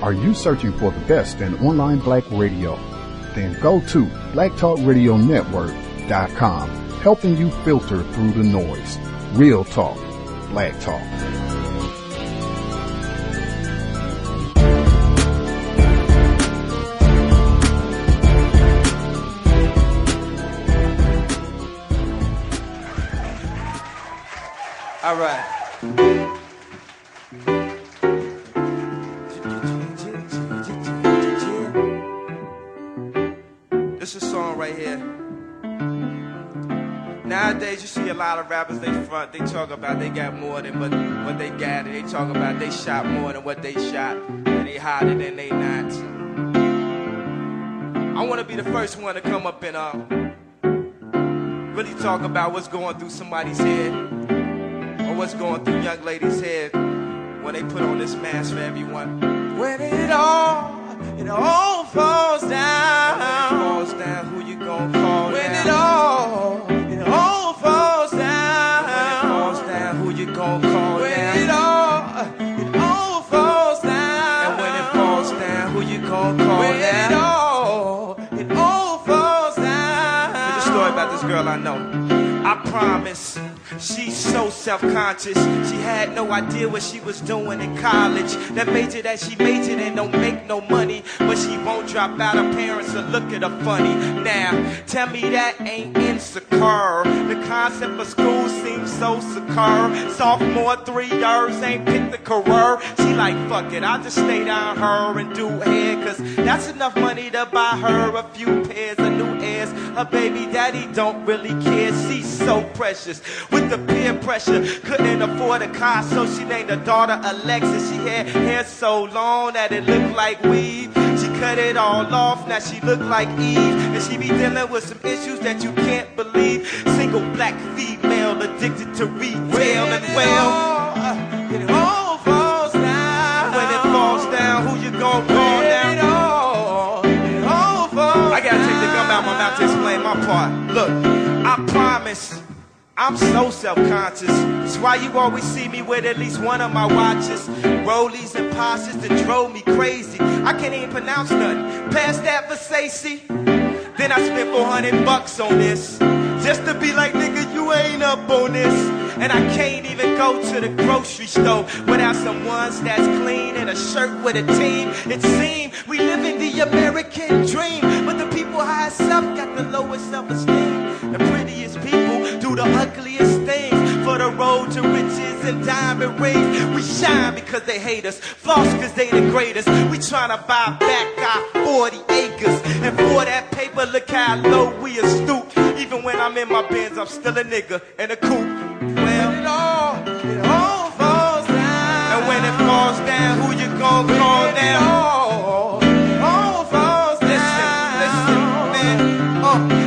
Are you searching for the best in online black radio? Then go to blacktalkradionetwork.com, helping you filter through the noise. Real talk, black talk. All right. This is a song right here. Nowadays you see a lot of rappers, they talk about they got more than what they got, and they talk about they shot more than what they shot, and they hotter than they not. I want to be the first one to come up and really talk about what's going through somebody's head, or what's going through young ladies' head when they put on this mask for everyone. When it all falls down. When it falls down, who you gonna call when down? It all falls down. When it falls down, who you gonna call when down? It all falls down. And when it falls down, who you gonna call when down? It all falls down. There's a story about this girl I know. I promise. She's so self-conscious. She had no idea what she was doing in college. That major that she majored in don't make no money, but she won't drop out. Her parents will look at her funny. Now, tell me that ain't insecure. The concept of school seems so secure. Sophomore 3 years ain't picked the career. She like, fuck it, I'll just stay down her and do hair, cause that's enough money to buy her a few pairs of new ears. Her baby daddy don't really care. She's so precious. With the peer pressure, couldn't afford a car, so she named her daughter Alexis. She had hair so long that it looked like weave. She cut it all off, now she look like Eve. And she be dealing with some issues that you can't believe. Single black female addicted to retail and well. It all falls down. When it falls down, who you gonna call now? It all falls. I gotta take the gum out my mouth to explain my part. Look, I promise. I'm so self-conscious. That's why you always see me with at least one of my watches. Rollies and Porsches that drove me crazy. I can't even pronounce nothing. Past that Versace. Then I spent $400 on this. Just to be like, nigga, you ain't up on this. And I can't even go to the grocery store without some ones that's clean and a shirt with a team. It seems we live in the American dream, but the people highest up got the lowest self-esteem. The prettiest people do the ugliest things for the road to riches and diamond rings. We shine because they hate us, floss because they the greatest. We tryna buy back our 40 acres, and for that paper, look how low we are stooped. Even when I'm in my Benz, I'm still a nigga in a coupe. Well, it all falls down. And when it falls down, who you gonna call now? It all falls down. Listen, man.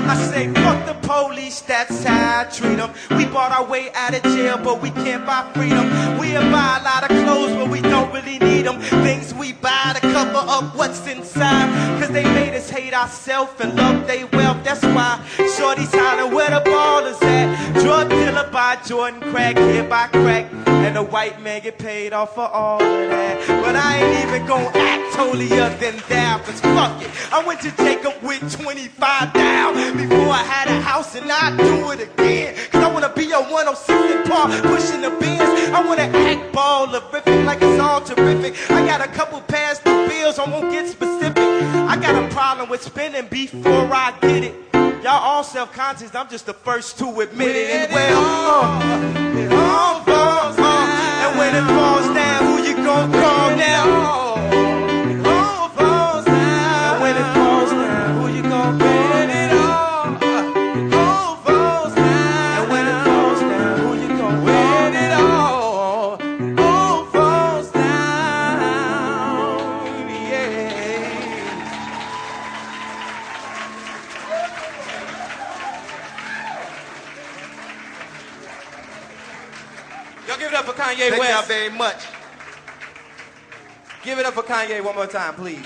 I say fuck the police, that's how I treat them. We bought our way out of jail, but we can't buy freedom. We'll buy a lot of clothes, but we don't really need them. Things we buy to cover up what's inside, cause they made us hate ourselves and love they wealth. That's why shorty's hollering where the ballers at. Drug dealer by Jordan, crack here by crack, and the white man get paid off for all of that. But I ain't even gonna act holier than thou, cause fuck it, I went to Jacob with 25 down before I had a house, and I do it again. Cause I wanna be a 106 in Park, pushing the bins. I wanna act ball-erific like it's all terrific. I got a couple past the bills, I won't get specific. I got a problem with spending before I get it. Y'all all self-conscious, I'm just the first to admit it. And well, it all falls down. And when it falls down, who you gonna call now? It all falls down. And when it falls down, who you gonna call? It all falls down. And when it falls down, who you gonna call? It all falls down. Yeah. Y'all give it up for Kanye West. Thank y'all very much. Give it up for Kanye one more time, please.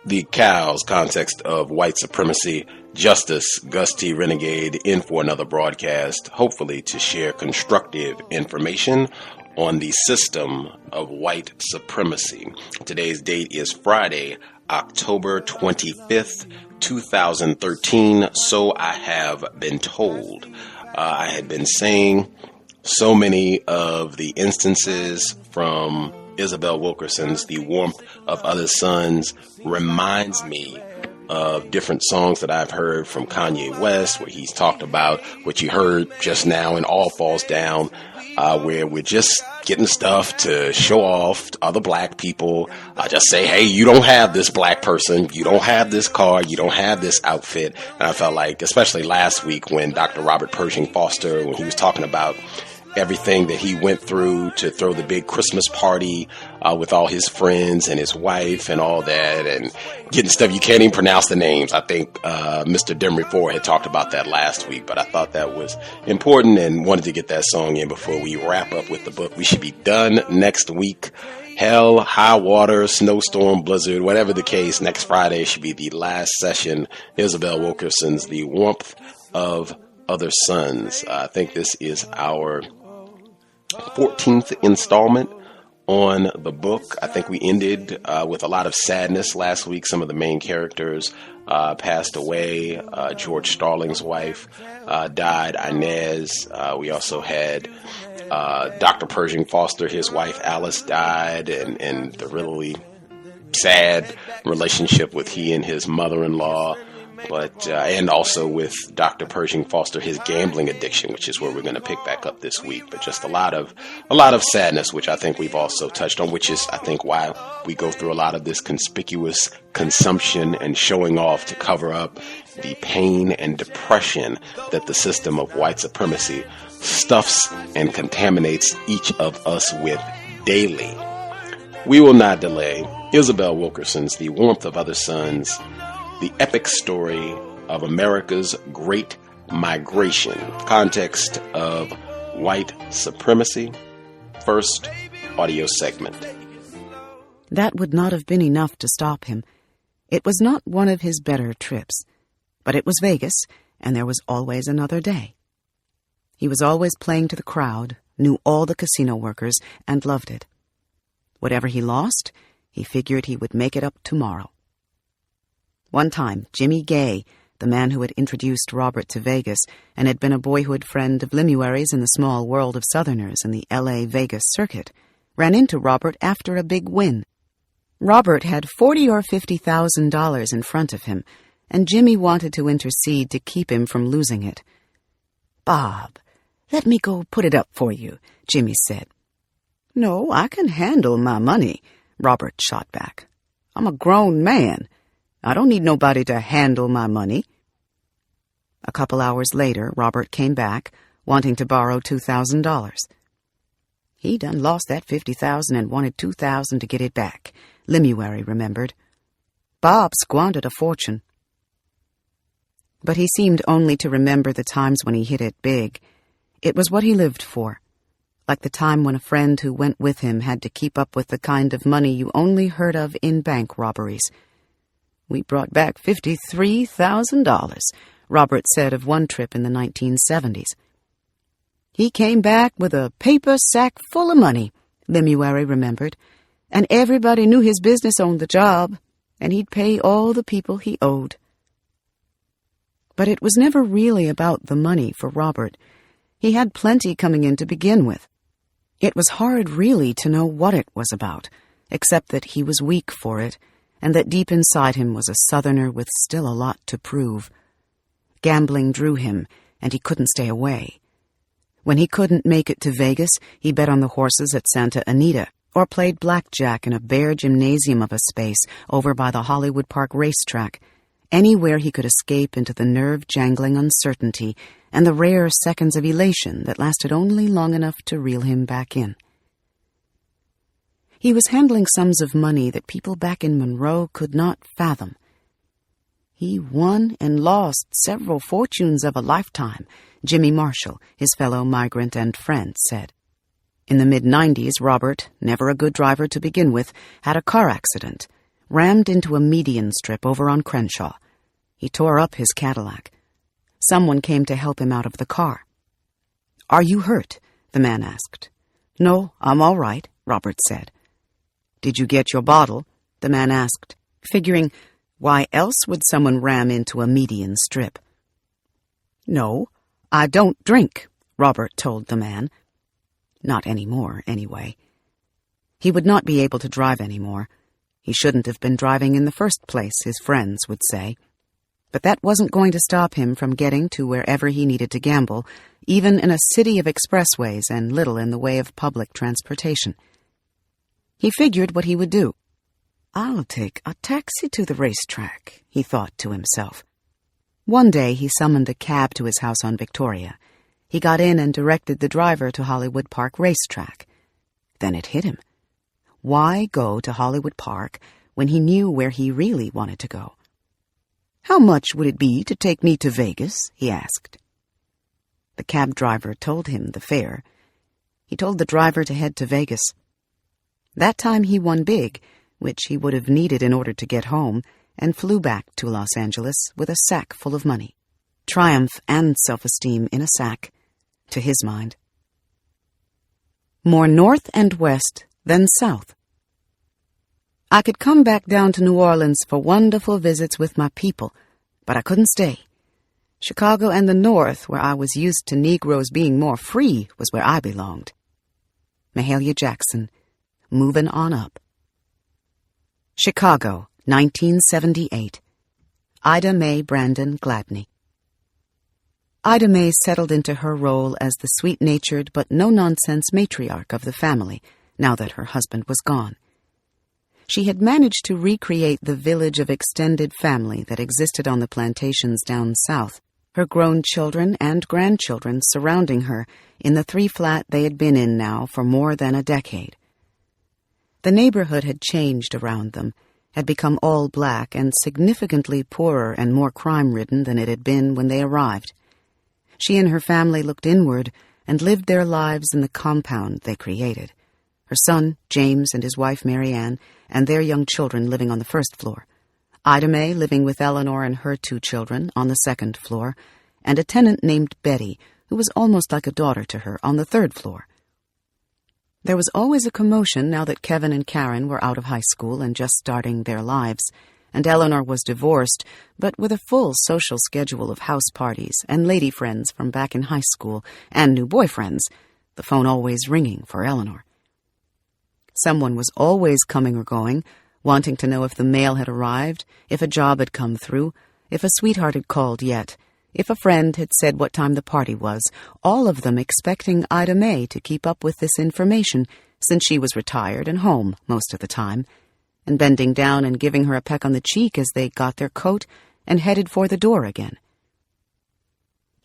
The Cows, Context of White Supremacy, Justice, Gus T Renegade, in for another broadcast, hopefully to share constructive information on the system of white supremacy. Today's date is Friday, October 25th, 2013, so I have been told. I had been saying so many of the instances from Isabel Wilkerson's The Warmth of Other Suns reminds me of different songs that I've heard from Kanye West, where he's talked about what you heard just now in All Falls Down, where we're just getting stuff to show off to other black people. I just say, hey, you don't have this black person, you don't have this car, you don't have this outfit. And I felt like, especially last week when Dr. Robert Pershing Foster, when he was talking about everything that he went through to throw the big Christmas party with all his friends and his wife and all that, and getting stuff you can't even pronounce the names. I think Mr. Demry had talked about that last week, but I thought that was important and wanted to get that song in before we wrap up with the book. We should be done next week. Hell, high water, snowstorm, blizzard, whatever the case, next Friday should be the last session. Isabel Wilkerson's The Warmth of Other Suns. I think this is our 14th installment on the book. I think we ended with a lot of sadness last week. Some of the main characters passed away. George Starling's wife died, Inez. We also had Dr. Pershing Foster, his wife Alice died, and the really sad relationship with he and his mother-in-law. But and also with Dr. Pershing Foster, his gambling addiction, which is where we're going to pick back up this week. But just a lot of sadness, which I think we've also touched on, which is I think why we go through a lot of this conspicuous consumption and showing off to cover up the pain and depression that the system of white supremacy stuffs and contaminates each of us with daily. We will not delay. Isabel Wilkerson's The Warmth of Other Suns, the epic story of America's Great Migration, Context of White Supremacy, first audio segment. That would not have been enough to stop him. It was not one of his better trips, but it was Vegas, and there was always another day. He was always playing to the crowd, knew all the casino workers, and loved it. Whatever he lost, he figured he would make it up tomorrow. One time, Jimmy Gay, the man who had introduced Robert to Vegas and had been a boyhood friend of Lemuel's in the small world of Southerners in the L.A. Vegas circuit, ran into Robert after a big win. Robert had $40,000 or $50,000 in front of him, and Jimmy wanted to intercede to keep him from losing it. "Bob, let me go put it up for you," Jimmy said. "No, I can handle my money," Robert shot back. "I'm a grown man. I don't need nobody to handle my money." A couple hours later, Robert came back, wanting to borrow $2,000. He done lost that $50,000 and wanted $2,000 to get it back, Lemuel remembered. Bob squandered a fortune. But he seemed only to remember the times when he hit it big. It was what he lived for, like the time when a friend who went with him had to keep up with the kind of money you only heard of in bank robberies. "We brought back $53,000, Robert said of one trip in the 1970s. "He came back with a paper sack full of money," Lemuel remembered, "and everybody knew his business owned the job, and he'd pay all the people he owed." But it was never really about the money for Robert. He had plenty coming in to begin with. It was hard really to know what it was about, except that he was weak for it, and that deep inside him was a Southerner with still a lot to prove. Gambling drew him, and he couldn't stay away. When he couldn't make it to Vegas, he bet on the horses at Santa Anita, or played blackjack in a bare gymnasium of a space over by the Hollywood Park racetrack, anywhere he could escape into the nerve-jangling uncertainty and the rare seconds of elation that lasted only long enough to reel him back in. He was handling sums of money that people back in Monroe could not fathom. He won and lost several fortunes of a lifetime, Jimmy Marshall, his fellow migrant and friend, said. In the mid-90s, Robert, never a good driver to begin with, had a car accident. rammed into a median strip over on Crenshaw. He tore up his Cadillac. Someone came to help him out of the car. "Are you hurt?" the man asked. "No, I'm all right," Robert said. "Did you get your bottle?" the man asked, figuring, why else would someone ram into a median strip? "No, I don't drink," Robert told the man. Not anymore, anyway. He would not be able to drive anymore. He shouldn't have been driving in the first place, his friends would say. But that wasn't going to stop him from getting to wherever he needed to gamble, even in a city of expressways and little in the way of public transportation. He figured what he would do. "I'll take a taxi to the racetrack," he thought to himself. One day he summoned a cab to his house on Victoria. He got in and directed the driver to Hollywood Park Racetrack. Then it hit him. Why go to Hollywood Park when he knew where he really wanted to go? "How much would it be to take me to Vegas?" he asked. The cab driver told him the fare. He told the driver to head to Vegas. That time he won big, which he would have needed in order to get home, and flew back to Los Angeles with a sack full of money. Triumph and self-esteem in a sack, to his mind. More north and west than south. I could come back down to New Orleans for wonderful visits with my people, but I couldn't stay. Chicago and the North, where I was used to Negroes being more free, was where I belonged. Mahalia Jackson, Moving On Up. Chicago, 1978. Ida Mae Brandon Gladney. Ida Mae settled into her role as the sweet-natured but no-nonsense matriarch of the family, now that her husband was gone. She had managed to recreate the village of extended family that existed on the plantations down south, her grown children and grandchildren surrounding her in the 3-flat they had been in now for more than a decade. The neighborhood had changed around them, had become all black and significantly poorer and more crime-ridden than it had been when they arrived. She and her family looked inward and lived their lives in the compound they created. Her son, James, and his wife, Mary Ann, and their young children living on the first floor. Ida Mae living with Eleanor and her 2 children on the second floor, and a tenant named Betty, who was almost like a daughter to her, on the 3rd floor. There was always a commotion now that Kevin and Karen were out of high school and just starting their lives, and Eleanor was divorced, but with a full social schedule of house parties and lady friends from back in high school and new boyfriends, the phone always ringing for Eleanor. Someone was always coming or going, wanting to know if the mail had arrived, if a job had come through, if a sweetheart had called yet, if a friend had said what time the party was, all of them expecting Ida Mae to keep up with this information, since she was retired and home most of the time, and bending down and giving her a peck on the cheek as they got their coat and headed for the door again.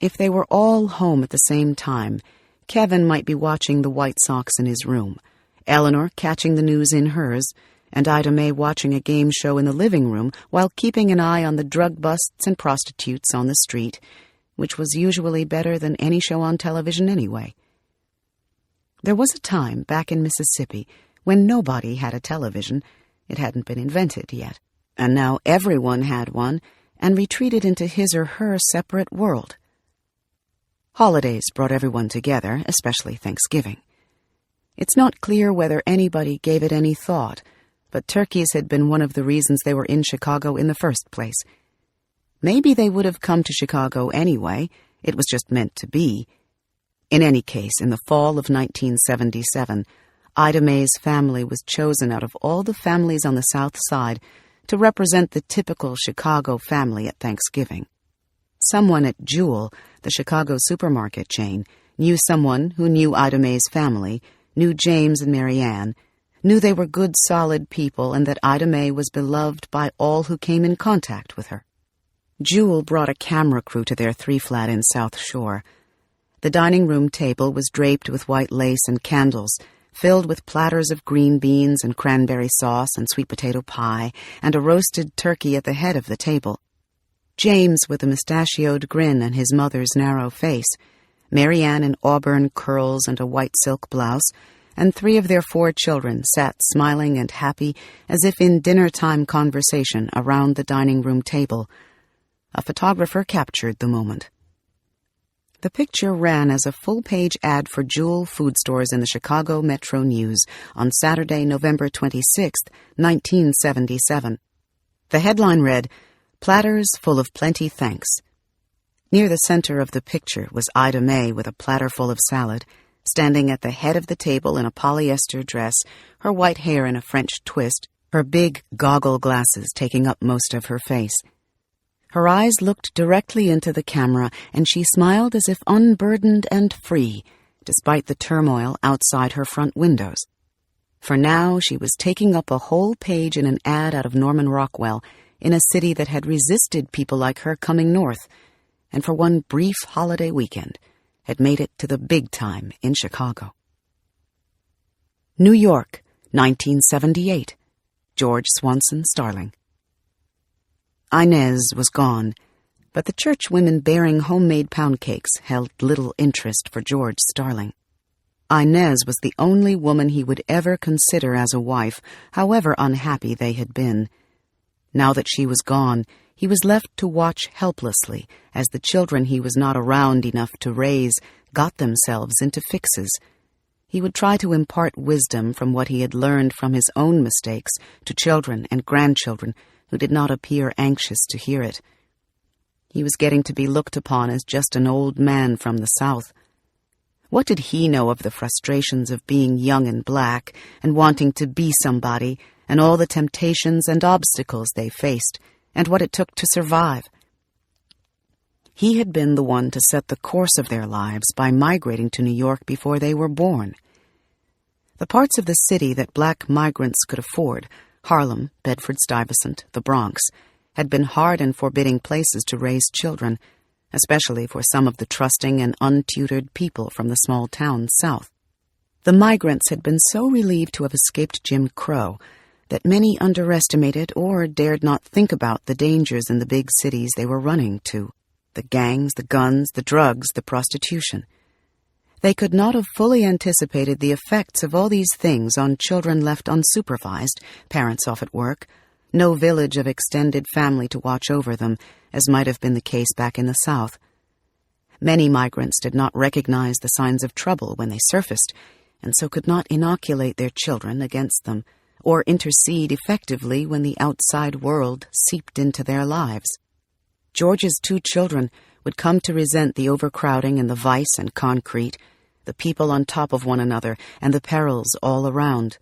If they were all home at the same time, Kevin might be watching the White Sox in his room, Eleanor catching the news in hers, and Ida Mae watching a game show in the living room while keeping an eye on the drug busts and prostitutes on the street, which was usually better than any show on television anyway. There was a time back in Mississippi when nobody had a television. It hadn't been invented yet, and now everyone had one and retreated into his or her separate world. Holidays brought everyone together, especially Thanksgiving. It's not clear whether anybody gave it any thought, but turkeys had been one of the reasons they were in Chicago in the first place. Maybe they would have come to Chicago anyway. It was just meant to be. In any case, in the fall of 1977, Ida Mae's family was chosen out of all the families on the South Side to represent the typical Chicago family at Thanksgiving. Someone at Jewel, the Chicago supermarket chain, knew someone who knew Ida Mae's family, knew James and Mary Ann, knew they were good, solid people and that Ida Mae was beloved by all who came in contact with her. Jewel brought a camera crew to their 3-flat in South Shore. The dining room table was draped with white lace and candles, filled with platters of green beans and cranberry sauce and sweet potato pie, and a roasted turkey at the head of the table. James with a mustachioed grin and his mother's narrow face, Mary Ann in auburn curls and a white silk blouse, and 3 of their 4 children sat smiling and happy as if in dinner-time conversation around the dining room table. A photographer captured the moment. The picture ran as a full-page ad for Jewel food stores in the Chicago Metro News on Saturday, November 26, 1977. The headline read, "Platters full of plenty, thanks." Near the center of the picture was Ida May with a platter full of salad, standing at the head of the table in a polyester dress, her white hair in a French twist, her big goggle glasses taking up most of her face. Her eyes looked directly into the camera, and she smiled as if unburdened and free, despite the turmoil outside her front windows. For now, she was taking up a whole page in an ad out of Norman Rockwell, in a city that had resisted people like her coming north, and for one brief holiday weekend, had made it to the big time in Chicago. New York, 1978. George Swanson Starling. Inez was gone, but the church women bearing homemade pound cakes held little interest for George Starling. Inez was the only woman he would ever consider as a wife, however unhappy they had been. Now that she was gone, he was left to watch helplessly as the children he was not around enough to raise got themselves into fixes. He would try to impart wisdom from what he had learned from his own mistakes to children and grandchildren who did not appear anxious to hear it. He was getting to be looked upon as just an old man from the South. What did he know of the frustrations of being young and black and wanting to be somebody, and all the temptations and obstacles they faced, and what it took to survive? He had been the one to set the course of their lives by migrating to New York before they were born. The parts of the city that black migrants could afford, Harlem, Bedford-Stuyvesant, the Bronx, had been hard and forbidding places to raise children, especially for some of the trusting and untutored people from the small town South. The migrants had been so relieved to have escaped Jim Crow that many underestimated or dared not think about the dangers in the big cities they were running to: the gangs, the guns, the drugs, the prostitution. They could not have fully anticipated the effects of all these things on children left unsupervised, parents off at work, no village of extended family to watch over them, as might have been the case back in the South. Many migrants did not recognize the signs of trouble when they surfaced, and so could not inoculate their children against them, or intercede effectively when the outside world seeped into their lives. George's 2 children would come to resent the overcrowding and the vice and concrete, the people on top of one another, and the perils all around.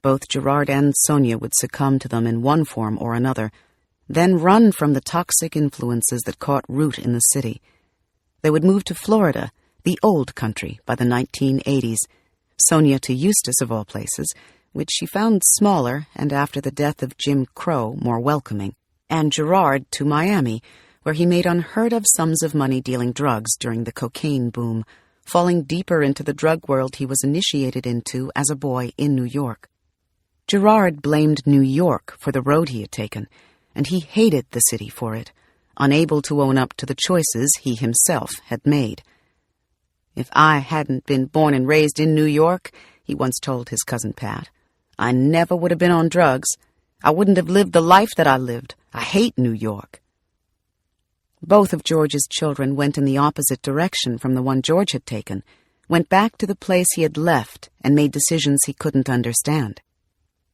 Both Gerard and Sonia would succumb to them in one form or another, then run from the toxic influences that caught root in the city. They would move to Florida, the old country, by the 1980s, Sonia to Eustis of all places, which she found smaller and after the death of Jim Crow more welcoming, and Gerard to Miami, where he made unheard-of sums of money dealing drugs during the cocaine boom, falling deeper into the drug world he was initiated into as a boy in New York. Gerard blamed New York for the road he had taken, and he hated the city for it, unable to own up to the choices he himself had made. "If I hadn't been born and raised in New York," he once told his cousin Pat, "I never would have been on drugs. I wouldn't have lived the life that I lived. I hate New York." Both of George's children went in the opposite direction from the one George had taken, went back to the place he had left, and made decisions he couldn't understand.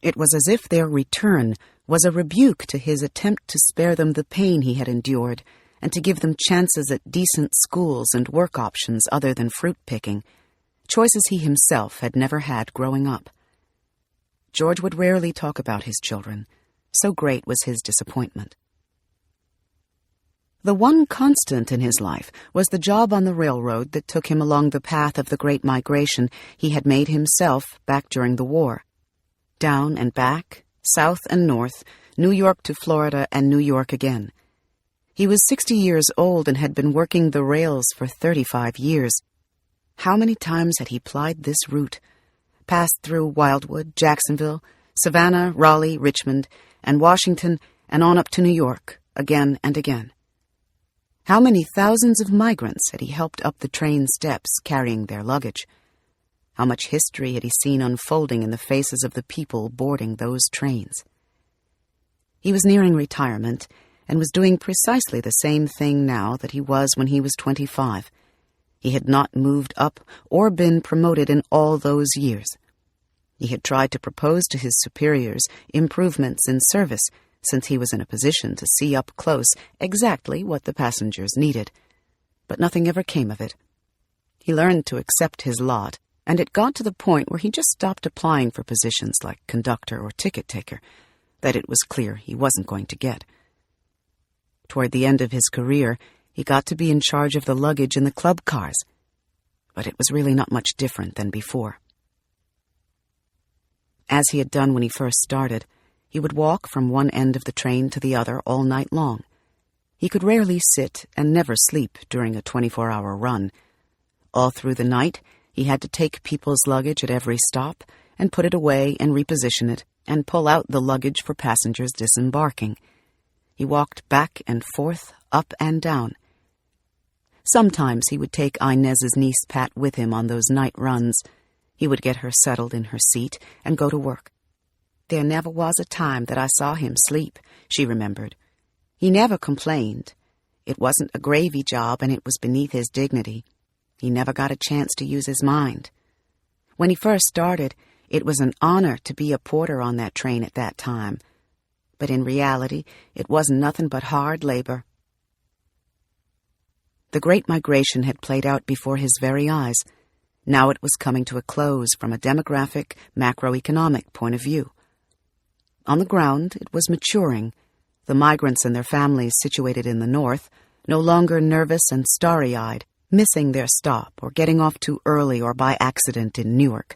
It was as if their return was a rebuke to his attempt to spare them the pain he had endured, and to give them chances at decent schools and work options other than fruit-picking, choices he himself had never had growing up. George would rarely talk about his children, so great was his disappointment. The one constant in his life was the job on the railroad that took him along the path of the Great Migration he had made himself back during the war. Down and back, south and north, New York to Florida and New York again. He was 60 years old and had been working the rails for 35 years. How many times had he plied this route? Passed through Wildwood, Jacksonville, Savannah, Raleigh, Richmond, and Washington, and on up to New York, again and again. How many thousands of migrants had he helped up the train steps carrying their luggage? How much history had he seen unfolding in the faces of the people boarding those trains? He was nearing retirement and was doing precisely the same thing now that he was when he was 25. He had not moved up or been promoted in all those years. He had tried to propose to his superiors improvements in service, since he was in a position to see up close exactly what the passengers needed. But nothing ever came of it. He learned to accept his lot, and it got to the point where he just stopped applying for positions like conductor or ticket taker that it was clear he wasn't going to get. Toward the end of his career, he got to be in charge of the luggage in the club cars, but it was really not much different than before. As he had done when he first started, he would walk from one end of the train to the other all night long. He could rarely sit and never sleep during a 24-hour run. All through the night, he had to take people's luggage at every stop and put it away and reposition it and pull out the luggage for passengers disembarking. He walked back and forth, up and down. Sometimes he would take Inez's niece Pat with him on those night runs. He would get her settled in her seat and go to work. There never was a time that I saw him sleep, she remembered. He never complained. It wasn't a gravy job, and it was beneath his dignity. He never got a chance to use his mind. When he first started, it was an honor to be a porter on that train at that time. But in reality, it wasn't nothing but hard labor. The Great Migration had played out before his very eyes. Now it was coming to a close from a demographic, macroeconomic point of view. On the ground, it was maturing. The migrants and their families situated in the north, no longer nervous and starry-eyed, missing their stop or getting off too early or by accident in Newark.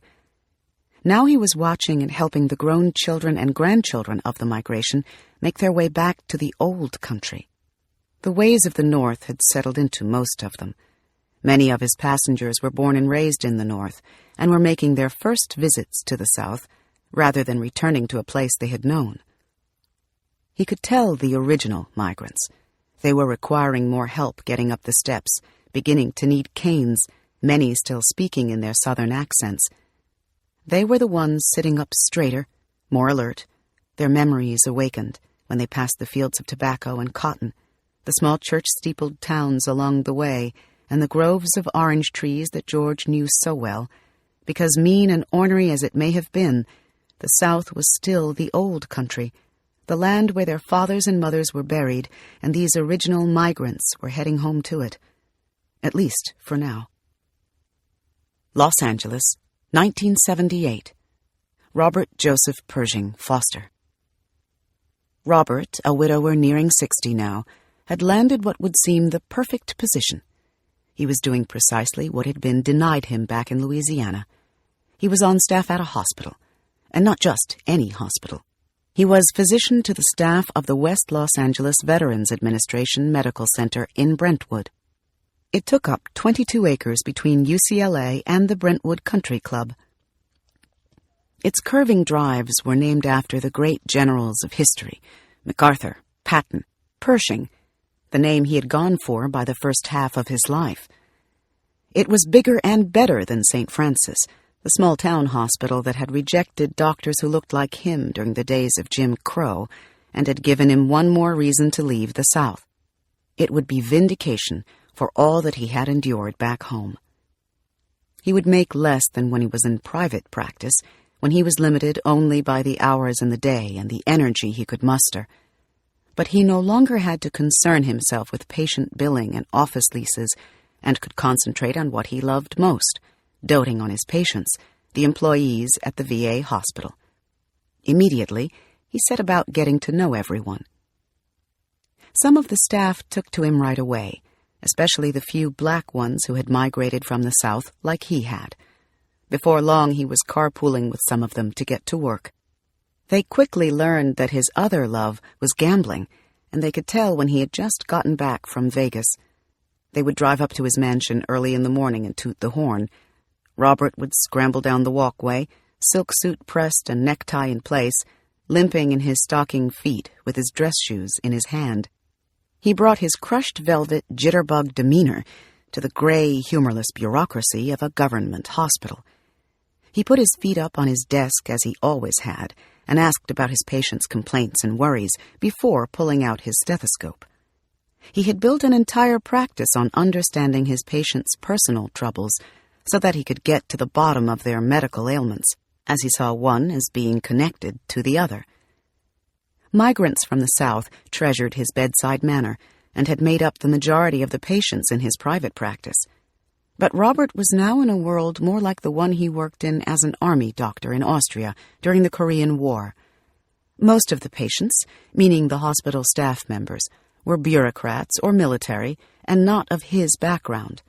Now he was watching and helping the grown children and grandchildren of the migration make their way back to the old country. The ways of the North had settled into most of them. Many of his passengers were born and raised in the North and were making their first visits to the South rather than returning to a place they had known. He could tell the original migrants. They were requiring more help getting up the steps, beginning to need canes, many still speaking in their Southern accents. They were the ones sitting up straighter, more alert, their memories awakened when they passed the fields of tobacco and cotton, the small church-steepled towns along the way, and the groves of orange trees that George knew so well, because mean and ornery as it may have been, the South was still the old country, the land where their fathers and mothers were buried, and these original migrants were heading home to it, at least for now. Los Angeles, 1978. Robert Joseph Pershing Foster. Robert, a widower nearing 60 now, had landed what would seem the perfect position. He was doing precisely what had been denied him back in Louisiana. He was on staff at a hospital, and not just any hospital. He was physician to the staff of the West Los Angeles Veterans Administration Medical Center in Brentwood. It took up 22 acres between UCLA and the Brentwood Country Club. Its curving drives were named after the great generals of history, MacArthur, Patton, Pershing, the name he had gone for by the first half of his life. It was bigger and better than St. Francis, the small-town hospital that had rejected doctors who looked like him during the days of Jim Crow and had given him one more reason to leave the South. It would be vindication for all that he had endured back home. He would make less than when he was in private practice, when he was limited only by the hours in the day and the energy he could muster. But he no longer had to concern himself with patient billing and office leases, and could concentrate on what he loved most, doting on his patients, the employees at the VA hospital. Immediately, he set about getting to know everyone. Some of the staff took to him right away, especially the few black ones who had migrated from the South like he had. Before long, he was carpooling with some of them to get to work. They quickly learned that his other love was gambling, and they could tell when he had just gotten back from Vegas. They would drive up to his mansion early in the morning and toot the horn. Robert would scramble down the walkway, silk suit pressed and necktie in place, limping in his stocking feet with his dress shoes in his hand. He brought his crushed velvet, jitterbug demeanor to the gray, humorless bureaucracy of a government hospital. He put his feet up on his desk, as he always had, and asked about his patients' complaints and worries before pulling out his stethoscope. He had built an entire practice on understanding his patients' personal troubles so that he could get to the bottom of their medical ailments, as he saw one as being connected to the other. Migrants from the South treasured his bedside manner and had made up the majority of the patients in his private practice. But Robert was now in a world more like the one he worked in as an army doctor in Austria during the Korean War. Most of the patients, meaning the hospital staff members, were bureaucrats or military and not of his background.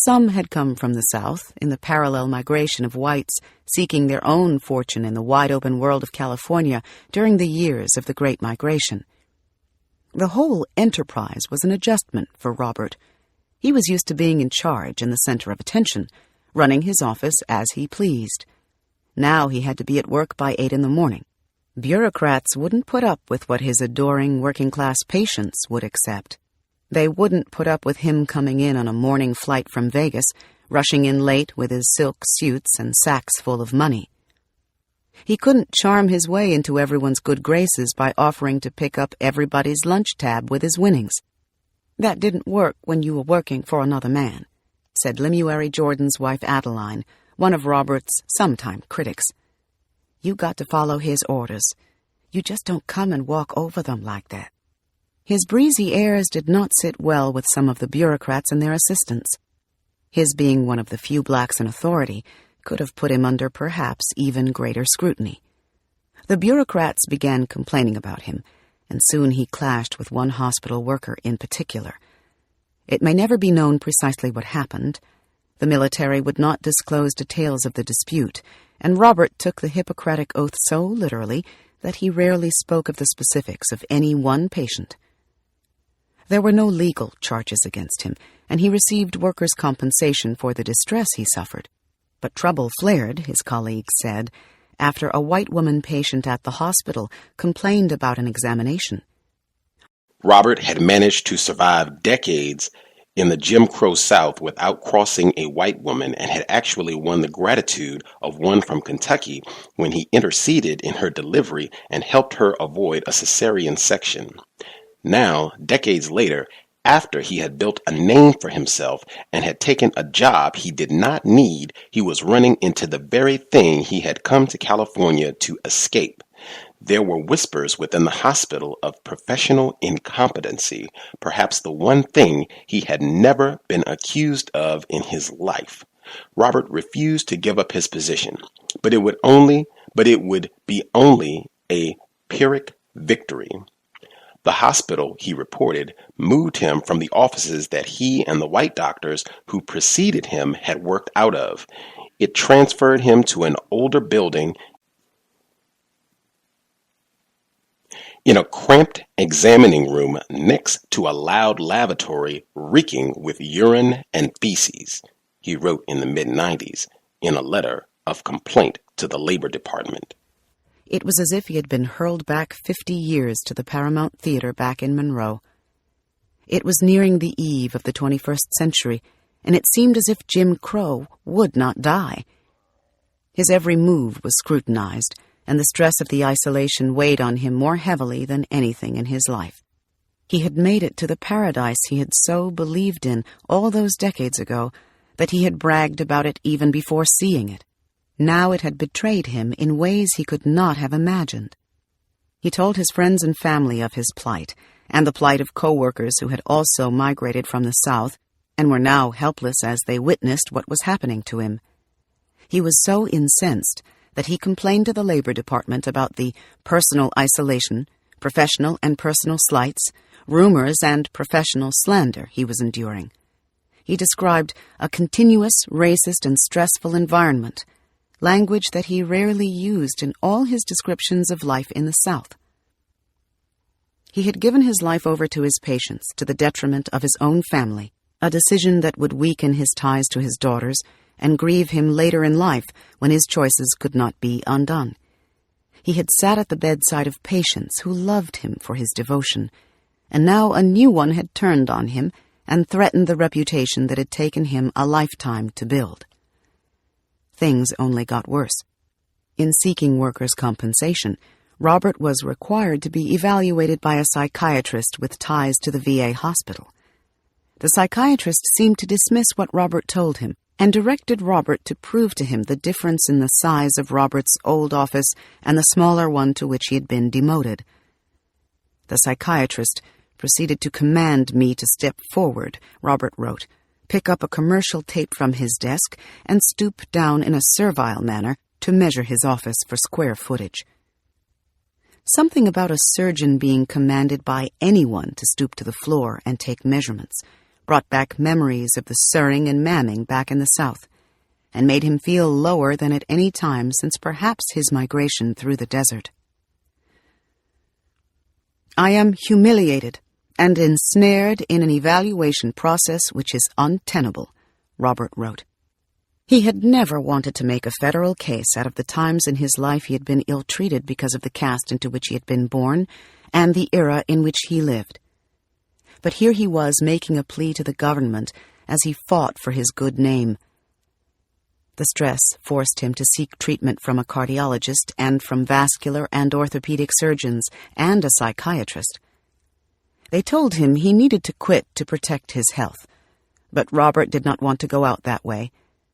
Some had come from the South in the parallel migration of whites seeking their own fortune in the wide-open world of California during the years of the Great Migration. The whole enterprise was an adjustment for Robert. He was used to being in charge and the center of attention, running his office as he pleased. Now he had to be at work by 8 in the morning. Bureaucrats wouldn't put up with what his adoring working-class patients would accept. They wouldn't put up with him coming in on a morning flight from Vegas, rushing in late with his silk suits and sacks full of money. He couldn't charm his way into everyone's good graces by offering to pick up everybody's lunch tab with his winnings. That didn't work when you were working for another man, said Lemuel Jordan's wife Adeline, one of Robert's sometime critics. You got to follow his orders. You just don't come and walk over them like that. His breezy airs did not sit well with some of the bureaucrats and their assistants. His being one of the few blacks in authority could have put him under perhaps even greater scrutiny. The bureaucrats began complaining about him, and soon he clashed with one hospital worker in particular. It may never be known precisely what happened. The military would not disclose details of the dispute, and Robert took the Hippocratic Oath so literally that he rarely spoke of the specifics of any one patient. There were no legal charges against him, and he received workers' compensation for the distress he suffered. But trouble flared, his colleagues said, after a white woman patient at the hospital complained about an examination. Robert had managed to survive decades in the Jim Crow South without crossing a white woman and had actually won the gratitude of one from Kentucky when he interceded in her delivery and helped her avoid a cesarean section. Now, decades later, after he had built a name for himself and had taken a job he did not need, he was running into the very thing he had come to California to escape. There were whispers within the hospital of professional incompetency, perhaps the one thing he had never been accused of in his life. Robert refused to give up his position, but it would be only a Pyrrhic victory. The hospital, he reported, moved him from the offices that he and the white doctors who preceded him had worked out of. It transferred him to an older building in a cramped examining room next to a loud lavatory reeking with urine and feces, he wrote in the mid-90s in a letter of complaint to the Labor Department. It was as if he had been hurled back 50 years to the Paramount Theater back in Monroe. It was nearing the eve of the 21st century, and it seemed as if Jim Crow would not die. His every move was scrutinized, and the stress of the isolation weighed on him more heavily than anything in his life. He had made it to the paradise he had so believed in all those decades ago that he had bragged about it even before seeing it. Now it had betrayed him in ways he could not have imagined. He told his friends and family of his plight, and the plight of co-workers who had also migrated from the South and were now helpless as they witnessed what was happening to him. He was so incensed that he complained to the Labor Department about the personal isolation, professional and personal slights, rumors and professional slander he was enduring. He described a continuous, racist and stressful environment, language that he rarely used in all his descriptions of life in the South. He had given his life over to his patients to the detriment of his own family, a decision that would weaken his ties to his daughters and grieve him later in life when his choices could not be undone. He had sat at the bedside of patients who loved him for his devotion, and now a new one had turned on him and threatened the reputation that had taken him a lifetime to build. things only got worse. In seeking workers' compensation, Robert was required to be evaluated by a psychiatrist with ties to the VA hospital. The psychiatrist seemed to dismiss what Robert told him and directed Robert to prove to him the difference in the size of Robert's old office and the smaller one to which he had been demoted. The psychiatrist proceeded to command me to step forward, Robert wrote, pick up a commercial tape from his desk, and stoop down in a servile manner to measure his office for square footage. Something about a surgeon being commanded by anyone to stoop to the floor and take measurements brought back memories of the sirring and mamming back in the South, and made him feel lower than at any time since perhaps his migration through the desert. I am humiliated and ensnared in an evaluation process which is untenable, Robert wrote. He had never wanted to make a federal case out of the times in his life he had been ill-treated because of the caste into which he had been born and the era in which he lived. But here he was making a plea to the government as he fought for his good name. The stress forced him to seek treatment from a cardiologist and from vascular and orthopedic surgeons and a psychiatrist. They told him he needed to quit to protect his health, but Robert did not want to go out that way,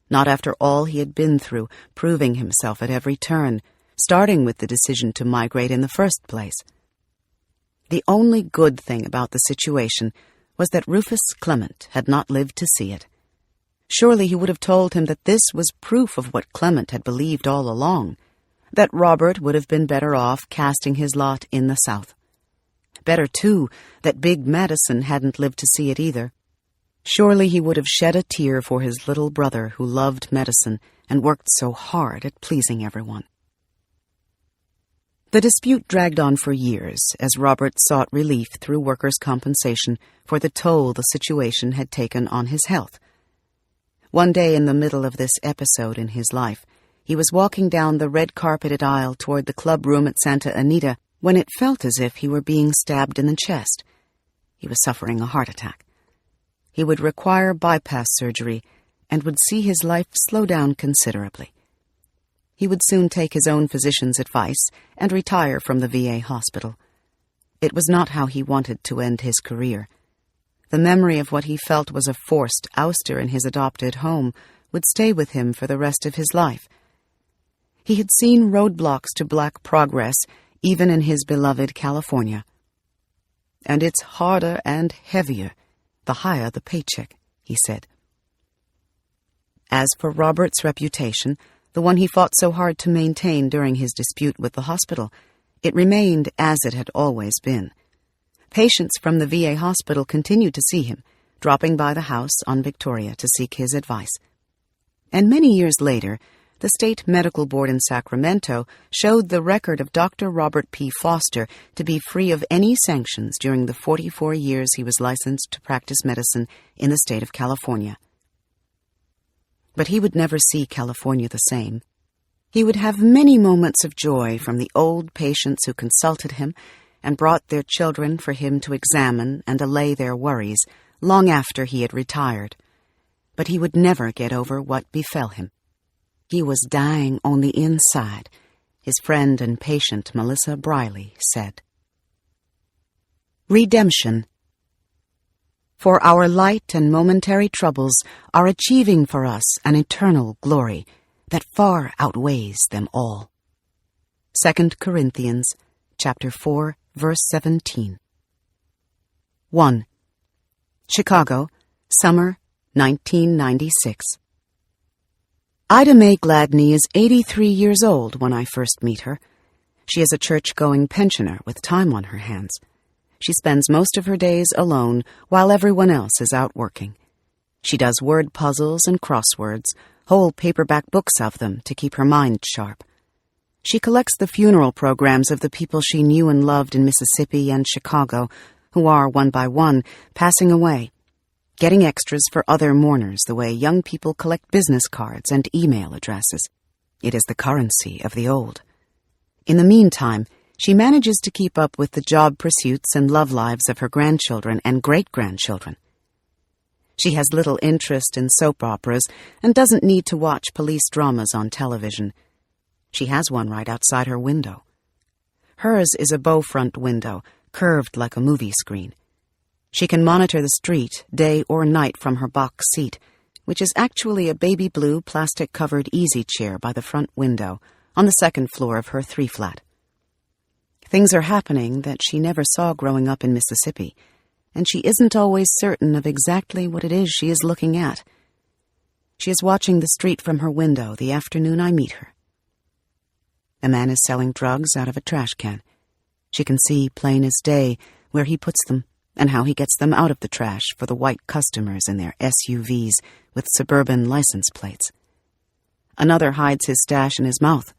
not after all he had been through, proving himself at every turn, starting with the decision to migrate in the first place. The only good thing about the situation was that Rufus Clement had not lived to see it. Surely he would have told him that this was proof of what Clement had believed all along, that Robert would have been better off casting his lot in the South. Better, too, that Big Madison hadn't lived to see it either. Surely he would have shed a tear for his little brother who loved medicine and worked so hard at pleasing everyone. The dispute dragged on for years as Robert sought relief through workers' compensation for the toll the situation had taken on his health. One day in the middle of this episode in his life, he was walking down the red-carpeted aisle toward the club room at Santa Anita when it felt as if he were being stabbed in the chest. He was suffering a heart attack. He would require bypass surgery and would see his life slow down considerably. He would soon take his own physician's advice and retire from the VA hospital. It was not how he wanted to end his career. The memory of what he felt was a forced ouster in his adopted home would stay with him for the rest of his life. He had seen roadblocks to black progress even in his beloved California. And it's harder and heavier the higher the paycheck, he said. As for Robert's reputation, the one he fought so hard to maintain during his dispute with the hospital, it remained as it had always been. Patients from the VA hospital continued to see him, dropping by the house on Victoria to seek his advice. And many years later, the State Medical Board in Sacramento showed the record of Dr. Robert P. Foster to be free of any sanctions during the 44 years he was licensed to practice medicine in the state of California. But he would never see California the same. He would have many moments of joy from the old patients who consulted him and brought their children for him to examine and allay their worries long after he had retired. But he would never get over what befell him. He was dying on the inside, his friend and patient Melissa Briley said. Redemption. For our light and momentary troubles are achieving for us an eternal glory that far outweighs them all. 2 Corinthians, chapter 4, verse 17. 1. Chicago, summer 1996. Ida Mae Gladney is 83 years old when I first meet her. She is a church-going pensioner with time on her hands. She spends most of her days alone while everyone else is out working. She does word puzzles and crosswords, whole paperback books of them to keep her mind sharp. She collects the funeral programs of the people she knew and loved in Mississippi and Chicago, who are, one by one, passing away, getting extras for other mourners the way young people collect business cards and email addresses. It is the currency of the old. In the meantime, she manages to keep up with the job pursuits and love lives of her grandchildren and great-grandchildren. She has little interest in soap operas and doesn't need to watch police dramas on television. She has one right outside her window. Hers is a bow-front window, curved like a movie screen. She can monitor the street, day or night, from her box seat, which is actually a baby blue plastic-covered easy chair by the front window on the second floor of her 3-flat. Things are happening that she never saw growing up in Mississippi, and she isn't always certain of exactly what it is she is looking at. She is watching the street from her window the afternoon I meet her. A man is selling drugs out of a trash can. She can see plain as day where he puts them and how he gets them out of the trash for the white customers in their SUVs with suburban license plates. Another hides his stash in his mouth,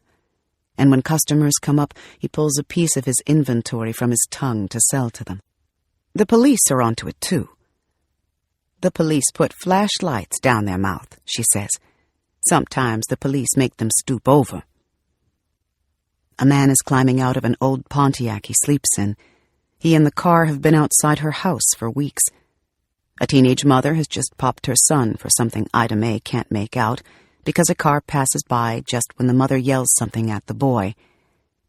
and when customers come up, he pulls a piece of his inventory from his tongue to sell to them. The police are onto it, too. The police put flashlights down their mouth, she says. Sometimes the police make them stoop over. A man is climbing out of an old Pontiac he sleeps in. He and the car have been outside her house for weeks. A teenage mother has just popped her son for something Ida Mae can't make out because a car passes by just when the mother yells something at the boy.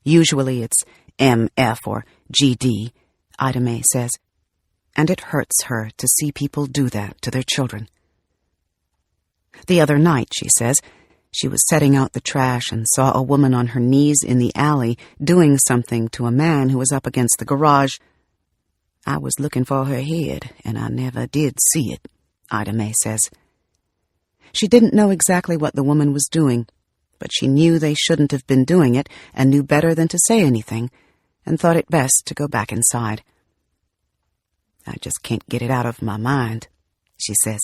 Usually it's MF or GD, Ida Mae says, and it hurts her to see people do that to their children. The other night, she says, she was setting out the trash and saw a woman on her knees in the alley doing something to a man who was up against the garage. I was looking for her head, and I never did see it, Ida Mae says. She didn't know exactly what the woman was doing, but she knew they shouldn't have been doing it and knew better than to say anything, and thought it best to go back inside. I just can't get it out of my mind, she says.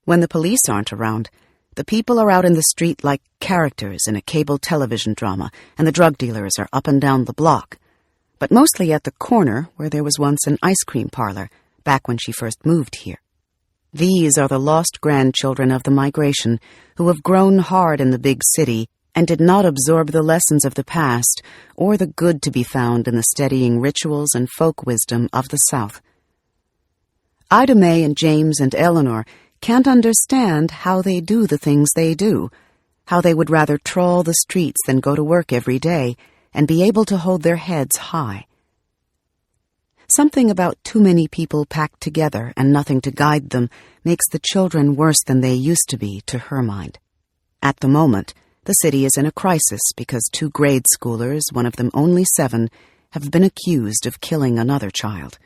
When the police aren't around, the people are out in the street like characters in a cable television drama, and the drug dealers are up and down the block, but mostly at the corner where there was once an ice cream parlor, back when she first moved here. These are the lost grandchildren of the migration who have grown hard in the big city and did not absorb the lessons of the past or the good to be found in the steadying rituals and folk wisdom of the South. Ida Mae and James and Eleanor can't understand how they do the things they do, how they would rather trawl the streets than go to work every day and be able to hold their heads high. Something about too many people packed together and nothing to guide them makes the children worse than they used to be, to her mind. At the moment, the city is in a crisis because 2 grade schoolers, one of them only 7, have been accused of killing another child.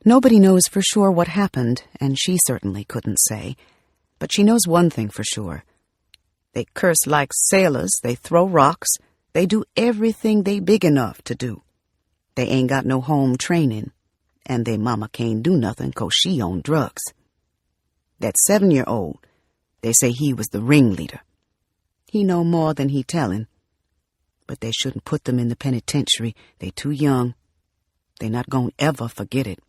Nobody knows for sure what happened, and she certainly couldn't say, but she knows one thing for sure. They curse like sailors, they throw rocks, they do everything they big enough to do. They ain't got no home training, and they mama can't do nothing 'cause she on drugs. That 7-year-old, they say he was the ringleader. He know more than he tellin', but they shouldn't put them in the penitentiary. They too young. They not gon' ever forget it.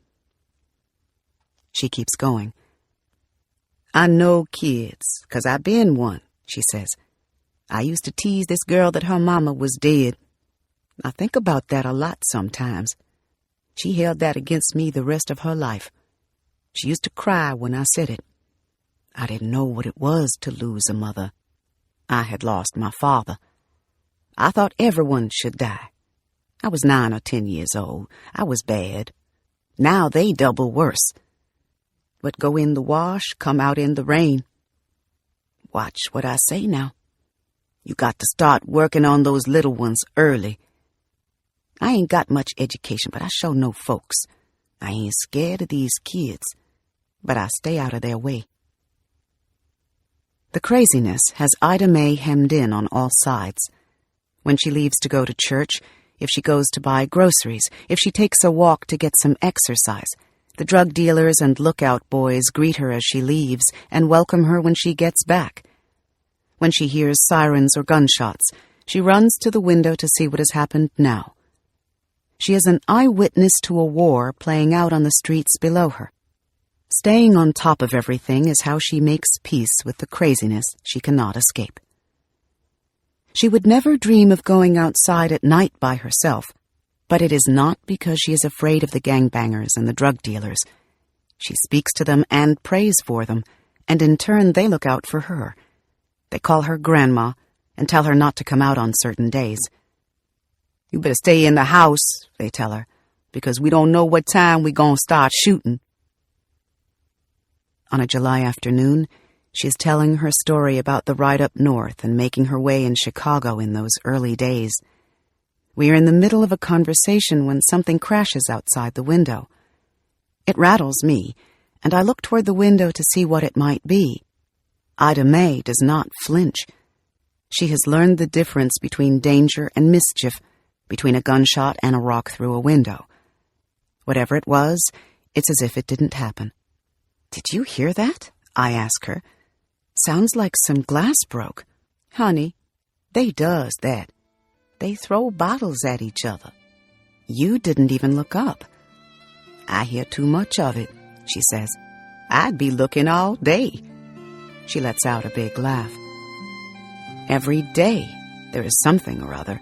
She keeps going. I know kids, 'cause I been one, she says. I used to tease this girl that her mama was dead. I think about that a lot sometimes. She held that against me the rest of her life. She used to cry when I said it. I didn't know what it was to lose a mother. I had lost my father. I thought everyone should die. I was 9 or 10 years old. I was bad. Now they double worse. What go in the wash, come out in the rain. Watch what I say now. You got to start working on those little ones early. I ain't got much education, but I sure know folks. I ain't scared of these kids, but I stay out of their way. The craziness has Ida Mae hemmed in on all sides. When she leaves to go to church, if she goes to buy groceries, if she takes a walk to get some exercise, the drug dealers and lookout boys greet her as she leaves and welcome her when she gets back. When she hears sirens or gunshots, she runs to the window to see what has happened now. She is an eyewitness to a war playing out on the streets below her. Staying on top of everything is how she makes peace with the craziness she cannot escape. She would never dream of going outside at night by herself, but it is not because she is afraid of the gangbangers and the drug dealers. She speaks to them and prays for them, and in turn they look out for her. They call her Grandma and tell her not to come out on certain days. "You better stay in the house," they tell her, "because we don't know what time we gonna start shooting." On a July afternoon, she's telling her story about the ride up north and making her way in Chicago in those early days. We are in the middle of a conversation when something crashes outside the window. It rattles me, and I look toward the window to see what it might be. Ida May does not flinch. She has learned the difference between danger and mischief, between a gunshot and a rock through a window. Whatever it was, it's as if it didn't happen. "Did you hear that?" I ask her. "Sounds like some glass broke." "Honey, they does that. They throw bottles at each other." "You didn't even look up." "I hear too much of it," she says. "I'd be looking all day." She lets out a big laugh. Every day there is something or other.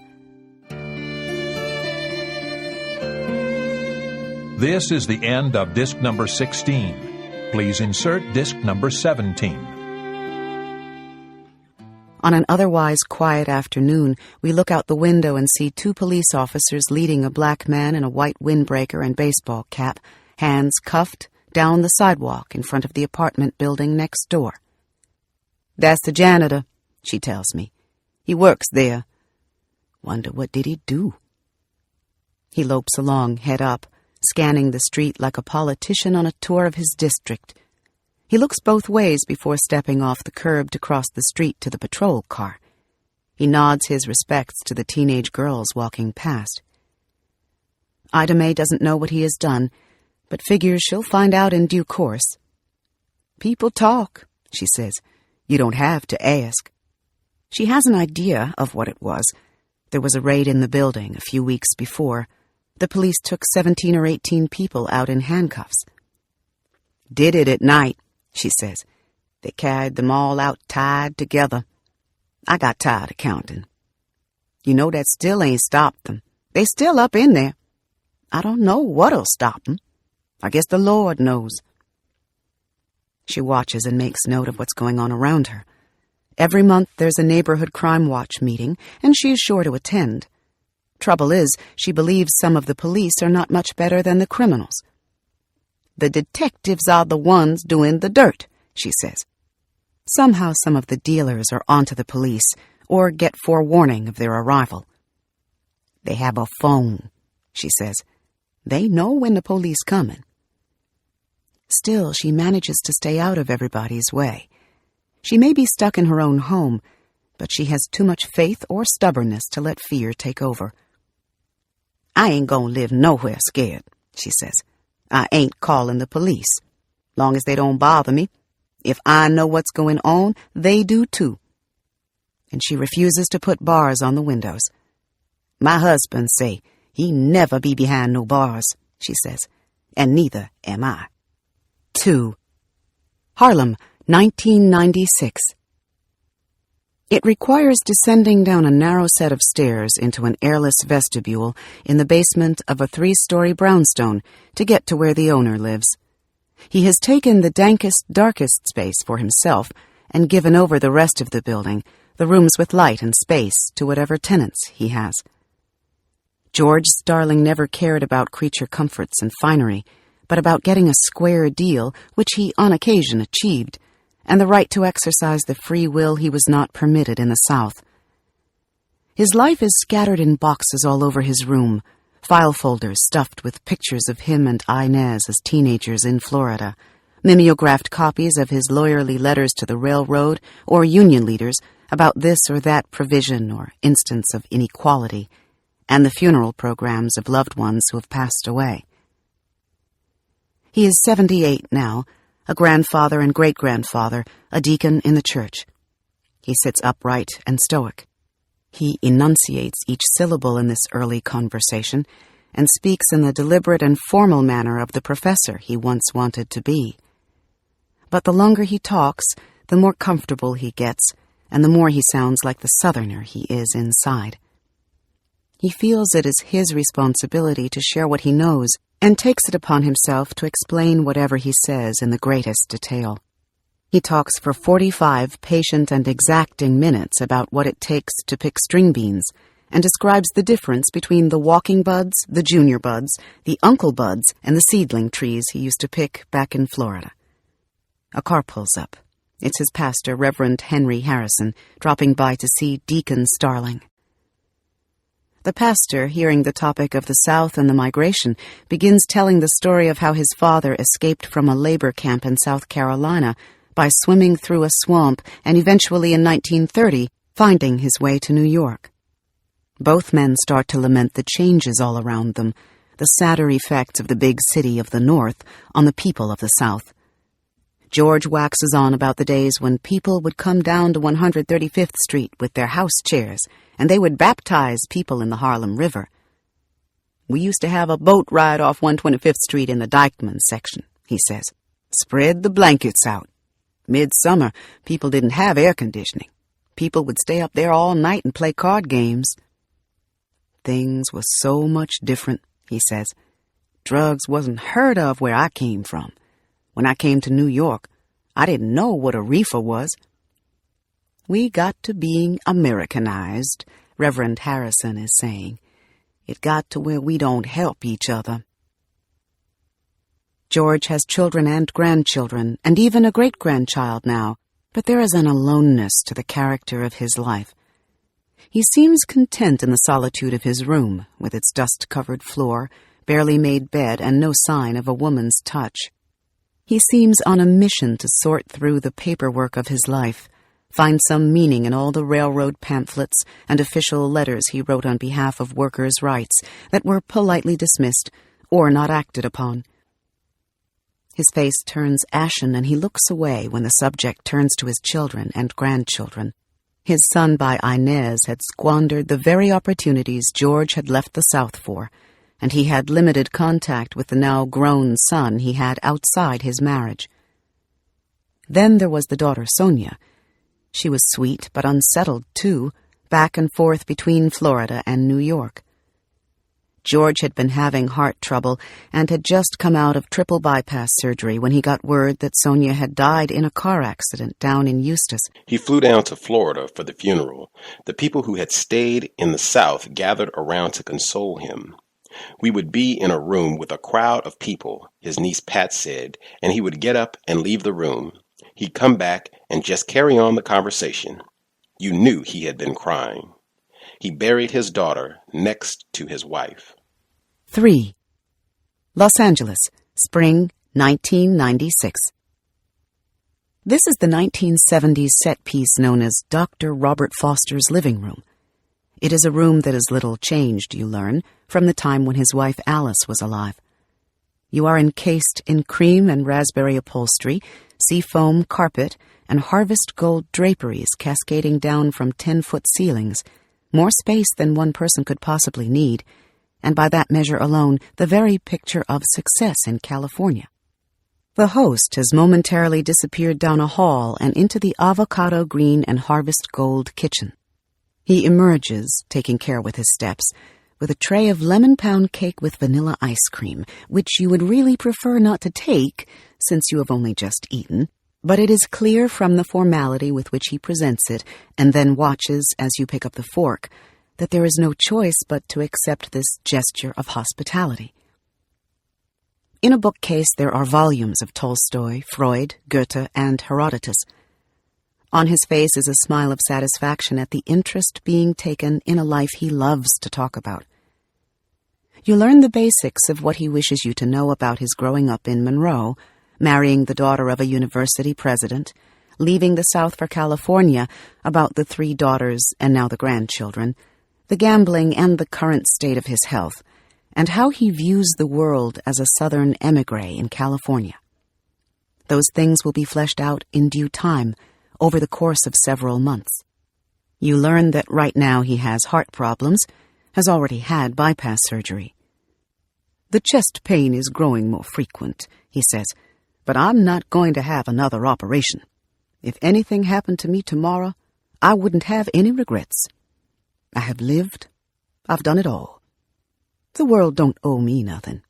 This is the end of disc number 16. Please insert disc number 17. On an otherwise quiet afternoon, we look out the window and see two police officers leading a black man in a white windbreaker and baseball cap, hands cuffed, down the sidewalk in front of the apartment building next door. "That's the janitor," she tells me. "He works there. Wonder what did he do?" He lopes along, head up, scanning the street like a politician on a tour of his district. He looks both ways before stepping off the curb to cross the street to the patrol car. He nods his respects to the teenage girls walking past. Ida May doesn't know what he has done, but figures she'll find out in due course. "People talk," she says. "You don't have to ask." She has an idea of what it was. There was a raid in the building a few weeks before. The police took 17 or 18 people out in handcuffs. "Did it at night," she says. "They carried them all out tied together. I got tired of counting. You know that still ain't stopped them. They still up in there. I don't know what'll stop them. I guess the Lord knows." She watches and makes note of what's going on around her. Every month there's a neighborhood crime watch meeting, and she is sure to attend. Trouble is, she believes some of the police are not much better than the criminals. "The detectives are the ones doing the dirt," she says. Somehow some of the dealers are onto the police, or get forewarning of their arrival. "They have a phone," she says. "They know when the police coming." Still, she manages to stay out of everybody's way. She may be stuck in her own home, but she has too much faith or stubbornness to let fear take over. "I ain't gonna live nowhere scared," she says. "I ain't calling the police. Long as they don't bother me. If I know what's going on, they do too." And she refuses to put bars on the windows. "My husband say he never be behind no bars," she says, "and neither am I." 2. Harlem, 1996. It requires descending down a narrow set of stairs into an airless vestibule in the basement of a 3-story brownstone to get to where the owner lives. He has taken the dankest, darkest space for himself and given over the rest of the building, the rooms with light and space, to whatever tenants he has. George Starling never cared about creature comforts and finery, but about getting a square deal, which he on occasion achieved, and the right to exercise the free will he was not permitted in the South. His life is scattered in boxes all over his room, file folders stuffed with pictures of him and Inez as teenagers in Florida, mimeographed copies of his lawyerly letters to the railroad or union leaders about this or that provision or instance of inequality, and the funeral programs of loved ones who have passed away. He is 78 now, a grandfather and great-grandfather, a deacon in the church. He sits upright and stoic. He enunciates each syllable in this early conversation and speaks in the deliberate and formal manner of the professor he once wanted to be. But the longer he talks, the more comfortable he gets, and the more he sounds like the Southerner he is inside. He feels it is his responsibility to share what he knows, and takes it upon himself to explain whatever he says in the greatest detail. He talks for 45 patient and exacting minutes about what it takes to pick string beans, and describes the difference between the walking buds, the junior buds, the uncle buds, and the seedling trees he used to pick back in Florida. A car pulls up. It's his pastor, Reverend Henry Harrison, dropping by to see Deacon Starling. The pastor, hearing the topic of the South and the migration, begins telling the story of how his father escaped from a labor camp in South Carolina by swimming through a swamp and eventually in 1930 finding his way to New York. Both men start to lament the changes all around them, the sadder effects of the big city of the North on the people of the South. George waxes on about the days when people would come down to 135th Street with their house chairs, and they would baptize people in the Harlem River. "We used to have a boat ride off 125th Street in the Dykeman section," he says. "Spread the blankets out. Midsummer, people didn't have air conditioning. People would stay up there all night and play card games." Things were so much different, he says. Drugs wasn't heard of where I came from. When I came to New York, I didn't know what a reefer was. We got to being Americanized, Reverend Harrison is saying. It got to where we don't help each other. George has children and grandchildren, and even a great-grandchild now, but there is an aloneness to the character of his life. He seems content in the solitude of his room, with its dust-covered floor, barely made bed, and no sign of a woman's touch. He seems on a mission to sort through the paperwork of his life, find some meaning in all the railroad pamphlets and official letters he wrote on behalf of workers' rights that were politely dismissed or not acted upon. His face turns ashen, and he looks away when the subject turns to his children and grandchildren. His son by Inez had squandered the very opportunities George had left the South for, and he had limited contact with the now grown son he had outside his marriage. Then there was the daughter Sonia. She was sweet but unsettled, too, back and forth between Florida and New York. George had been having heart trouble and had just come out of triple bypass surgery when he got word that Sonia had died in a car accident down in Eustis. He flew down to Florida for the funeral. The people who had stayed in the South gathered around to console him. We would be in a room with a crowd of people, his niece Pat said, and he would get up and leave the room. He'd come back and just carry on the conversation. You knew he had been crying. He buried his daughter next to his wife. 3. Los Angeles, spring 1996. This is the 1970s set piece known as Dr. Robert Foster's living room. It is a room that is little changed, you learn, from the time when his wife Alice was alive. You are encased in cream and raspberry upholstery, seafoam carpet, and harvest gold draperies cascading down from 10-foot ceilings, more space than one person could possibly need, and by that measure alone, the very picture of success in California. The host has momentarily disappeared down a hall and into the avocado green and harvest gold kitchen. He emerges, taking care with his steps, with a tray of lemon pound cake with vanilla ice cream, which you would really prefer not to take, since you have only just eaten, but it is clear from the formality with which he presents it, and then watches as you pick up the fork, that there is no choice but to accept this gesture of hospitality. In a bookcase there are volumes of Tolstoy, Freud, Goethe, and Herodotus. On his face is a smile of satisfaction at the interest being taken in a life he loves to talk about. You learn the basics of what he wishes you to know about his growing up in Monroe, marrying the daughter of a university president, leaving the South for California, about the 3 daughters and now the grandchildren, the gambling and the current state of his health, and how he views the world as a Southern emigre in California. Those things will be fleshed out in due time, over the course of several months. You learn that right now he has heart problems, has already had bypass surgery. The chest pain is growing more frequent, he says, but I'm not going to have another operation. If anything happened to me tomorrow, I wouldn't have any regrets. I have lived. I've done it all. The world don't owe me nothing.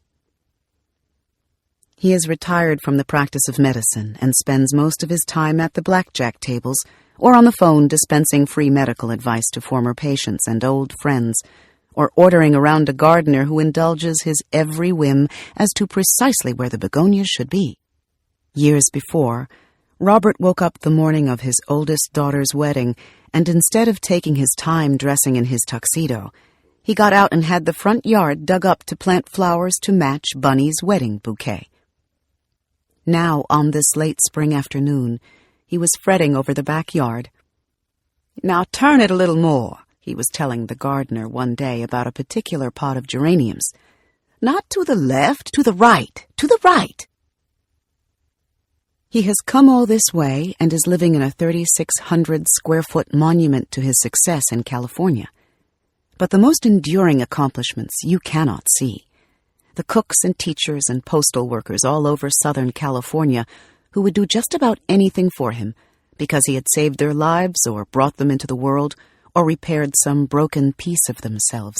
He is retired from the practice of medicine and spends most of his time at the blackjack tables or on the phone dispensing free medical advice to former patients and old friends, or ordering around a gardener who indulges his every whim as to precisely where the begonias should be. Years before, Robert woke up the morning of his oldest daughter's wedding, and instead of taking his time dressing in his tuxedo, he got out and had the front yard dug up to plant flowers to match Bunny's wedding bouquet. Now, on this late spring afternoon, he was fretting over the backyard. "Now turn it a little more," he was telling the gardener one day about a particular pot of geraniums. "Not to the left, to the right, to the right." He has come all this way and is living in a 3,600-square-foot monument to his success in California. But the most enduring accomplishments you cannot see. The cooks and teachers and postal workers all over Southern California who would do just about anything for him because he had saved their lives or brought them into the world or repaired some broken piece of themselves.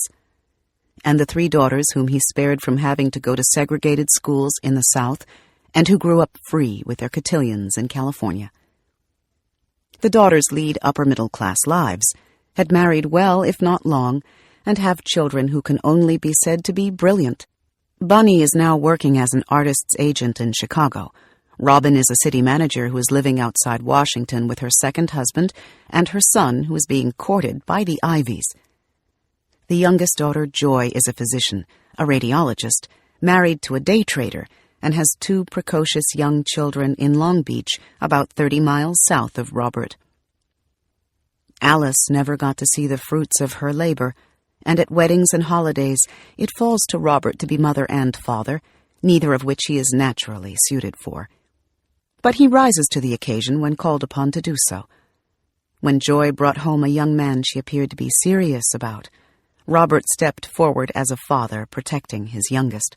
And the 3 daughters whom he spared from having to go to segregated schools in the South and who grew up free with their cotillions in California. The daughters lead upper-middle-class lives, had married well, if not long, and have children who can only be said to be brilliant. Bunny is now working as an artist's agent in Chicago. Robin is a city manager who is living outside Washington with her second husband and her son who is being courted by the Ivies. The youngest daughter, Joy, is a physician, a radiologist, married to a day trader, and has 2 precocious young children in Long Beach, about 30 miles south of Robert. Alice never got to see the fruits of her labor, and at weddings and holidays it falls to Robert to be mother and father, neither of which he is naturally suited for. But he rises to the occasion when called upon to do so. When Joy brought home a young man she appeared to be serious about, Robert stepped forward as a father protecting his youngest.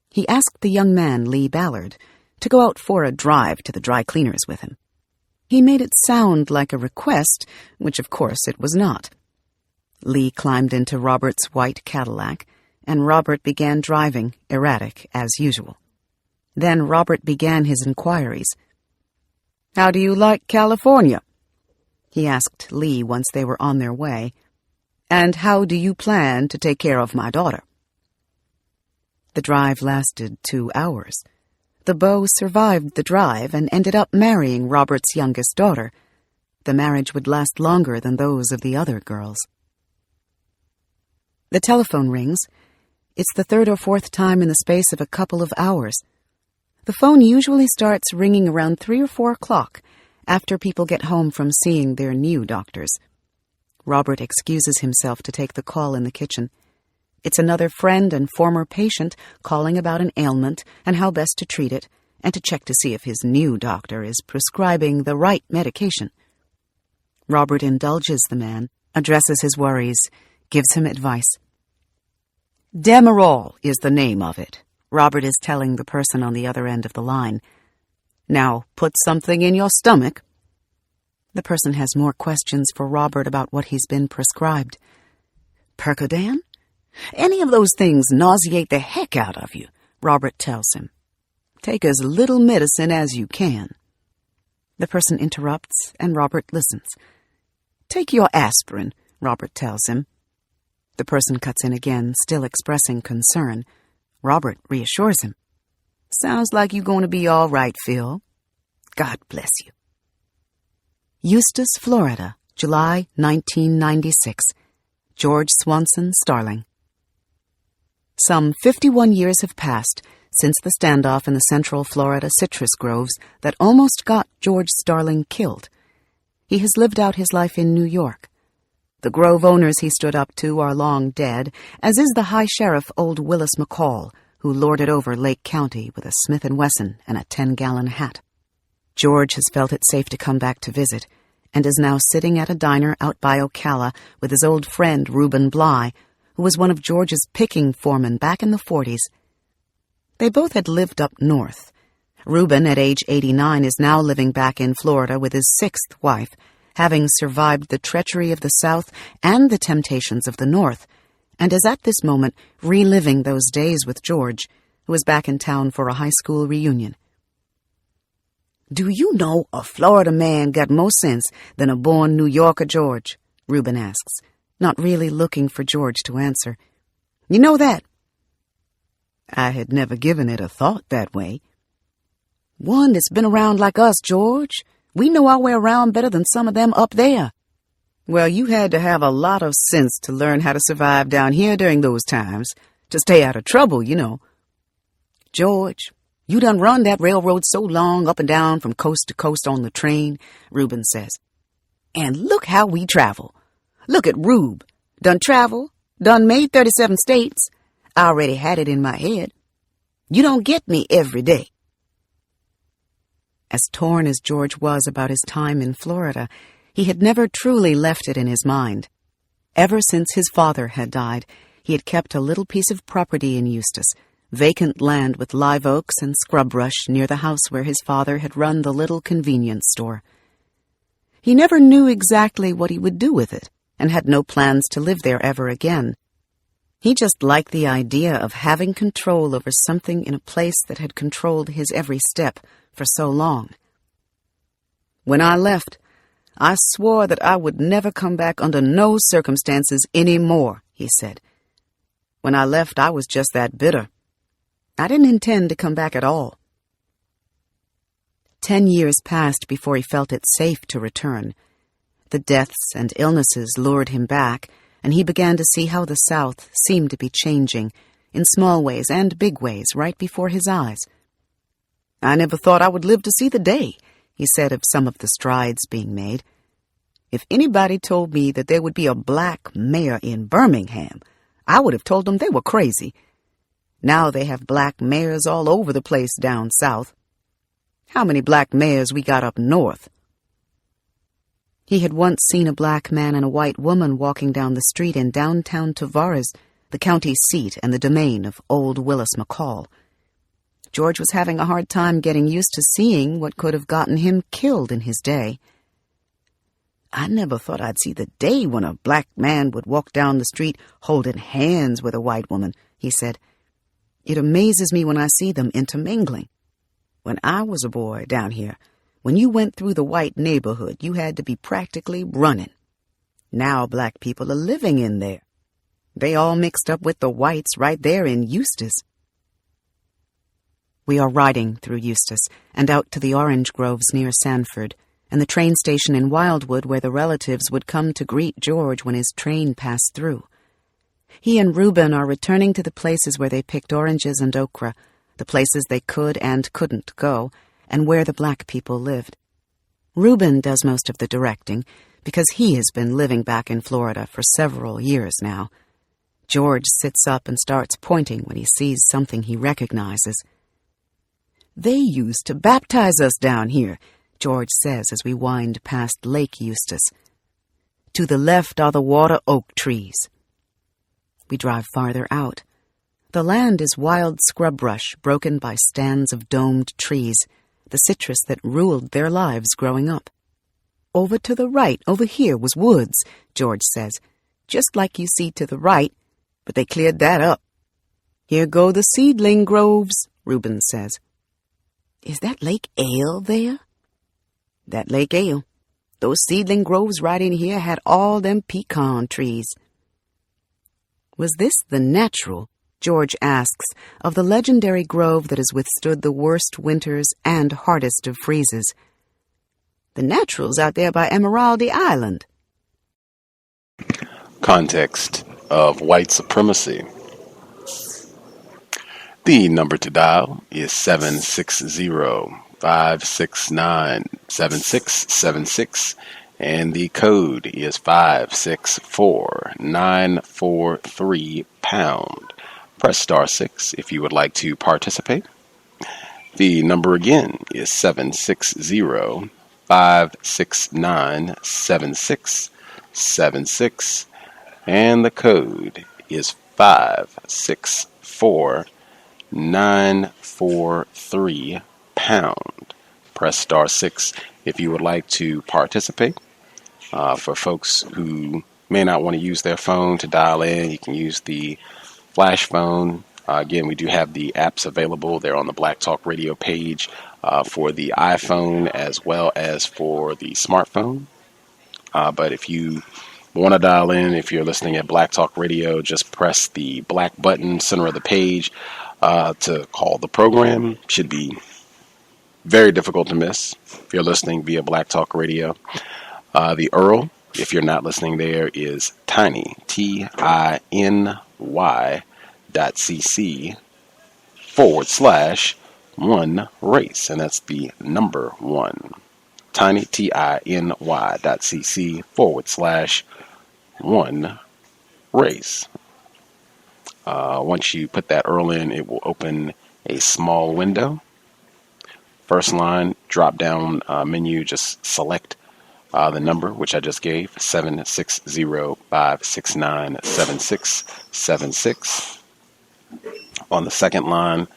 He asked the young man, Lee Ballard, to go out for a drive to the dry cleaners with him. He made it sound like a request, which of course it was not. Lee climbed into Robert's white Cadillac, and Robert began driving, erratic as usual. Then Robert began his inquiries. "How do you like California?" he asked Lee once they were on their way. "And how do you plan to take care of my daughter?" The drive lasted 2 hours. The beau survived the drive and ended up marrying Robert's youngest daughter. The marriage would last longer than those of the other girls. The telephone rings. It's the 3rd or 4th time in the space of a couple of hours. The phone usually starts ringing around 3 or 4 o'clock, after people get home from seeing their new doctors. Robert excuses himself to take the call in the kitchen. It's another friend and former patient calling about an ailment and how best to treat it, and to check to see if his new doctor is prescribing the right medication. Robert indulges the man, addresses his worries, gives him advice. "Demerol is the name of it," Robert is telling the person on the other end of the line. "Now, put something in your stomach." The person has more questions for Robert about what he's been prescribed. "Percodan? Any of those things nauseate the heck out of you," Robert tells him. "Take as little medicine as you can." The person interrupts, and Robert listens. "Take your aspirin," Robert tells him. The person cuts in again, still expressing concern. Robert reassures him. "Sounds like you're going to be all right, Phil. God bless you." Eustis, Florida, July 1996. George Swanson, Starling. Some 51 years have passed since the standoff in the Central Florida citrus groves that almost got George Starling killed. He has lived out his life in New York. The grove owners he stood up to are long dead, as is the High Sheriff, old Willis McCall, who lorded over Lake County with a Smith & Wesson and a 10-gallon hat. George has felt it safe to come back to visit, and is now sitting at a diner out by Ocala with his old friend Reuben Bly, who was one of George's picking foremen back in the 40s. They both had lived up north. Reuben, at age 89, is now living back in Florida with his 6th wife, having survived the treachery of the South and the temptations of the North, and is at this moment reliving those days with George, who was back in town for a high school reunion. "Do you know a Florida man got more sense than a born New Yorker, George?" Reuben asks, not really looking for George to answer. "You know that?" I had never given it a thought that way. "One that's been around like us, George. We know our way around better than some of them up there." "Well, you had to have a lot of sense to learn how to survive down here during those times, to stay out of trouble, you know." "George, you done run that railroad so long up and down from coast to coast on the train," Reuben says. "And look how we travel. Look at Rube. Done travel, done made 37 states. I already had it in my head. You don't get me every day." As torn as George was about his time in Florida, he had never truly left it in his mind. Ever since his father had died, he had kept a little piece of property in Eustis, vacant land with live oaks and scrub brush near the house where his father had run the little convenience store. He never knew exactly what he would do with it, and had no plans to live there ever again. He just liked the idea of having control over something in a place that had controlled his every step for so long. "When I left, I swore that I would never come back under no circumstances any more," he said. "When I left, I was just that bitter. I didn't intend to come back at all." 10 years passed before he felt it safe to return. The deaths and illnesses lured him back, and he began to see how the South seemed to be changing, in small ways and big ways, right before his eyes. "I never thought I would live to see the day," he said of some of the strides being made. "If anybody told me that there would be a black mayor in Birmingham, I would have told them they were crazy. Now they have black mayors all over the place down south. How many black mayors we got up north?" He had once seen a black man and a white woman walking down the street in downtown Tavares, the county seat and the domain of old Willis McCall. George was having a hard time getting used to seeing what could have gotten him killed in his day. "I never thought I'd see the day when a black man would walk down the street holding hands with a white woman," he said. "It amazes me when I see them intermingling. When I was a boy down here, when you went through the white neighborhood, you had to be practically running. Now black people are living in there. They all mixed up with the whites right there in Eustis." We are riding through Eustis and out to the orange groves near Sanford, and the train station in Wildwood where the relatives would come to greet George when his train passed through. He and Reuben are returning to the places where they picked oranges and okra, the places they could and couldn't go, and where the black people lived. Reuben does most of the directing, because he has been living back in Florida for several years now. George sits up and starts pointing when he sees something he recognizes. "They used to baptize us down here," George says as we wind past Lake Eustis. "To the left are the water oak trees." We drive farther out. The land is wild scrub brush broken by stands of domed trees, the citrus that ruled their lives growing up. "Over to the right, over here, was woods," George says, "just like you see to the right, but they cleared that up." "Here go the seedling groves," Reuben says. "Is that Lake Ale there?" "That Lake Ale. Those seedling groves right in here had all them pecan trees." Was this the natural, George asks, of the legendary grove that has withstood the worst winters and hardest of freezes? "The natural's out there by Emeraldy Island." Context of White Supremacy. The number to dial is 760-569-7676, and the code is 564943#. Press *6 if you would like to participate. The number again is 760-569-7676, and the code is 564943#. Press *6 if you would like to participate. For folks who may not want to use their phone to dial in, you can use the flash phone Again, we do have the apps available. They're on the Black Talk Radio page for the iPhone as well as for the smartphone. But if you want to dial in, if you're listening at Black Talk Radio, just press the black button center of the page to call the program. Should be very difficult to miss if you're listening via Black Talk Radio. The URL, if you're not listening there, is tiny, TINY.cc/1 race, and that's the number 1. Tiny, TINY.cc/1 race. Once you put that URL in, it will open a small window. First line, drop down menu, just select the number, which I just gave, 760-569-7676. On the second line,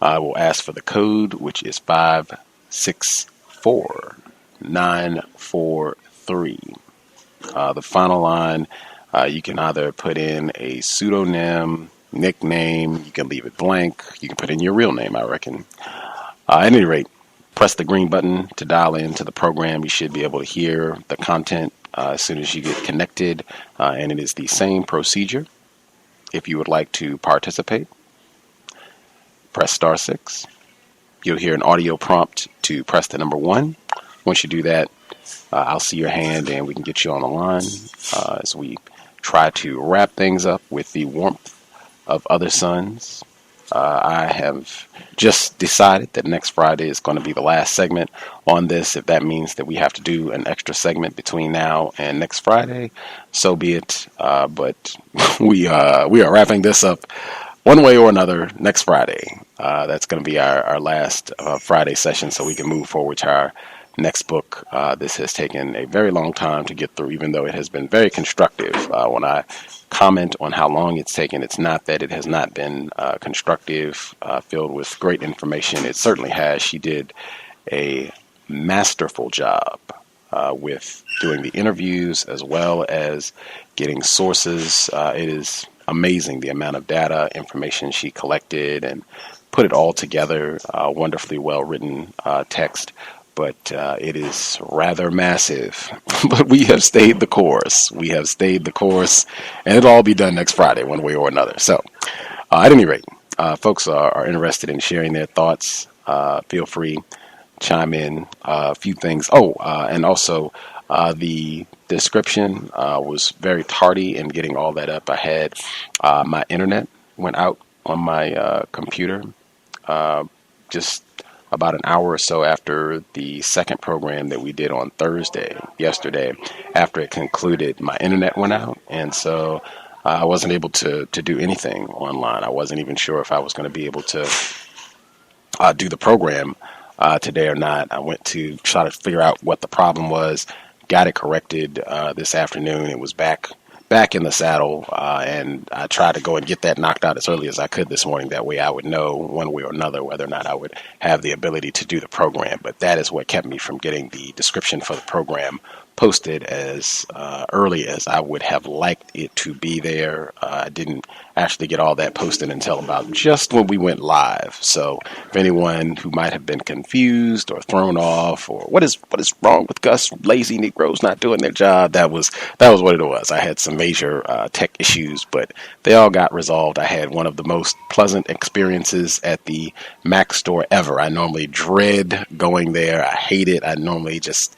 I will ask for the code, which is 564943. The final line, you can either put in a pseudonym, nickname, you can leave it blank, you can put in your real name, I reckon. At any rate, press the green button to dial into the program. You should be able to hear the content as soon as you get connected, and it is the same procedure. If you would like to participate, press *6. You'll hear an audio prompt to press the number 1. Once you do that, I'll see your hand and we can get you on the line as we try to wrap things up with the warmth of other suns. I have just decided that next Friday is going to be the last segment on this. If that means that we have to do an extra segment between now and next Friday, so be it. But we are wrapping this up one way or another next Friday. That's going to be our last Friday session, so we can move forward to our next book. This has taken a very long time to get through, even though it has been very constructive. When I comment on how long it's taken, it's not that it has not been constructive, filled with great information. It certainly has. She did a masterful job with doing the interviews as well as getting sources. It is amazing the amount of data, information she collected and put it all together. Wonderfully well-written text. But it is rather massive. But we have stayed the course. We have stayed the course, and it'll all be done next Friday, one way or another. So, at any rate, folks are interested in sharing their thoughts. Feel free, chime in a few things. And also the description was very tardy in getting all that up. I had my internet went out on my computer just about an hour or so after the second program that we did on yesterday, after it concluded, my internet went out. And so I wasn't able to do anything online. I wasn't even sure if I was going to be able to do the program today or not. I went to try to figure out what the problem was, got it corrected this afternoon. It was back in the saddle, and I tried to go and get that knocked out as early as I could this morning. That way I would know one way or another whether or not I would have the ability to do the program. But that is what kept me from getting the description for the program posted as early as I would have liked it to be there. I didn't actually get all that posted until about just when we went live. So if anyone who might have been confused or thrown off, or what is wrong with Gus, lazy Negroes not doing their job, that was what it was. I had some major tech issues, but they all got resolved. I had one of the most pleasant experiences at the Mac store ever. I normally dread going there. I hate it. I normally it's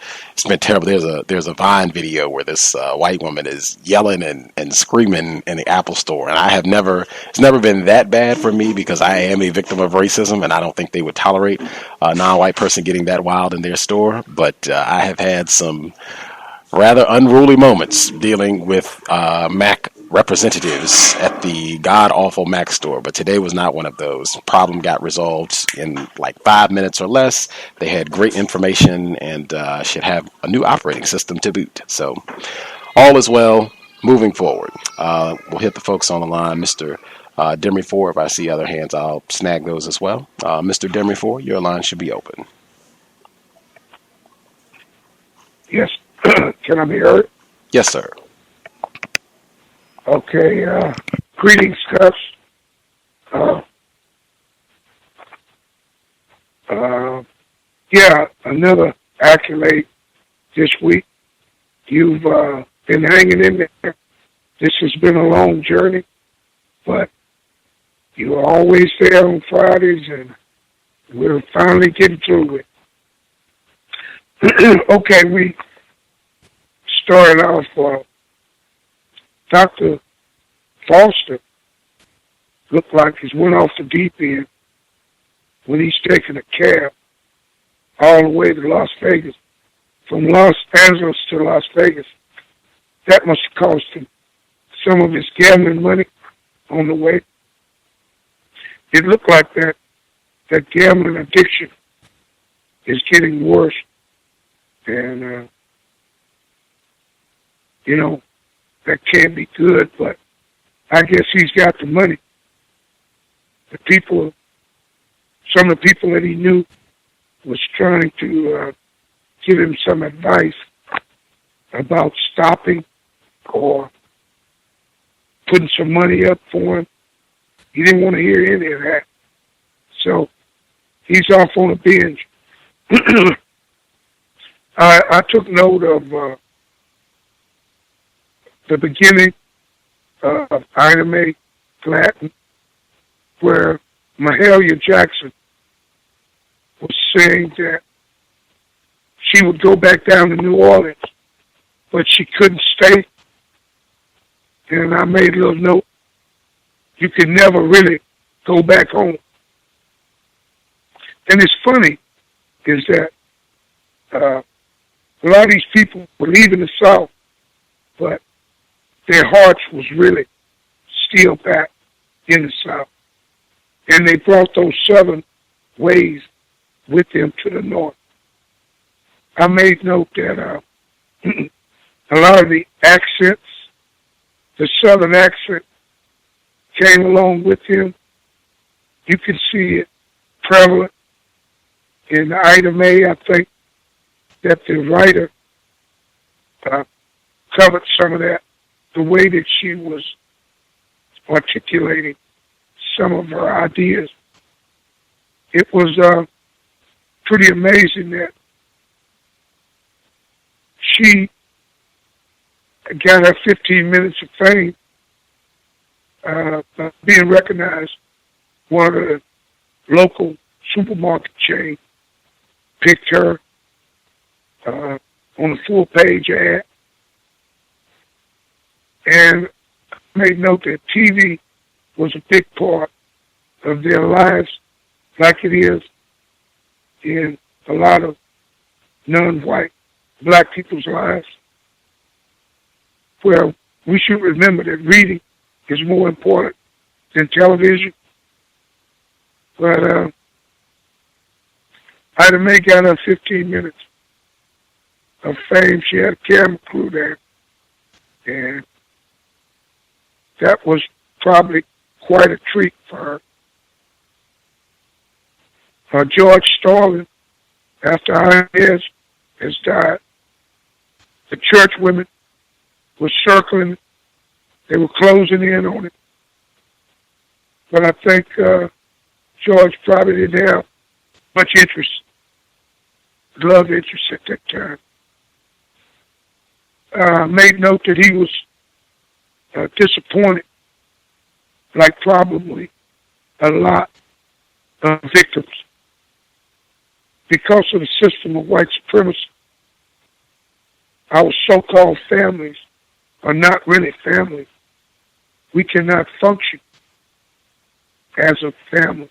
been terrible. There's a Vine video where this white woman is yelling and screaming in the Apple store, and it's never been that bad for me because I am a victim of racism, and I don't think they would tolerate a non-white person getting that wild in their store. But I have had some rather unruly moments dealing with Mac representatives at the god-awful Mac store, but today was not one of those. Problem got resolved in like 5 minutes or less. They had great information and should have a new operating system to boot. So all is well, moving forward. We'll hit the folks on the line. Mr. Demery 4, if I see other hands, I'll snag those as well. Mr. Demery 4, your line should be open. Yes. Can I be heard? Yes, sir. Okay. Greetings, Gus. Yeah, another accolade this week. You've been hanging in there. This has been a long journey, but you're always there on Fridays, and we're finally getting through it. Okay, we started off, Dr. Foster looked like he's went off the deep end when he's taking a cab all the way to Las Vegas, from Los Angeles to Las Vegas. That must have cost him some of his gambling money on the way. It looked like that gambling addiction is getting worse. And, that can't be good, but I guess he's got the money. Some of the people that he knew was trying to give him some advice about stopping or putting some money up for him. He didn't want to hear any of that. So he's off on a binge. I took note of the beginning of Ida Mae Glatton, where Mahalia Jackson was saying that she would go back down to New Orleans, but she couldn't stay. And I made a little note, you can never really go back home. And it's funny is that a lot of these people were leaving the South, but their hearts was really still back in the South. And they brought those Southern ways with them to the North. I made note that a lot of the accents, the Southern accent, came along with him. You can see it prevalent in Ida Mae. I think that the writer covered some of that, the way that she was articulating some of her ideas. It was pretty amazing that she got her 15 minutes of fame being recognized. One of the local supermarket chains picked her on a full-page ad, and made note that TV was a big part of their lives, like it is in a lot of non-white black people's lives, where we should remember that reading is more important than television. But Ida Mae got her 15 minutes of fame. She had a camera crew there, and that was probably quite a treat for her. George Starling, after IS has died, the church women were circling. They were closing in on it. But I think George probably didn't have much love interest at that time. Made note that he was disappointed, like probably a lot of victims, because of the system of white supremacy. Our so-called families are not really families. We cannot function as a family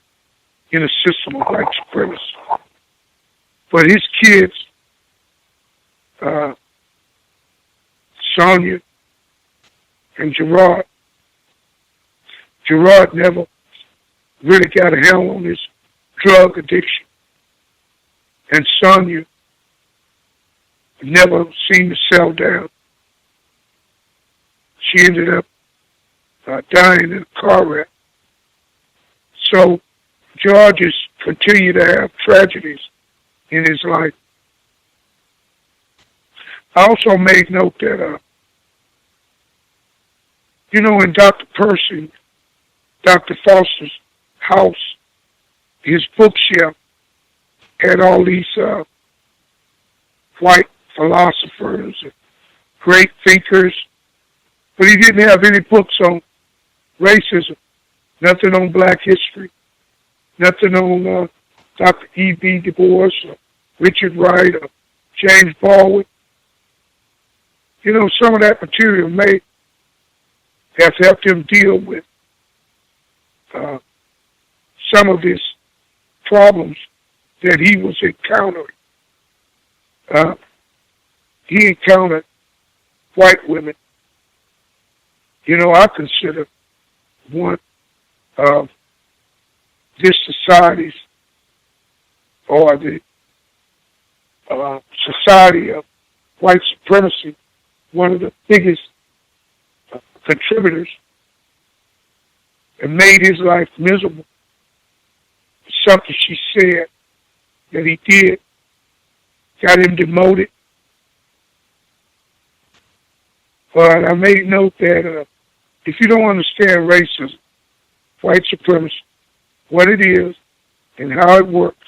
in a system of white supremacy. But his kids, Sonia and Gerard never really got a handle on his drug addiction. And Sonia never seemed to settle down. She ended up dying in a car wreck. So George has continued to have tragedies in his life. I also made note that, in Dr. Pershing, Dr. Foster's house, his bookshelf had all these white philosophers and great thinkers, but he didn't have any books on racism, nothing on black history, nothing on Dr. E.B. Du Bois or Richard Wright or James Baldwin. You know, some of that material may have helped him deal with some of his problems that he was encountering. He encountered white women. You know, I consider one of this society's, or the society of white supremacy, one of the biggest contributors, and made his life miserable. Something she said that he did got him demoted. But I made note that if you don't understand racism, white supremacy, what it is and how it works,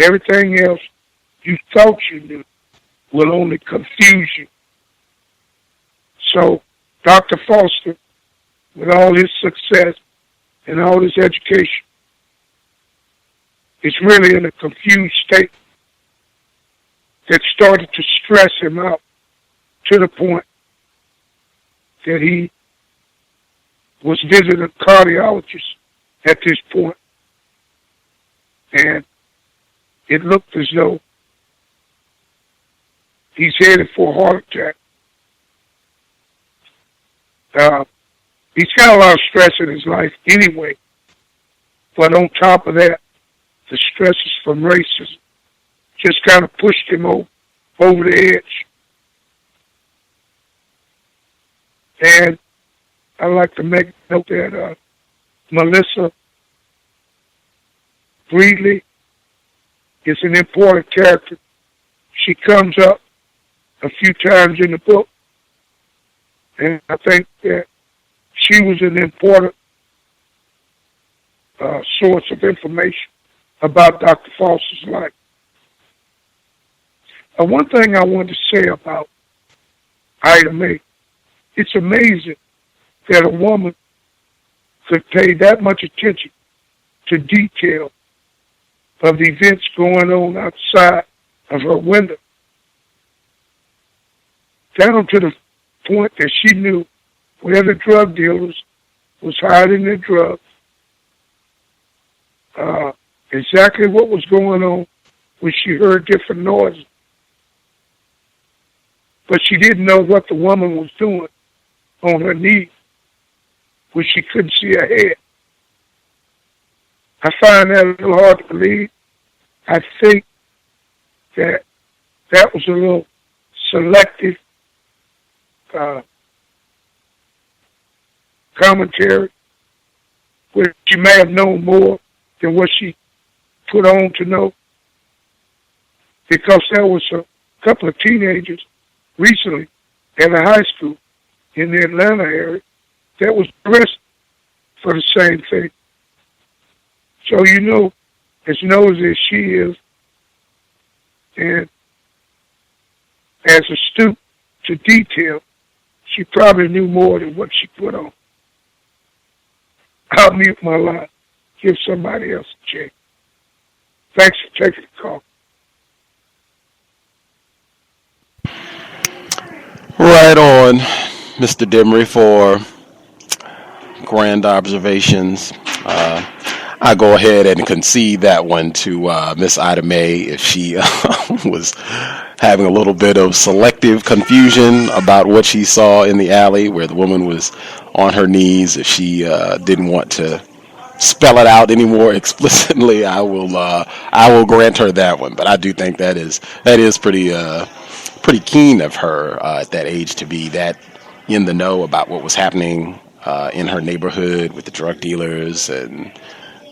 everything else you thought you knew will only confuse you. So Dr. Foster, with all his success and all his education, is really in a confused state that started to stress him out to the point that he was visiting a cardiologist at this point, and it looked as though he's headed for a heart attack. He's got a lot of stress in his life anyway, but on top of that, the stresses from racism just kind of pushed him over the edge. And I'd like to make note that Melissa Breedley is an important character. She comes up a few times in the book, and I think that she was an important source of information about Dr. Foster's life. One thing I wanted to say about Ida Mae, it's amazing that a woman could pay that much attention to detail of the events going on outside of her window, down to the point that she knew where the drug dealers was hiding their drugs, exactly what was going on when she heard different noises. But she didn't know what the woman was doing on her knees when she couldn't see her head. I find that a little hard to believe. I think that that was a little selective commentary, where she may have known more than what she put on to know, because there was a couple of teenagers recently at a high school in the Atlanta area that was arrested for the same thing. So, you know, as nosy as she is, and as astute to detail, she probably knew more than what she put on. I'll mute my line. Give somebody else a chance. Thanks for taking the call. Right on, Mr. Demery, for grand observations. I go ahead and concede that one to Miss Ida Mae if she was having a little bit of selective confusion about what she saw in the alley where the woman was on her knees. If she didn't want to spell it out any more explicitly, I will grant her that one. But I do think that is pretty keen of her at that age to be that in the know about what was happening in her neighborhood with the drug dealers and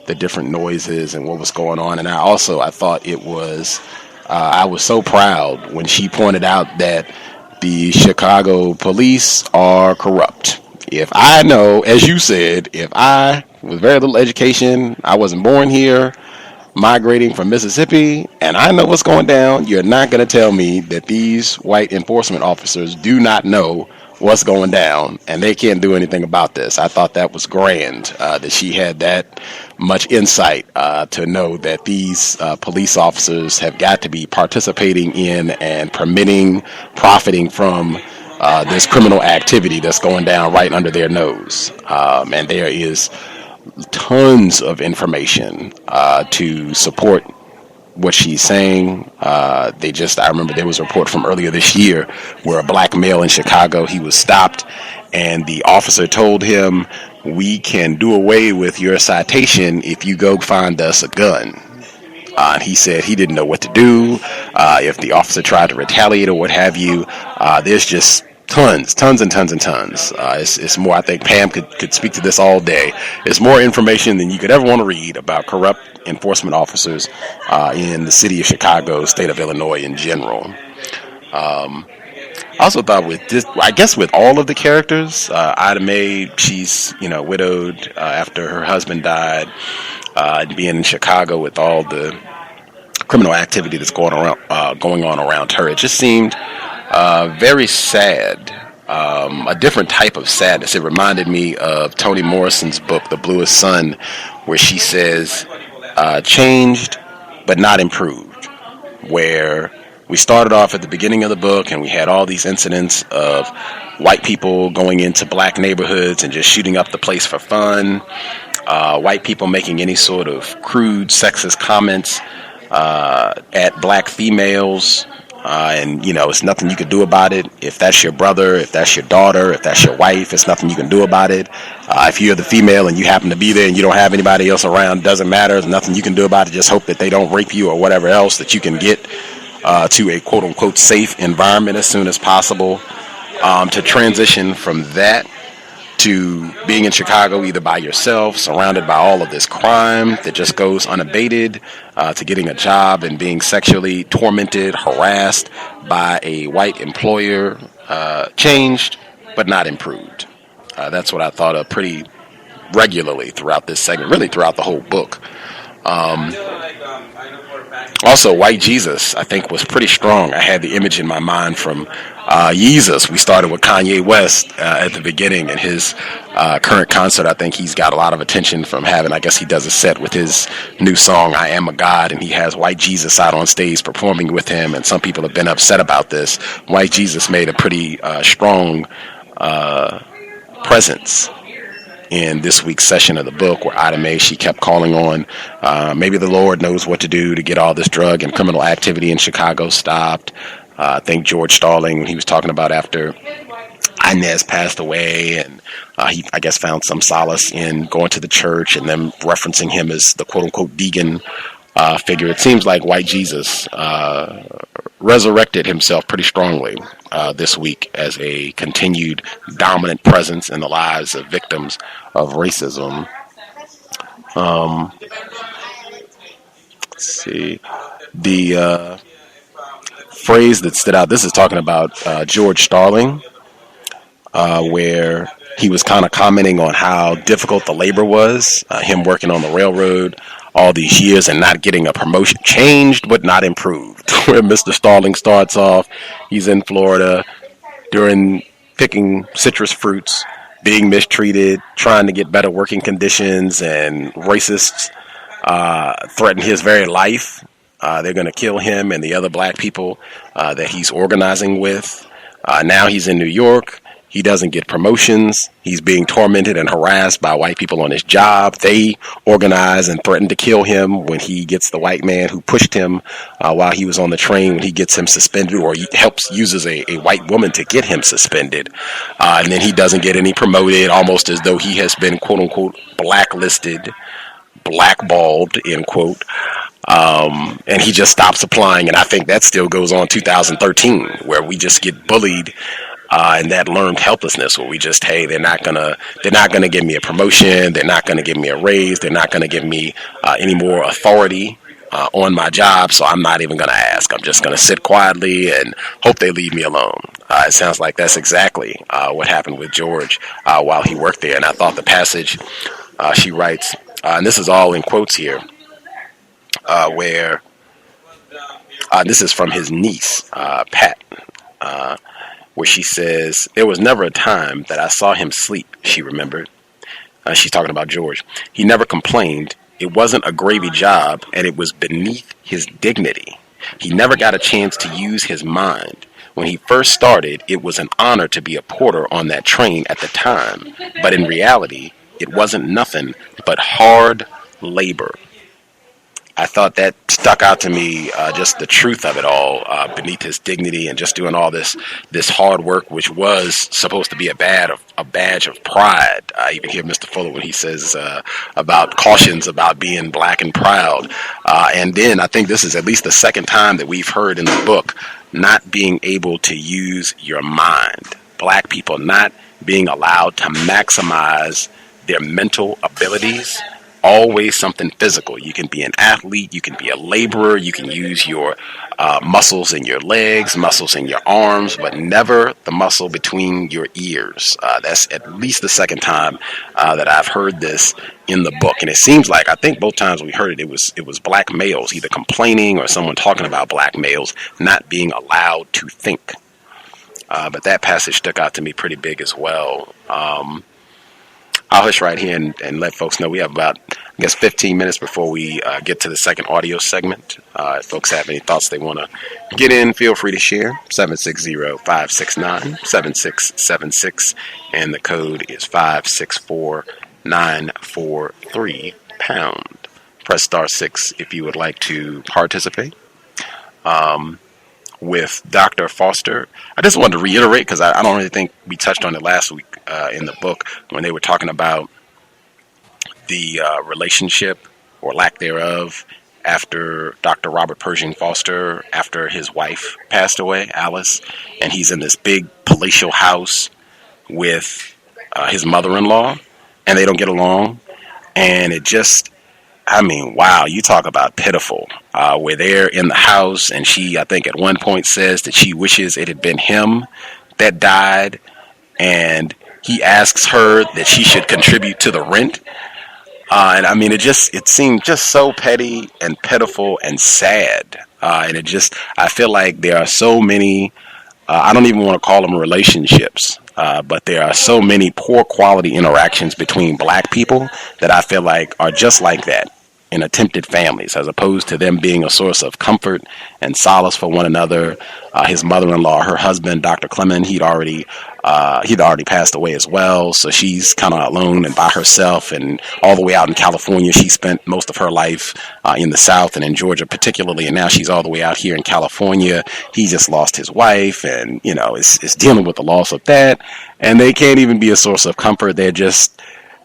the different noises and what was going on. And I thought it was, I was so proud when she pointed out that the Chicago police are corrupt. If I know, as you said, if I, with very little education, I wasn't born here, migrating from Mississippi, and I know what's going down. You're not going to tell me that these white enforcement officers do not know what's going down, and they can't do anything about this. I thought that was grand, that she had that much insight to know that these police officers have got to be participating in and profiting from this criminal activity that's going down right under their nose. And there is tons of information to support what she's saying. I remember there was a report from earlier this year where a black male in Chicago, he was stopped and the officer told him, "We can do away with your citation if you go find us a gun." And he said he didn't know what to do if the officer tried to retaliate or what have you. There's just tons. It's more, I think Pam could speak to this all day. It's more information than you could ever want to read about corrupt enforcement officers in the city of Chicago, state of Illinois in general. I also thought with this, I guess with all of the characters, Ida Mae, she's, widowed after her husband died, being in Chicago with all the criminal activity that's going on around her. It just seemed very sad, a different type of sadness. It reminded me of Toni Morrison's book, The Bluest Sun, where she says, changed but not improved, where we started off at the beginning of the book and we had all these incidents of white people going into black neighborhoods and just shooting up the place for fun, white people making any sort of crude sexist comments at black females, and it's nothing you can do about it. If that's your brother, if that's your daughter, if that's your wife, it's nothing you can do about it. If you're the female and you happen to be there and you don't have anybody else around, doesn't matter. There's nothing you can do about it. Just hope that they don't rape you or whatever else, that you can get to a quote-unquote safe environment as soon as possible. To transition from that to being in Chicago either by yourself, surrounded by all of this crime that just goes unabated, to getting a job and being sexually tormented, harassed by a white employer, changed but not improved. That's what I thought of pretty regularly throughout this segment, really throughout the whole book. Also, White Jesus, I think, was pretty strong. I had the image in my mind from Yeezus. We started with Kanye West at the beginning, and his current concert, I think he's got a lot of attention from having, I guess he does a set with his new song, I Am a God, and he has White Jesus out on stage performing with him, and some people have been upset about this. White Jesus made a pretty strong presence in this week's session of the book, where Ida Mae, she kept calling on maybe the Lord knows what to do to get all this drug and criminal activity in Chicago stopped. I think George Starling, when he was talking about after Inez passed away, and he, I guess, found some solace in going to the church and them referencing him as the quote-unquote deacon figure. It seems like White Jesus resurrected himself pretty strongly this week as a continued dominant presence in the lives of victims of racism. Let's see. The phrase that stood out, this is talking about George Starling, where he was kind of commenting on how difficult the labor was, him working on the railroad all these years and not getting a promotion. Changed but not improved. Where Mr. Starling starts off, he's in Florida during picking citrus fruits, being mistreated, trying to get better working conditions, and racists threaten his very life. They're going to kill him and the other black people that he's organizing with. Now he's in New York. He doesn't get promotions. He's being tormented and harassed by white people on his job. They organize and threaten to kill him when he gets the white man who pushed him while he was on the train, when he gets him suspended, or he uses a white woman to get him suspended. And then he doesn't get any promoted, almost as though he has been, quote unquote, blacklisted, blackballed, end quote. And he just stops applying. And I think that still goes on 2013, where we just get bullied. And that learned helplessness, where we just, hey, they're not gonna give me a promotion, they're not gonna give me a raise, they're not gonna give me any more authority on my job, so I'm not even gonna ask. I'm just gonna sit quietly and hope they leave me alone. It sounds like that's exactly what happened with George while he worked there. And I thought the passage she writes, and this is all in quotes here, where this is from his niece, Pat, where she says, "There was never a time that I saw him sleep," she remembered. She's talking about George. "He never complained. It wasn't a gravy job, and it was beneath his dignity. He never got a chance to use his mind. When he first started, it was an honor to be a porter on that train at the time, but in reality, it wasn't nothing but hard labor." I thought that stuck out to me, just the truth of it all, beneath his dignity and just doing all this hard work, which was supposed to be a badge of pride. I even hear Mr. Fuller when he says about cautions about being black and proud. And then I think this is at least the second time that we've heard in the book not being able to use your mind. Black people not being allowed to maximize their mental abilities. Always something physical. You can be an athlete, you can be a laborer, you can use your muscles in your legs, muscles in your arms, but never the muscle between your ears. That's at least the second time that I've heard this in the book. And it seems like, I think both times we heard it, it was black males either complaining or someone talking about black males not being allowed to think. But that passage stuck out to me pretty big as well. I'll hush right here and let folks know we have about, 15 minutes before we get to the second audio segment. If folks have any thoughts they want to get in, feel free to share. 760-569-7676, and the code is 564943#. Press *6 if you would like to participate. With Dr. Foster, I just wanted to reiterate, because I don't really think we touched on it last week in the book when they were talking about the relationship or lack thereof after Dr. Robert Pershing Foster, after his wife passed away, Alice, and he's in this big palatial house with his mother-in-law, and they don't get along, and it just, wow, you talk about pitiful. Where they're in the house, and she, I think at one point says that she wishes it had been him that died, and he asks her that she should contribute to the rent. It seemed just so petty and pitiful and sad. I feel like there are so many, I don't even want to call them relationships, but there are so many poor quality interactions between black people that I feel like are just like that in attempted families, as opposed to them being a source of comfort and solace for one another. His mother-in-law, her husband, Dr. Clement, he'd already passed away as well, so she's kind of alone and by herself, and all the way out in California. She spent most of her life in the South and in Georgia particularly, and now she's all the way out here in California. He just lost his wife, and is dealing with the loss of that, and they can't even be a source of comfort. They're just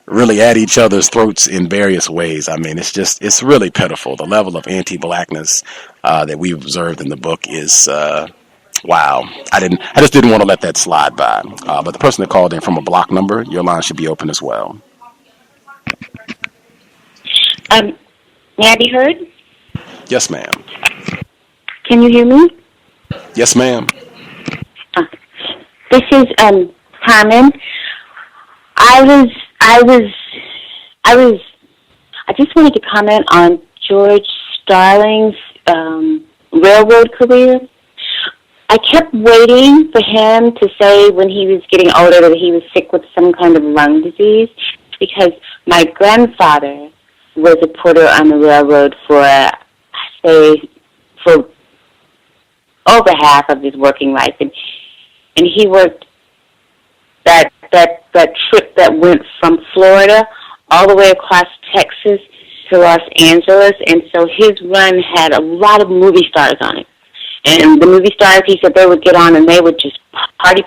really at each other's throats in various ways. It's really pitiful. The level of anti-blackness that we've observed in the book is wow. I just didn't want to let that slide by. But the person that called in from a block number, your line should be open as well. May I be heard? Yes, ma'am. Can you hear me? Yes, ma'am. This is Carmen. I just wanted to comment on George Starling's railroad career. I kept waiting for him to say when he was getting older that he was sick with some kind of lung disease, because my grandfather was a porter on the railroad for over half of his working life, and he worked that trip that went from Florida all the way across Texas to Los Angeles, and so his run had a lot of movie stars on it. And the movie stars, he said, they would get on and they would just party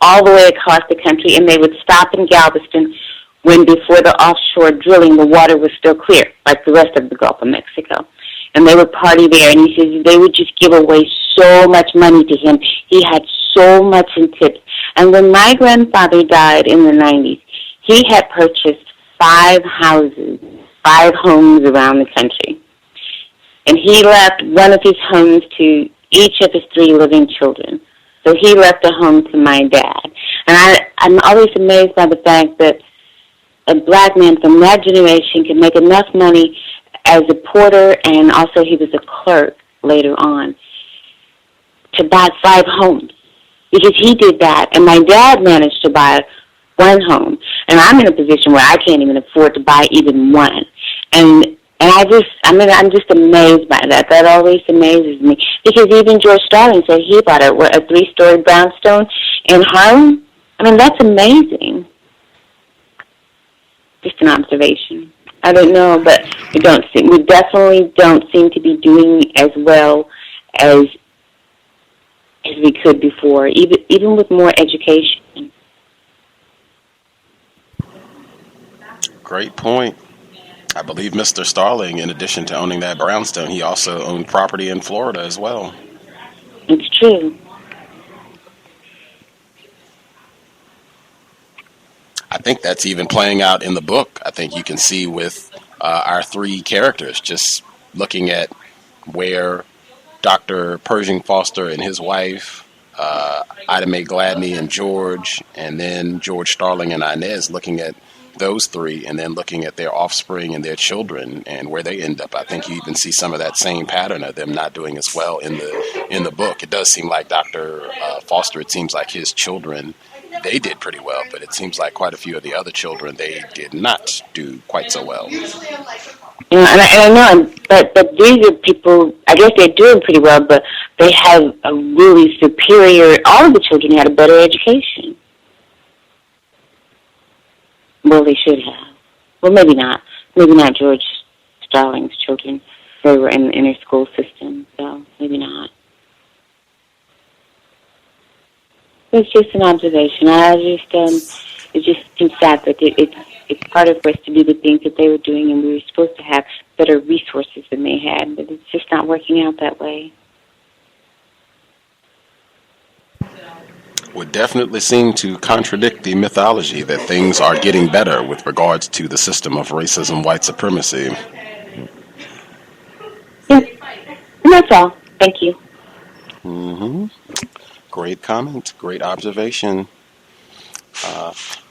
all the way across the country, and they would stop in Galveston when before the offshore drilling the water was still clear, like the rest of the Gulf of Mexico. And they would party there, and he says they would just give away so much money to him. He had so much in tips. And when my grandfather died in the 90s, he had purchased 5 houses, 5 homes around the country. And he left one of his homes to each of his 3 living children. So he left a home to my dad. And I'm always amazed by the fact that a black man from that generation can make enough money as a porter, and also he was a clerk later on, to buy 5 homes, because he did that. And my dad managed to buy 1 home, and I'm in a position where I can't even afford to buy even one. And I'm just amazed by that. That always amazes me, because even George Starling said he bought a 3-story brownstone in Harlem. I mean, that's amazing. Just an observation. I don't know, but we definitely don't seem to be doing as well as we could before, even with more education. Great point. I believe Mr. Starling, in addition to owning that brownstone, he also owned property in Florida as well. It's true. I think that's even playing out in the book. I think you can see with our 3 characters, just looking at where Dr. Pershing Foster and his wife, Ida Mae Gladney and George, and then George Starling and Inez, looking at those 3, and then looking at their offspring and their children and where they end up. I think you even see some of that same pattern of them not doing as well in the book. It does seem like Dr. Foster, it seems like his children, they did pretty well, but it seems like quite a few of the other children, they did not do quite so well. And I know, but these are people, I guess they're doing pretty well, but they have a really superior, all of the children had a better education. Well, they should have. Well, maybe not. Maybe not George Starling's children. They were in the inner school system, so maybe not. It's just an observation. It just seems sad that it's harder for us to do the things that they were doing, and we were supposed to have better resources than they had, but it's just not working out that way. Would definitely seem to contradict the mythology that things are getting better with regards to the system of racism, white supremacy. Yes, and that's all. Thank you. Mm-hmm. Great comment, great observation.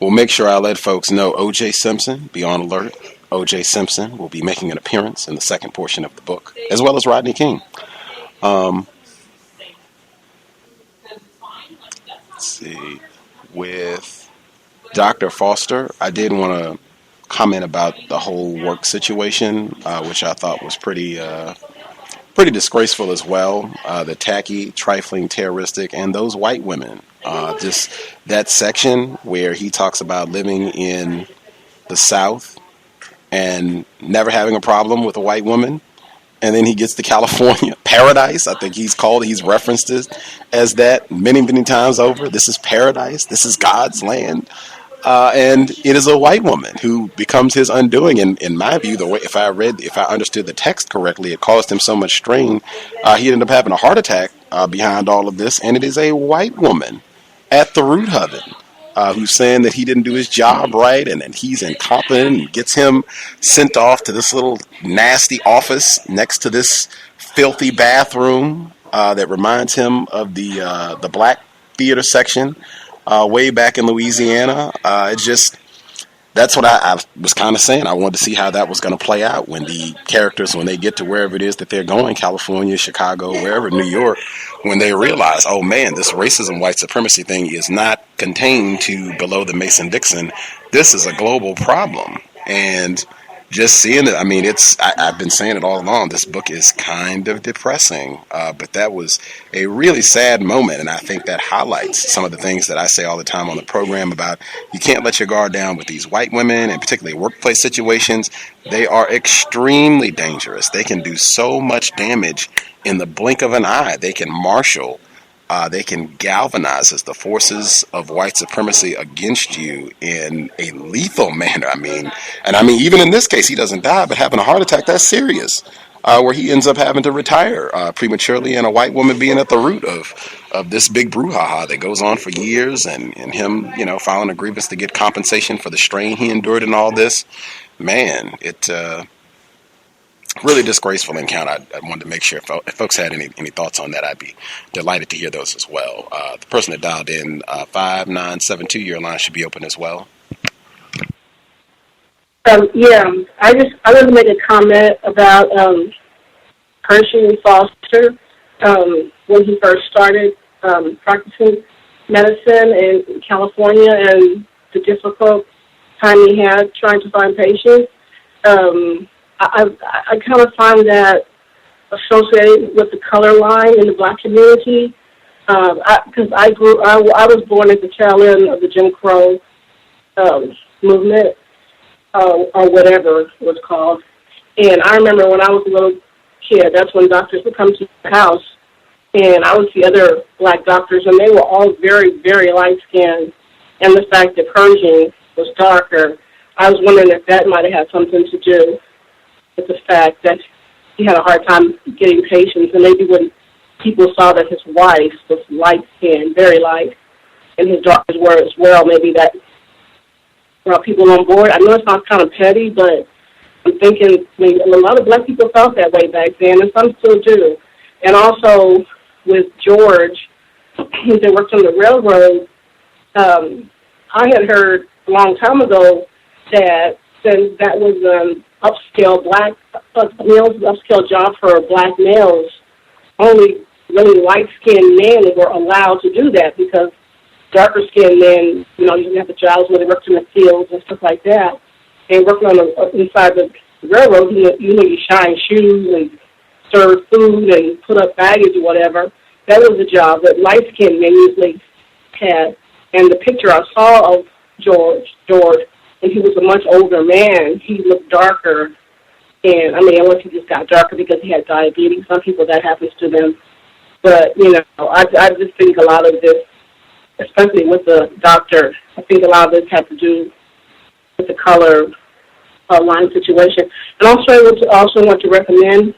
We'll make sure I let folks know O.J. Simpson, be on alert. O.J. Simpson will be making an appearance in the second portion of the book, as well as Rodney King. Let's see. With Dr. Foster, I did want to comment about the whole work situation, which I thought was pretty disgraceful as well. The tacky, trifling, terroristic, and those white women. Just that section where he talks about living in the South and never having a problem with a white woman. And then he gets to California, paradise. I think he's referenced it as that many, many times over. This is paradise. This is God's land. And it is a white woman who becomes his undoing. And in my view, the way if I understood the text correctly, it caused him so much strain. He ended up having a heart attack behind all of this. And it is a white woman at the root of it who's saying that he didn't do his job right and that he's incompetent, and gets him sent off to this little nasty office next to this filthy bathroom that reminds him of the black theater section way back in Louisiana. That's what I was kind of saying. I wanted to see how that was going to play out when the characters, when they get to wherever it is that they're going, California, Chicago, wherever, New York, when they realize, oh man, this racism, white supremacy thing is not contained to below the Mason-Dixon. This is a global problem. And just seeing it, I mean, I've been saying it all along, this book is kind of depressing, but that was a really sad moment, and I think that highlights some of the things that I say all the time on the program about you can't let your guard down with these white women, and particularly workplace situations. They are extremely dangerous. They can do so much damage in the blink of an eye. They can marshal, they can galvanize as the forces of white supremacy against you in a lethal manner. I mean, even in this case, he doesn't die, but having a heart attack, that's serious. Where he ends up having to retire prematurely, and a white woman being at the root of this big brouhaha that goes on for years, and him, filing a grievance to get compensation for the strain he endured in all this. Man, it really disgraceful encounter. I wanted to make sure if folks had any thoughts on that, I'd be delighted to hear those as well. The person that dialed in 5972, your line should be open as well. Yeah, I wanted to make a comment about Pershing Foster when he first started practicing medicine in California and the difficult time he had trying to find patients. I kind of find that associated with the color line in the black community because I was born at the tail end of the Jim Crow movement. Or whatever it was called. And I remember when I was a little kid, that's when doctors would come to the house, and I would see other black doctors, and they were all very, very light-skinned. And the fact that Pershing was darker, I was wondering if that might have had something to do with the fact that he had a hard time getting patients, and maybe when people saw that his wife was light-skinned, very light, and his daughters were as well, maybe that brought people on board. I know it sounds kind of petty, but I'm thinking a lot of black people felt that way back then, and some still do. And also with George, that worked on the railroad, I had heard a long time ago that since that was an upscale upscale job for black males, only really light-skinned men were allowed to do that because darker-skinned men, you didn't have the jobs where they worked in the fields and stuff like that. And working inside the railroad, you shine shoes and serve food and put up baggage or whatever. That was a job that light-skinned men usually had. And the picture I saw of George, and he was a much older man, he looked darker. And, unless he just got darker because he had diabetes. Some people, that happens to them. But, I just think a lot of this, especially with the doctor, I think a lot of this had to do with the color line situation. And I also want to recommend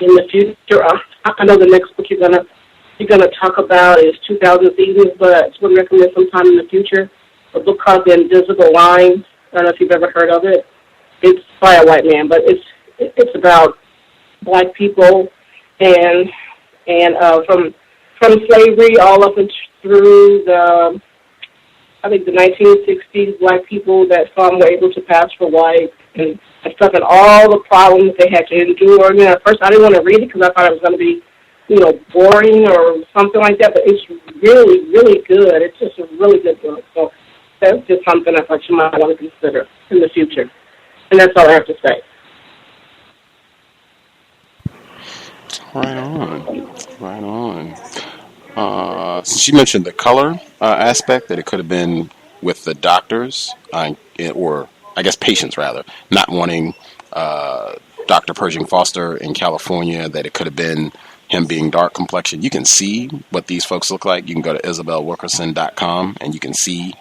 in the future. I know the next book you're gonna talk about is 2000 Seasons, but I just want to recommend sometime in the future a book called The Invisible Line. I don't know if you've ever heard of it. It's by a white man, but it's about black people and from slavery all up and through the 1960s, black people that some were able to pass for white and stuff, and all the problems they had to endure. At first I didn't want to read it because I thought it was going to be, boring or something like that, but it's really, really good. It's just a really good book. So that's just something I thought you might want to consider in the future. And that's all I have to say. Right on. Since you mentioned the color aspect, that it could have been with the doctors, or I guess patients rather, not wanting Dr. Pershing Foster in California, that it could have been him being dark complexion. You can see what these folks look like. You can go to IsabelWilkerson.com and you can see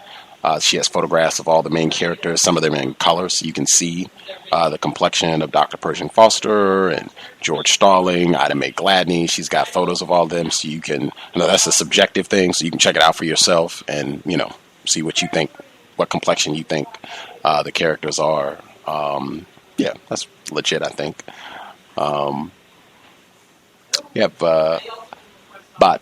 she has photographs of all the main characters, some of them in color, so you can see the complexion of Dr. Pershing Foster and George Starling, Ida Mae Gladney. She's got photos of all of them, so you can, that's a subjective thing, so you can check it out for yourself and, see what you think, what complexion you think the characters are. Yeah, that's legit, I think. We have about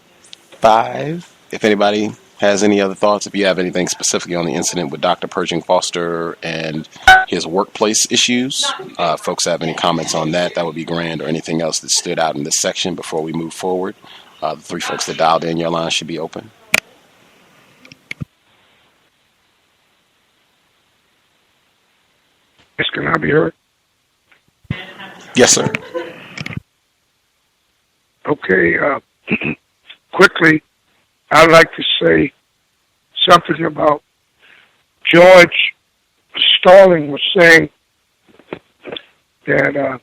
5, if anybody has any other thoughts, if you have anything specifically on the incident with Dr. Pershing Foster and his workplace issues, folks have any comments on that, that would be grand, or anything else that stood out in this section before we move forward. The 3 folks that dialed in, your line should be open. Yes, can I be heard? Yes, sir. Okay, quickly, I'd like to say something about George Starling was saying that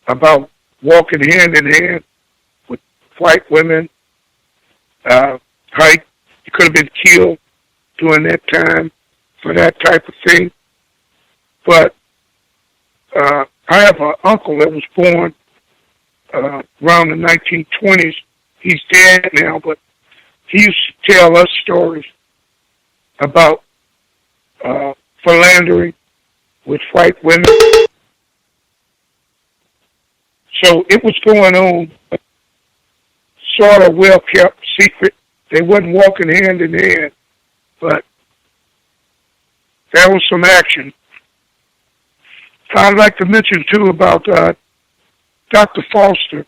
about walking hand in hand with white women. How he could have been killed during that time for that type of thing. But I have an uncle that was born around the 1920s. He's dead now, but he used to tell us stories about philandering with white women. So it was going on, sort of well-kept secret. They wasn't walking hand in hand, but there was some action. I'd like to mention, too, about Dr. Foster.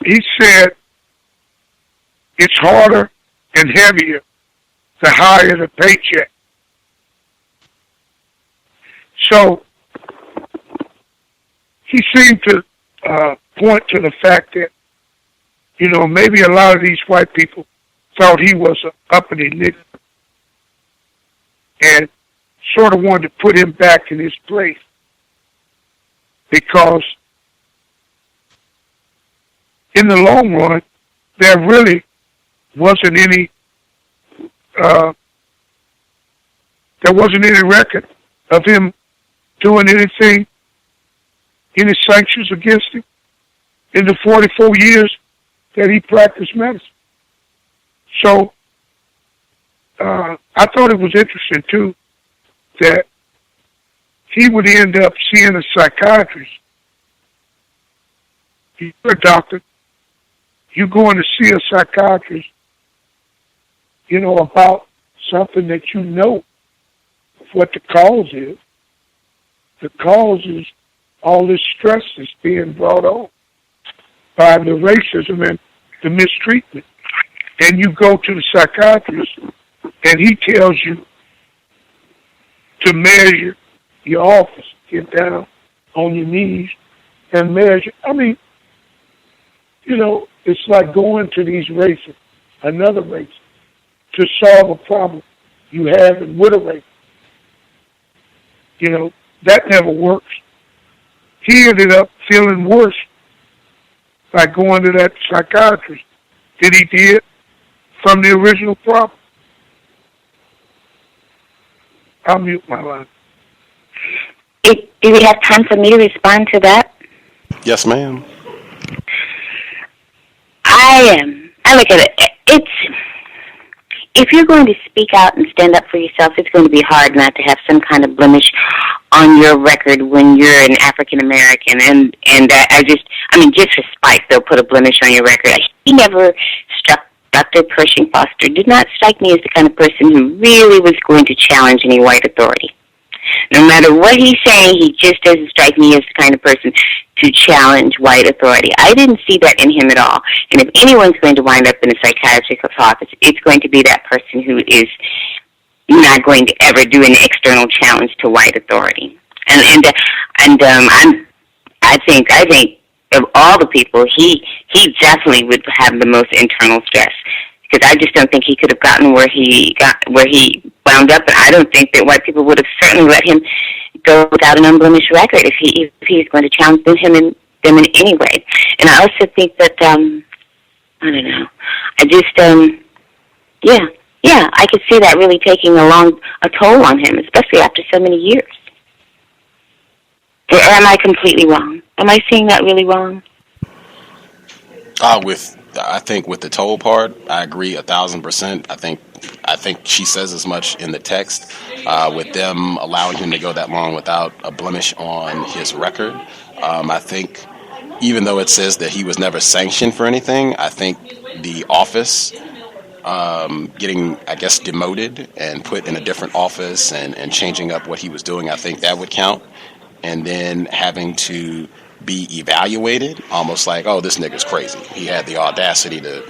He said it's harder and heavier the higher the paycheck. So he seemed to point to the fact that, maybe a lot of these white people thought he was an uppity nigger and sort of wanted to put him back in his place because in the long run, there really wasn't any record of him doing anything, any sanctions against him in the 44 years that he practiced medicine. So I thought it was interesting, too, that he would end up seeing a psychiatrist. You're a doctor. You're going to see a psychiatrist, about something that you know what the cause is. The cause is all this stress that's being brought on by the racism and the mistreatment. And you go to the psychiatrist, and he tells you to measure your office, get down on your knees and measure. I mean, it's like going to these races, another race, to solve a problem you have with a race. That never works. He ended up feeling worse by going to that psychiatrist than he did from the original problem. I'll mute my line. Do we have time for me to respond to that? Yes, ma'am. I look at it. If you're going to speak out and stand up for yourself, it's going to be hard not to have some kind of blemish on your record when you're an African American. And just for spite, they'll put a blemish on your record. He never struck. Dr. Pershing Foster did not strike me as the kind of person who really was going to challenge any white authority. No matter what he's saying, he just doesn't strike me as the kind of person to challenge white authority. I didn't see that in him at all. And if anyone's going to wind up in a psychiatrist's office, it's going to be that person who is not going to ever do an external challenge to white authority. I think of all the people, he definitely would have the most internal stress. Because I just don't think he could have gotten where he wound up, and I don't think that white people would have certainly let him go without an unblemished record if he's going to challenge them in any way. And I also think that I don't know. I just I could see that really taking a toll on him, especially after so many years. Or am I completely wrong? Am I seeing that really wrong? I think with the toll part, I agree 1,000%. I think she says as much in the text, with them allowing him to go that long without a blemish on his record. I think even though it says that he was never sanctioned for anything, I think the office getting, I guess, demoted and put in a different office and changing up what he was doing, I think that would count. And then having to be evaluated, almost like, oh, this nigga's crazy. He had the audacity to,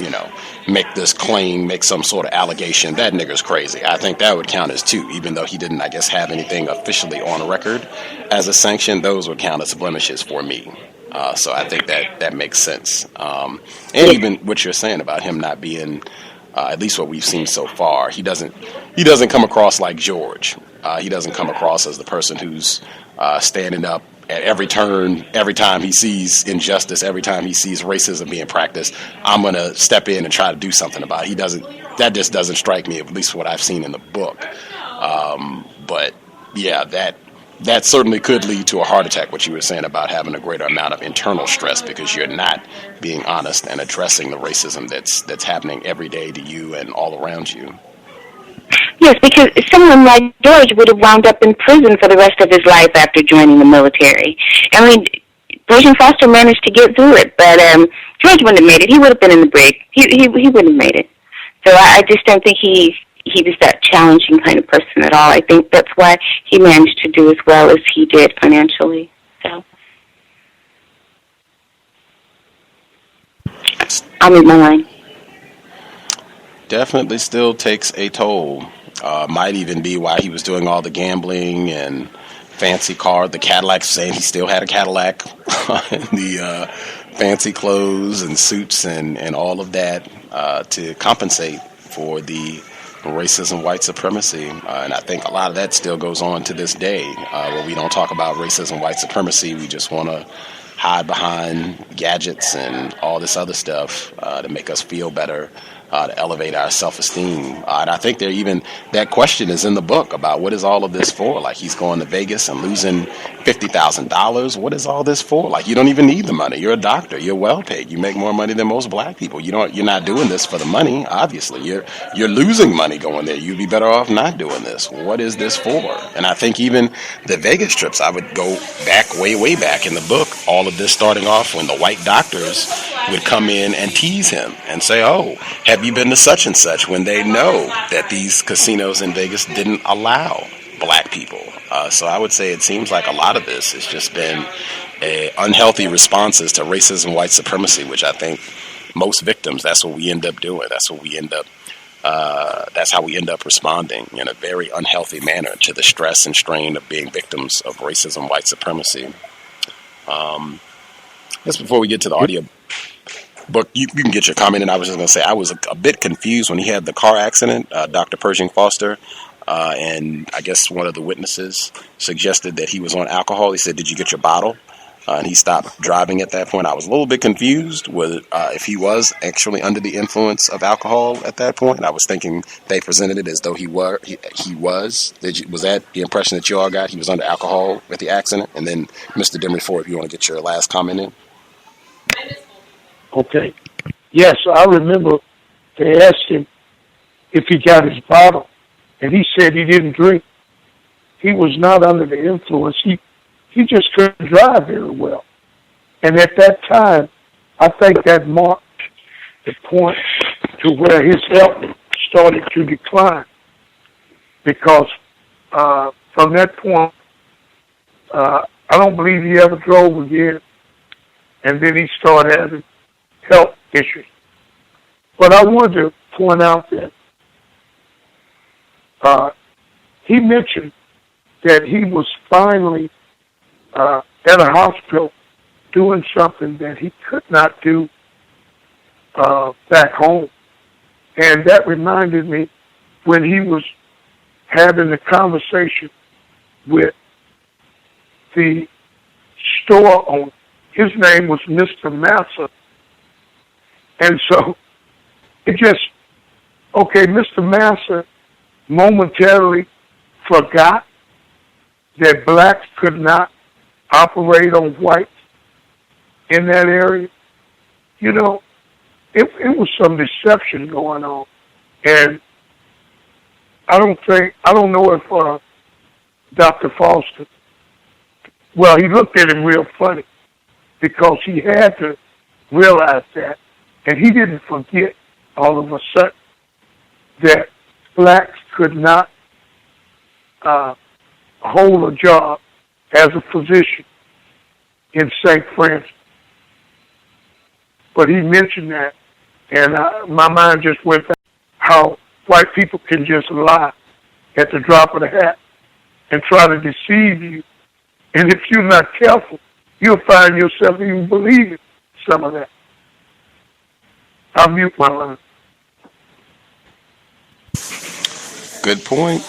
make this claim, make some sort of allegation. That nigga's crazy. I think that would count as two, even though he didn't, I guess, have anything officially on record as a sanction. Those would count as blemishes for me. So I think that makes sense. And even what you're saying about him not being, at least what we've seen so far, he doesn't come across like George. He doesn't come across as the person who's standing up at every turn, every time he sees injustice, every time he sees racism being practiced, I'm going to step in and try to do something about it. That just doesn't strike me, at least what I've seen in the book. But yeah, that certainly could lead to a heart attack, what you were saying about having a greater amount of internal stress because you're not being honest and addressing the racism that's happening every day to you and all around you. Yes, because someone like George would have wound up in prison for the rest of his life after joining the military. I mean, Pershing Foster managed to get through it, but George wouldn't have made it. He would have been in the brig. He wouldn't have made it. So I just don't think he he was that challenging kind of person at all. I think that's why he managed to do as well as he did financially. So I'll move my line. Definitely still takes a toll. Might even be why he was doing all the gambling and fancy car, the Cadillac, saying he still had a Cadillac, the fancy clothes and suits and all of that to compensate for the racism, white supremacy. And I think a lot of that still goes on to this day, where we don't talk about racism, white supremacy. We just want to hide behind gadgets and all this other stuff to make us feel better, to elevate our self-esteem. And I think that question is in the book about what is all of this for? Like, he's going to Vegas and losing $50,000. What is all this for? Like, you don't even need the money. You're a doctor. You're well paid. You make more money than most black people. You're not doing this for the money. Obviously, you're losing money going there. You'd be better off not doing this. What is this for? And I think even the Vegas trips, I would go back, way back in the book, all of this starting off when the white doctors would come in and tease him and say, "Oh, have you been to such and such?" when they know that these casinos in Vegas didn't allow black people. So I would say it seems like a lot of this has just been unhealthy responses to racism, white supremacy, which I think most victims, that's what we end up doing. That's how we end up responding in a very unhealthy manner to the stress and strain of being victims of racism, white supremacy. Just before we get to the audio book, you can get your comment in. I was just going to say I was a bit confused when he had the car accident, Dr. Pershing Foster, and I guess one of the witnesses suggested that he was on alcohol. He said, "Did you get your bottle?" And he stopped driving at that point. I was a little bit confused with if he was actually under the influence of alcohol at that point. I was thinking they presented it as though he was. Was that the impression that you all got? He was under alcohol at the accident? And then, Mr. Demery, if you want to get your last comment in. Okay. Yes, I remember they asked him if he got his bottle, and he said he didn't drink. He was not under the influence. He just couldn't drive very well. And at that time, I think that marked the point to where his health started to decline. Because from that point, I don't believe he ever drove again. And then he started having health issues. But I wanted to point out that he mentioned that he was finally at a hospital doing something that he could not do back home. And that reminded me when he was having a conversation with the store owner. His name was Mr. Massa. And so Mr. Massa momentarily forgot that blacks could not operate on whites in that area. You know, it was some deception going on. And I don't know if Dr. Foster, well, he looked at him real funny because he had to realize that. And he didn't forget all of a sudden that blacks could not hold a job as a physician in St. Francis. But he mentioned that, and my mind just went back how white people can just lie at the drop of the hat and try to deceive you. And if you're not careful, you'll find yourself even believing some of that. I'll mute my line. Good point.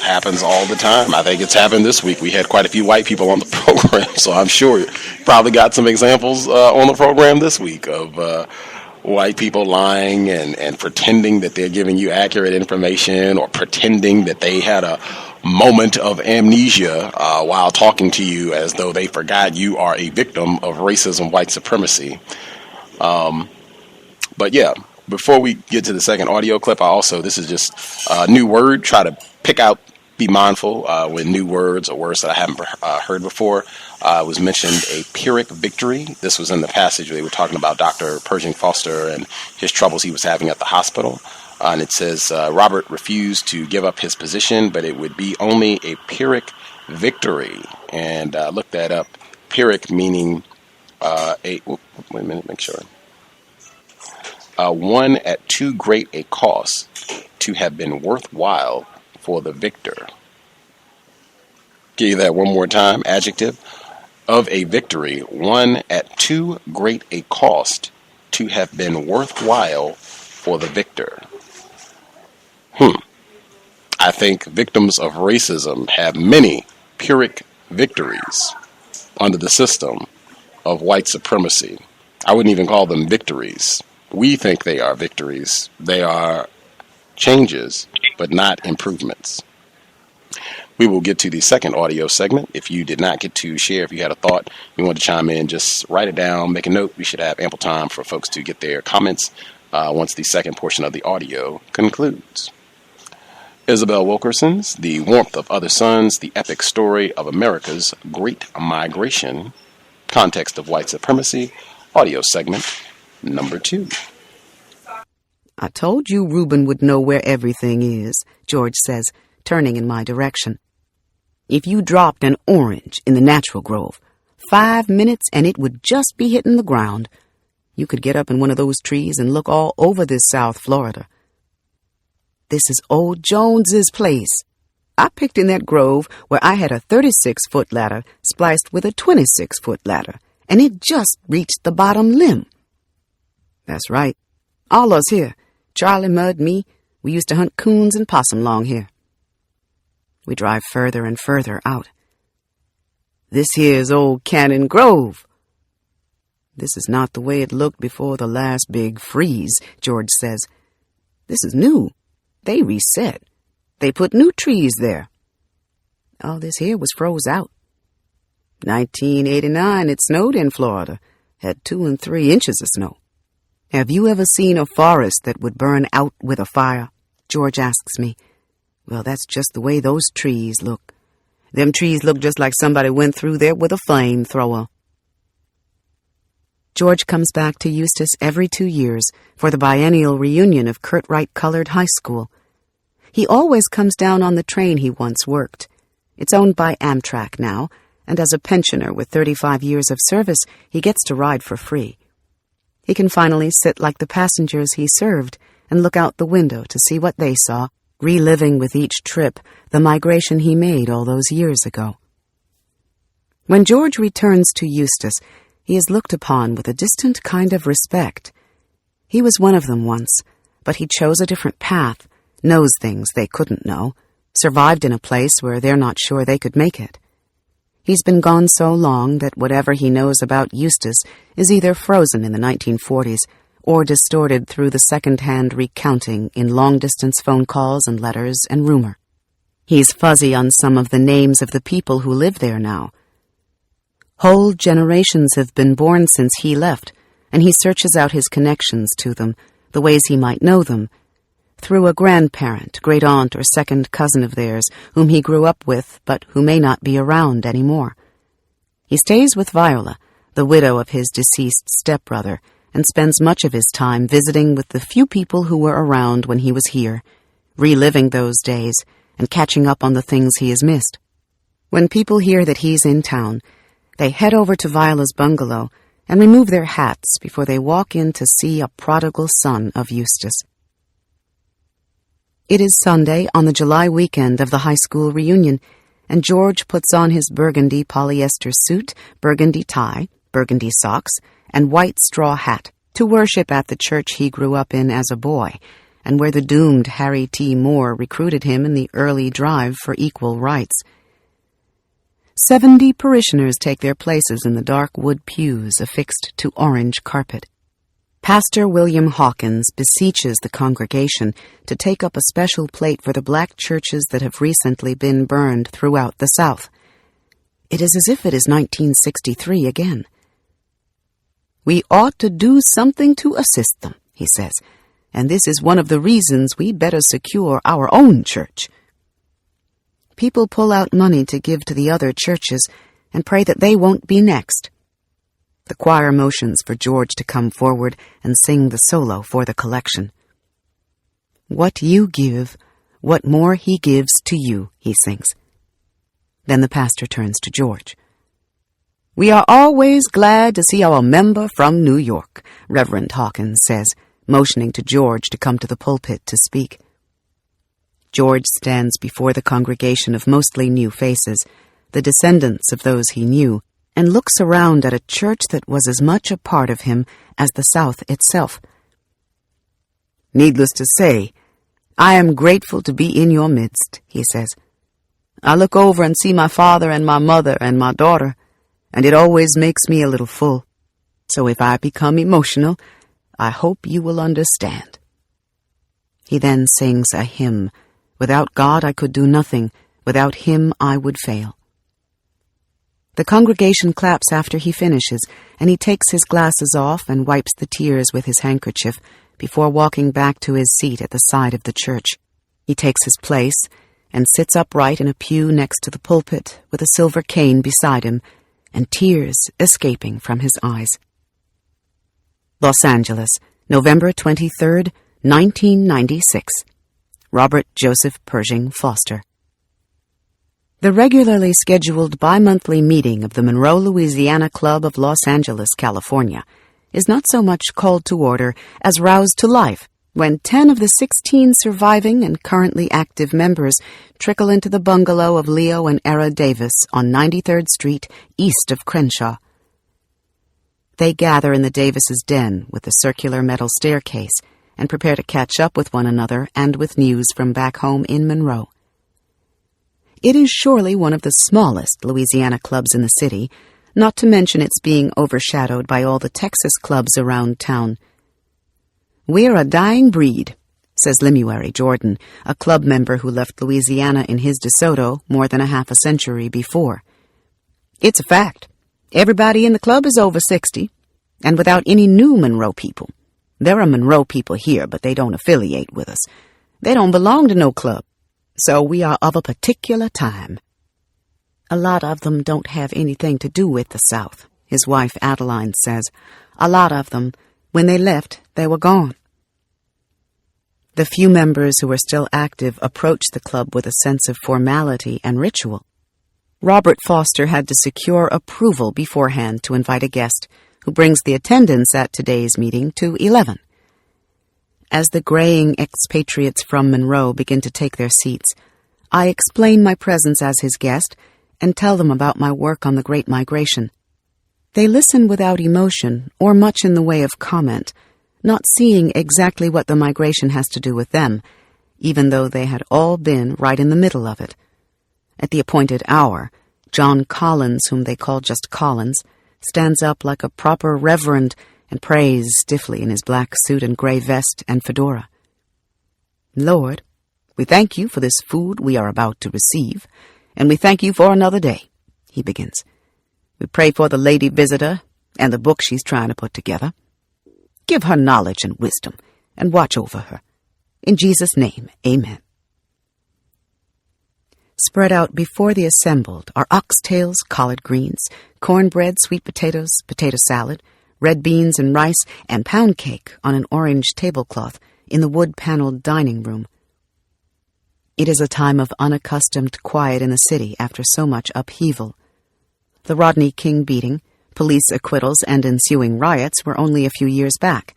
Happens all the time. I think it's happened this week. We had quite a few white people on the program, so I'm sure you probably got some examples on the program this week of white people lying and pretending that they're giving you accurate information, or pretending that they had a moment of amnesia while talking to you as though they forgot you are a victim of racism, white supremacy. But yeah, before we get to the second audio clip, this is just a new word. Try to be mindful when new words or words that I haven't heard before was mentioned. A Pyrrhic victory. This was in the passage they were talking about Dr. Pershing Foster and his troubles he was having at the hospital. And it says, Robert refused to give up his position, but it would be only a Pyrrhic victory. And look that up. Pyrrhic meaning wait a minute, make sure. One at too great a cost to have been worthwhile for the victor. Give you that one more time. Adjective. Of a victory, one at too great a cost to have been worthwhile for the victor. I think victims of racism have many Pyrrhic victories under the system of white supremacy. I wouldn't even call them victories. We think they are victories. They are changes, but not improvements. We will get to the second audio segment. If you did not get to share, if you had a thought, you want to chime in, just write it down, make a note. We should have ample time for folks to get their comments once the second portion of the audio concludes. Isabel Wilkerson's The Warmth of Other Suns, the epic story of America's Great Migration, Context of White Supremacy, audio segment number 2. I told you Reuben would know where everything is, George says, turning in my direction. If you dropped an orange in the natural grove, 5 minutes and it would just be hitting the ground. You could get up in one of those trees and look all over this South Florida. This is old Jones's place. I picked in that grove where I had a 36-foot ladder spliced with a 26-foot ladder, and it just reached the bottom limb. That's right. All us here, Charlie, Mud, me, we used to hunt coons and possum long here. We drive further and further out. This here's old Cannon Grove. This is not the way it looked before the last big freeze, George says. This is new. They reset. They put new trees there. All this here was froze out. 1989, it snowed in Florida. Had 2 and 3 inches of snow. Have you ever seen a forest that would burn out with a fire? George asks me. Well, that's just the way those trees look. Them trees look just like somebody went through there with a flamethrower. George comes back to Eustis every 2 years for the biennial reunion of Curtright-colored high school. He always comes down on the train he once worked. It's owned by Amtrak now, and as a pensioner with 35 years of service, he gets to ride for free. He can finally sit like the passengers he served and look out the window to see what they saw, reliving with each trip the migration he made all those years ago. When George returns to Eustis, he is looked upon with a distant kind of respect. He was one of them once, but he chose a different path, knows things they couldn't know, survived in a place where they're not sure they could make it. He's been gone so long that whatever he knows about Eustis is either frozen in the 1940s or distorted through the second-hand recounting in long-distance phone calls and letters and rumor. He's fuzzy on some of the names of the people who live there now. Whole generations have been born since he left, and he searches out his connections to them, the ways he might know them, through a grandparent, great-aunt, or second cousin of theirs whom he grew up with but who may not be around anymore. He stays with Viola, the widow of his deceased stepbrother, and spends much of his time visiting with the few people who were around when he was here, reliving those days and catching up on the things he has missed. When people hear that he's in town, they head over to Viola's bungalow and remove their hats before they walk in to see a prodigal son of Eustis. It is Sunday on the July weekend of the high school reunion, and George puts on his burgundy polyester suit, burgundy tie, burgundy socks, and white straw hat to worship at the church he grew up in as a boy, and where the doomed Harry T. Moore recruited him in the early drive for equal rights. 70 parishioners take their places in the dark wood pews affixed to orange carpet. Pastor William Hawkins beseeches the congregation to take up a special plate for the black churches that have recently been burned throughout the South. It is as if it is 1963 again. We ought to do something to assist them, he says, and this is one of the reasons we better secure our own church. People pull out money to give to the other churches and pray that they won't be next. The choir motions for George to come forward and sing the solo for the collection. What you give, what more he gives to you, he sings. Then the pastor turns to George. We are always glad to see our member from New York, Reverend Hawkins says, motioning to George to come to the pulpit to speak. George stands before the congregation of mostly new faces, the descendants of those he knew, and looks around at a church that was as much a part of him as the South itself. Needless to say, I am grateful to be in your midst, he says. I look over and see my father and my mother and my daughter, and it always makes me a little full. So if I become emotional, I hope you will understand. He then sings a hymn. Without God I could do nothing. Without him I would fail. The congregation claps after he finishes, and he takes his glasses off and wipes the tears with his handkerchief before walking back to his seat at the side of the church. He takes his place and sits upright in a pew next to the pulpit with a silver cane beside him and tears escaping from his eyes. Los Angeles, November 23rd, 1996. Robert Joseph Pershing Foster. The regularly scheduled bi-monthly meeting of the Monroe, Louisiana Club of Los Angeles, California, is not so much called to order as roused to life when 10 of the 16 surviving and currently active members trickle into the bungalow of Leo and Era Davis on 93rd Street, east of Crenshaw. They gather in the Davises' den with the circular metal staircase and prepare to catch up with one another and with news from back home in Monroe. It is surely one of the smallest Louisiana clubs in the city, not to mention its being overshadowed by all the Texas clubs around town. We're a dying breed, says Lemuel Jordan, a club member who left Louisiana in his DeSoto more than a half a century before. It's a fact. Everybody in the club is over 60, and without any new Monroe people. There are Monroe people here, but they don't affiliate with us. They don't belong to no club, so we are of a particular time. A lot of them don't have anything to do with the South, his wife Adeline says. A lot of them, when they left, they were gone. The few members who are still active approach the club with a sense of formality and ritual. Robert Foster had to secure approval beforehand to invite a guest, who brings the attendance at today's meeting to 11. As the graying expatriates from Monroe begin to take their seats, I explain my presence as his guest and tell them about my work on the Great Migration. They listen without emotion or much in the way of comment, not seeing exactly what the migration has to do with them, even though they had all been right in the middle of it. At the appointed hour, John Collins, whom they call just Collins, stands up like a proper reverend and prays stiffly in his black suit and gray vest and fedora. Lord, we thank you for this food we are about to receive, and we thank you for another day, he begins. We pray for the lady visitor and the book she's trying to put together. Give her knowledge and wisdom, and watch over her. In Jesus' name, amen. Spread out before the assembled are oxtails, collard greens, cornbread, sweet potatoes, potato salad, red beans and rice, and pound cake on an orange tablecloth in the wood-paneled dining room. It is a time of unaccustomed quiet in the city after so much upheaval. The Rodney King beating, police acquittals, and ensuing riots were only a few years back.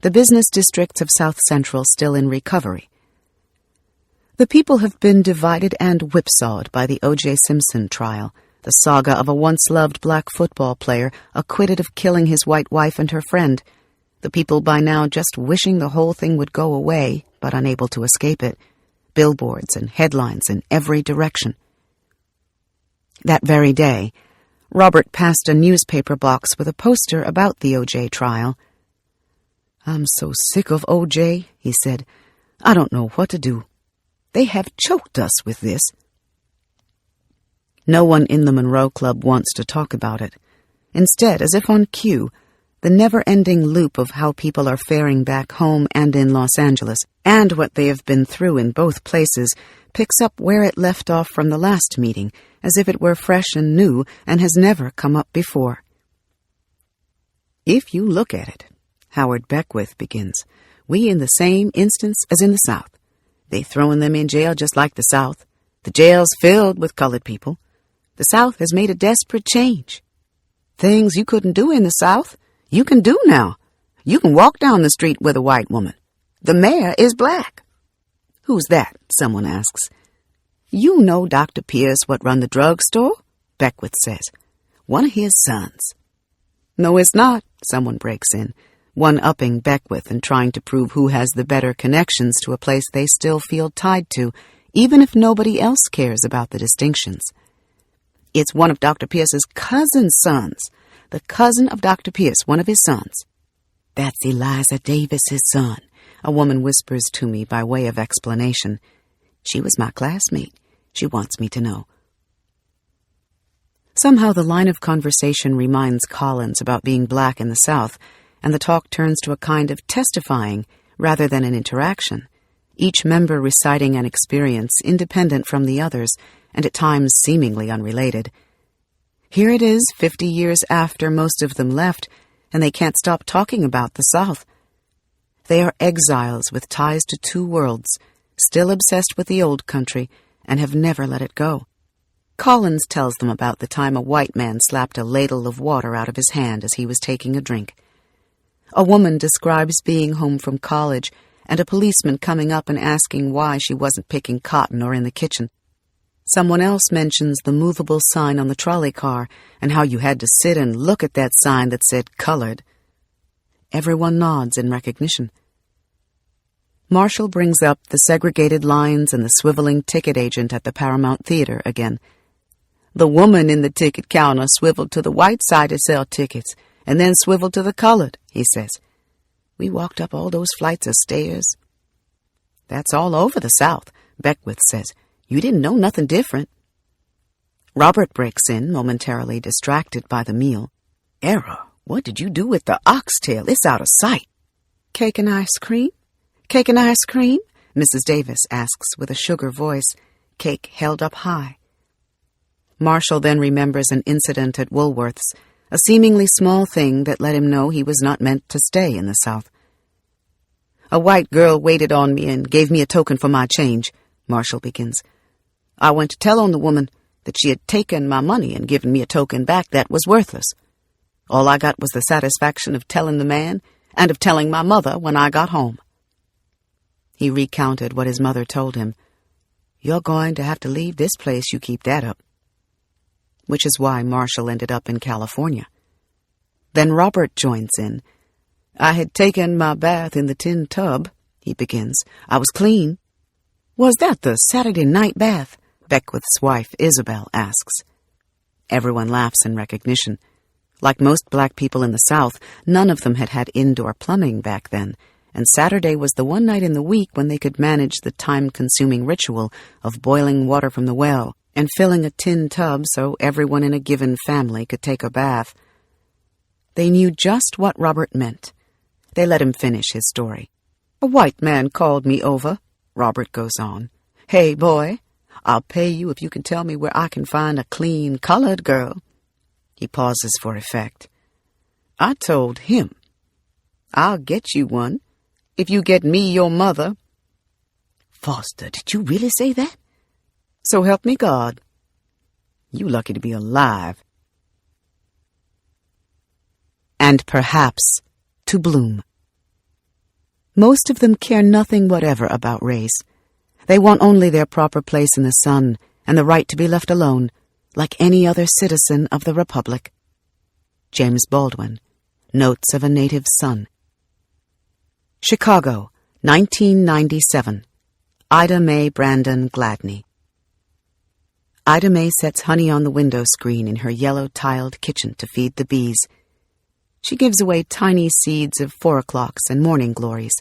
The business districts of South Central still in recovery. The people have been divided and whipsawed by the O.J. Simpson trial, the saga of a once-loved black football player acquitted of killing his white wife and her friend, the people by now just wishing the whole thing would go away, but unable to escape it, billboards and headlines in every direction. That very day, Robert passed a newspaper box with a poster about the O.J. trial. I'm so sick of O.J., he said. I don't know what to do. They have choked us with this. No one in the Monroe Club wants to talk about it. Instead, as if on cue, the never-ending loop of how people are faring back home and in Los Angeles, and what they have been through in both places, picks up where it left off from the last meeting, as if it were fresh and new and has never come up before. If you look at it, Howard Beckwith begins, We in the same instance as in the South. They throwing them in jail just like the South. The jail's filled with colored people. The South has made a desperate change. Things you couldn't do in the South, you can do now. You can walk down the street with a white woman. The mayor is black. Who's that? Someone asks. You know Dr. Pierce what run the drugstore? Beckwith says. One of his sons. No, it's not, someone breaks in, one-upping Beckwith and trying to prove who has the better connections to a place they still feel tied to, even if nobody else cares about the distinctions. It's one of Dr. Pierce's cousin's sons. The cousin of Dr. Pierce, one of his sons. That's Eliza Davis's son, a woman whispers to me by way of explanation. She was my classmate. She wants me to know. Somehow the line of conversation reminds Collins about being black in the South, and the talk turns to a kind of testifying rather than an interaction, each member reciting an experience independent from the others and at times seemingly unrelated. Here it is, 50 years after most of them left, and they can't stop talking about the South. They are exiles with ties to two worlds, still obsessed with the old country, and have never let it go. Collins tells them about the time a white man slapped a ladle of water out of his hand as he was taking a drink. A woman describes being home from college and a policeman coming up and asking why she wasn't picking cotton or in the kitchen. Someone else mentions the movable sign on the trolley car and how you had to sit and look at that sign that said colored. Everyone nods in recognition. Marshall brings up the segregated lines and the swiveling ticket agent at the Paramount Theater again. The woman in the ticket counter swiveled to the white side to sell tickets, and then swiveled to the colored, he says. We walked up all those flights of stairs. That's all over the South, Beckwith says. You didn't know nothing different. Robert breaks in, momentarily distracted by the meal. Era, what did you do with the oxtail? It's out of sight. Cake and ice cream? Cake and ice cream? Mrs. Davis asks with a sugar voice, cake held up high. Marshall then remembers an incident at Woolworth's, a seemingly small thing that let him know he was not meant to stay in the South. A white girl waited on me and gave me a token for my change, Marshall begins. I went to tell on the woman that she had taken my money and given me a token back that was worthless. All I got was the satisfaction of telling the man and of telling my mother when I got home. He recounted what his mother told him. You're going to have to leave this place, you keep that up. Which is why Marshall ended up in California. Then Robert joins in. I had taken my bath in the tin tub, he begins. I was clean. Was that the Saturday night bath? Beckwith's wife, Isabel, asks. Everyone laughs in recognition. Like most black people in the South, none of them had had indoor plumbing back then, and Saturday was the one night in the week when they could manage the time-consuming ritual of boiling water from the well and filling a tin tub so everyone in a given family could take a bath. They knew just what Robert meant. They let him finish his story. A white man called me over, Robert goes on. Hey, boy, I'll pay you if you can tell me where I can find a clean colored girl. He pauses for effect. I told him, I'll get you one if you get me your mother. Foster, did you really say that? So help me God. You lucky to be alive. And perhaps to bloom. Most of them care nothing whatever about race. They want only their proper place in the sun and the right to be left alone, like any other citizen of the Republic. James Baldwin, Notes of a Native Son. Chicago, 1997. Ida Mae Brandon Gladney. Ida Mae sets honey on the window screen in her yellow-tiled kitchen to feed the bees. She gives away tiny seeds of 4 o'clocks and morning glories.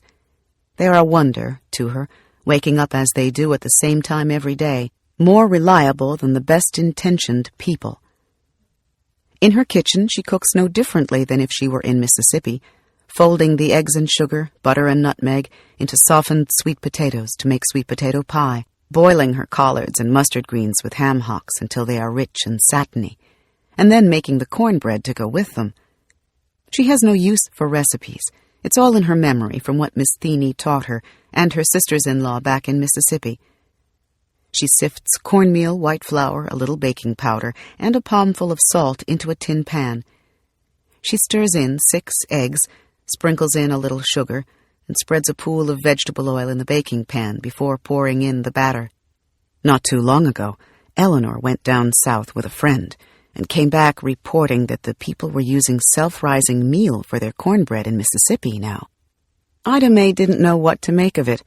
They are a wonder to her, waking up as they do at the same time every day, more reliable than the best-intentioned people. In her kitchen, she cooks no differently than if she were in Mississippi, folding the eggs and sugar, butter and nutmeg into softened sweet potatoes to make sweet potato pie, boiling her collards and mustard greens with ham hocks until they are rich and satiny, and then making the cornbread to go with them. She has no use for recipes, It's all in her memory from what Miss Theeney taught her and her sisters-in-law back in Mississippi. She sifts cornmeal, white flour, a little baking powder, and a palmful of salt into a tin pan. She stirs in 6 eggs, sprinkles in a little sugar, and spreads a pool of vegetable oil in the baking pan before pouring in the batter. Not too long ago, Eleanor went down south with a friend and came back reporting that the people were using self-rising meal for their cornbread in Mississippi now. Ida May didn't know what to make of it.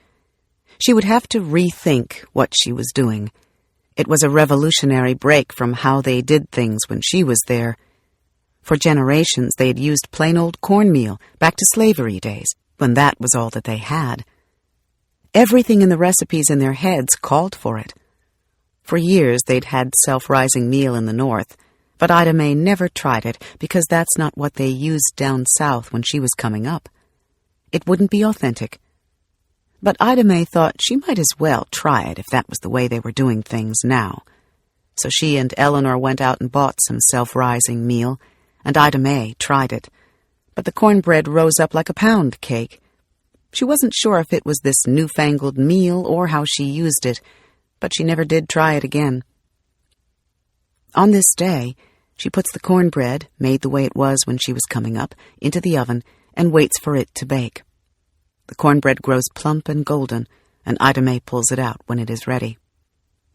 She would have to rethink what she was doing. It was a revolutionary break from how they did things when she was there. For generations, they had used plain old cornmeal, back to slavery days, when that was all that they had. Everything in the recipes in their heads called for it. For years, they'd had self-rising meal in the North, but Ida May never tried it because that's not what they used down south when she was coming up. It wouldn't be authentic. But Ida May thought she might as well try it if that was the way they were doing things now. So she and Eleanor went out and bought some self-rising meal, and Ida May tried it. But the cornbread rose up like a pound cake. She wasn't sure if it was this newfangled meal or how she used it, but she never did try it again. On this day, she puts the cornbread, made the way it was when she was coming up, into the oven and waits for it to bake. The cornbread grows plump and golden, and Ida May pulls it out when it is ready.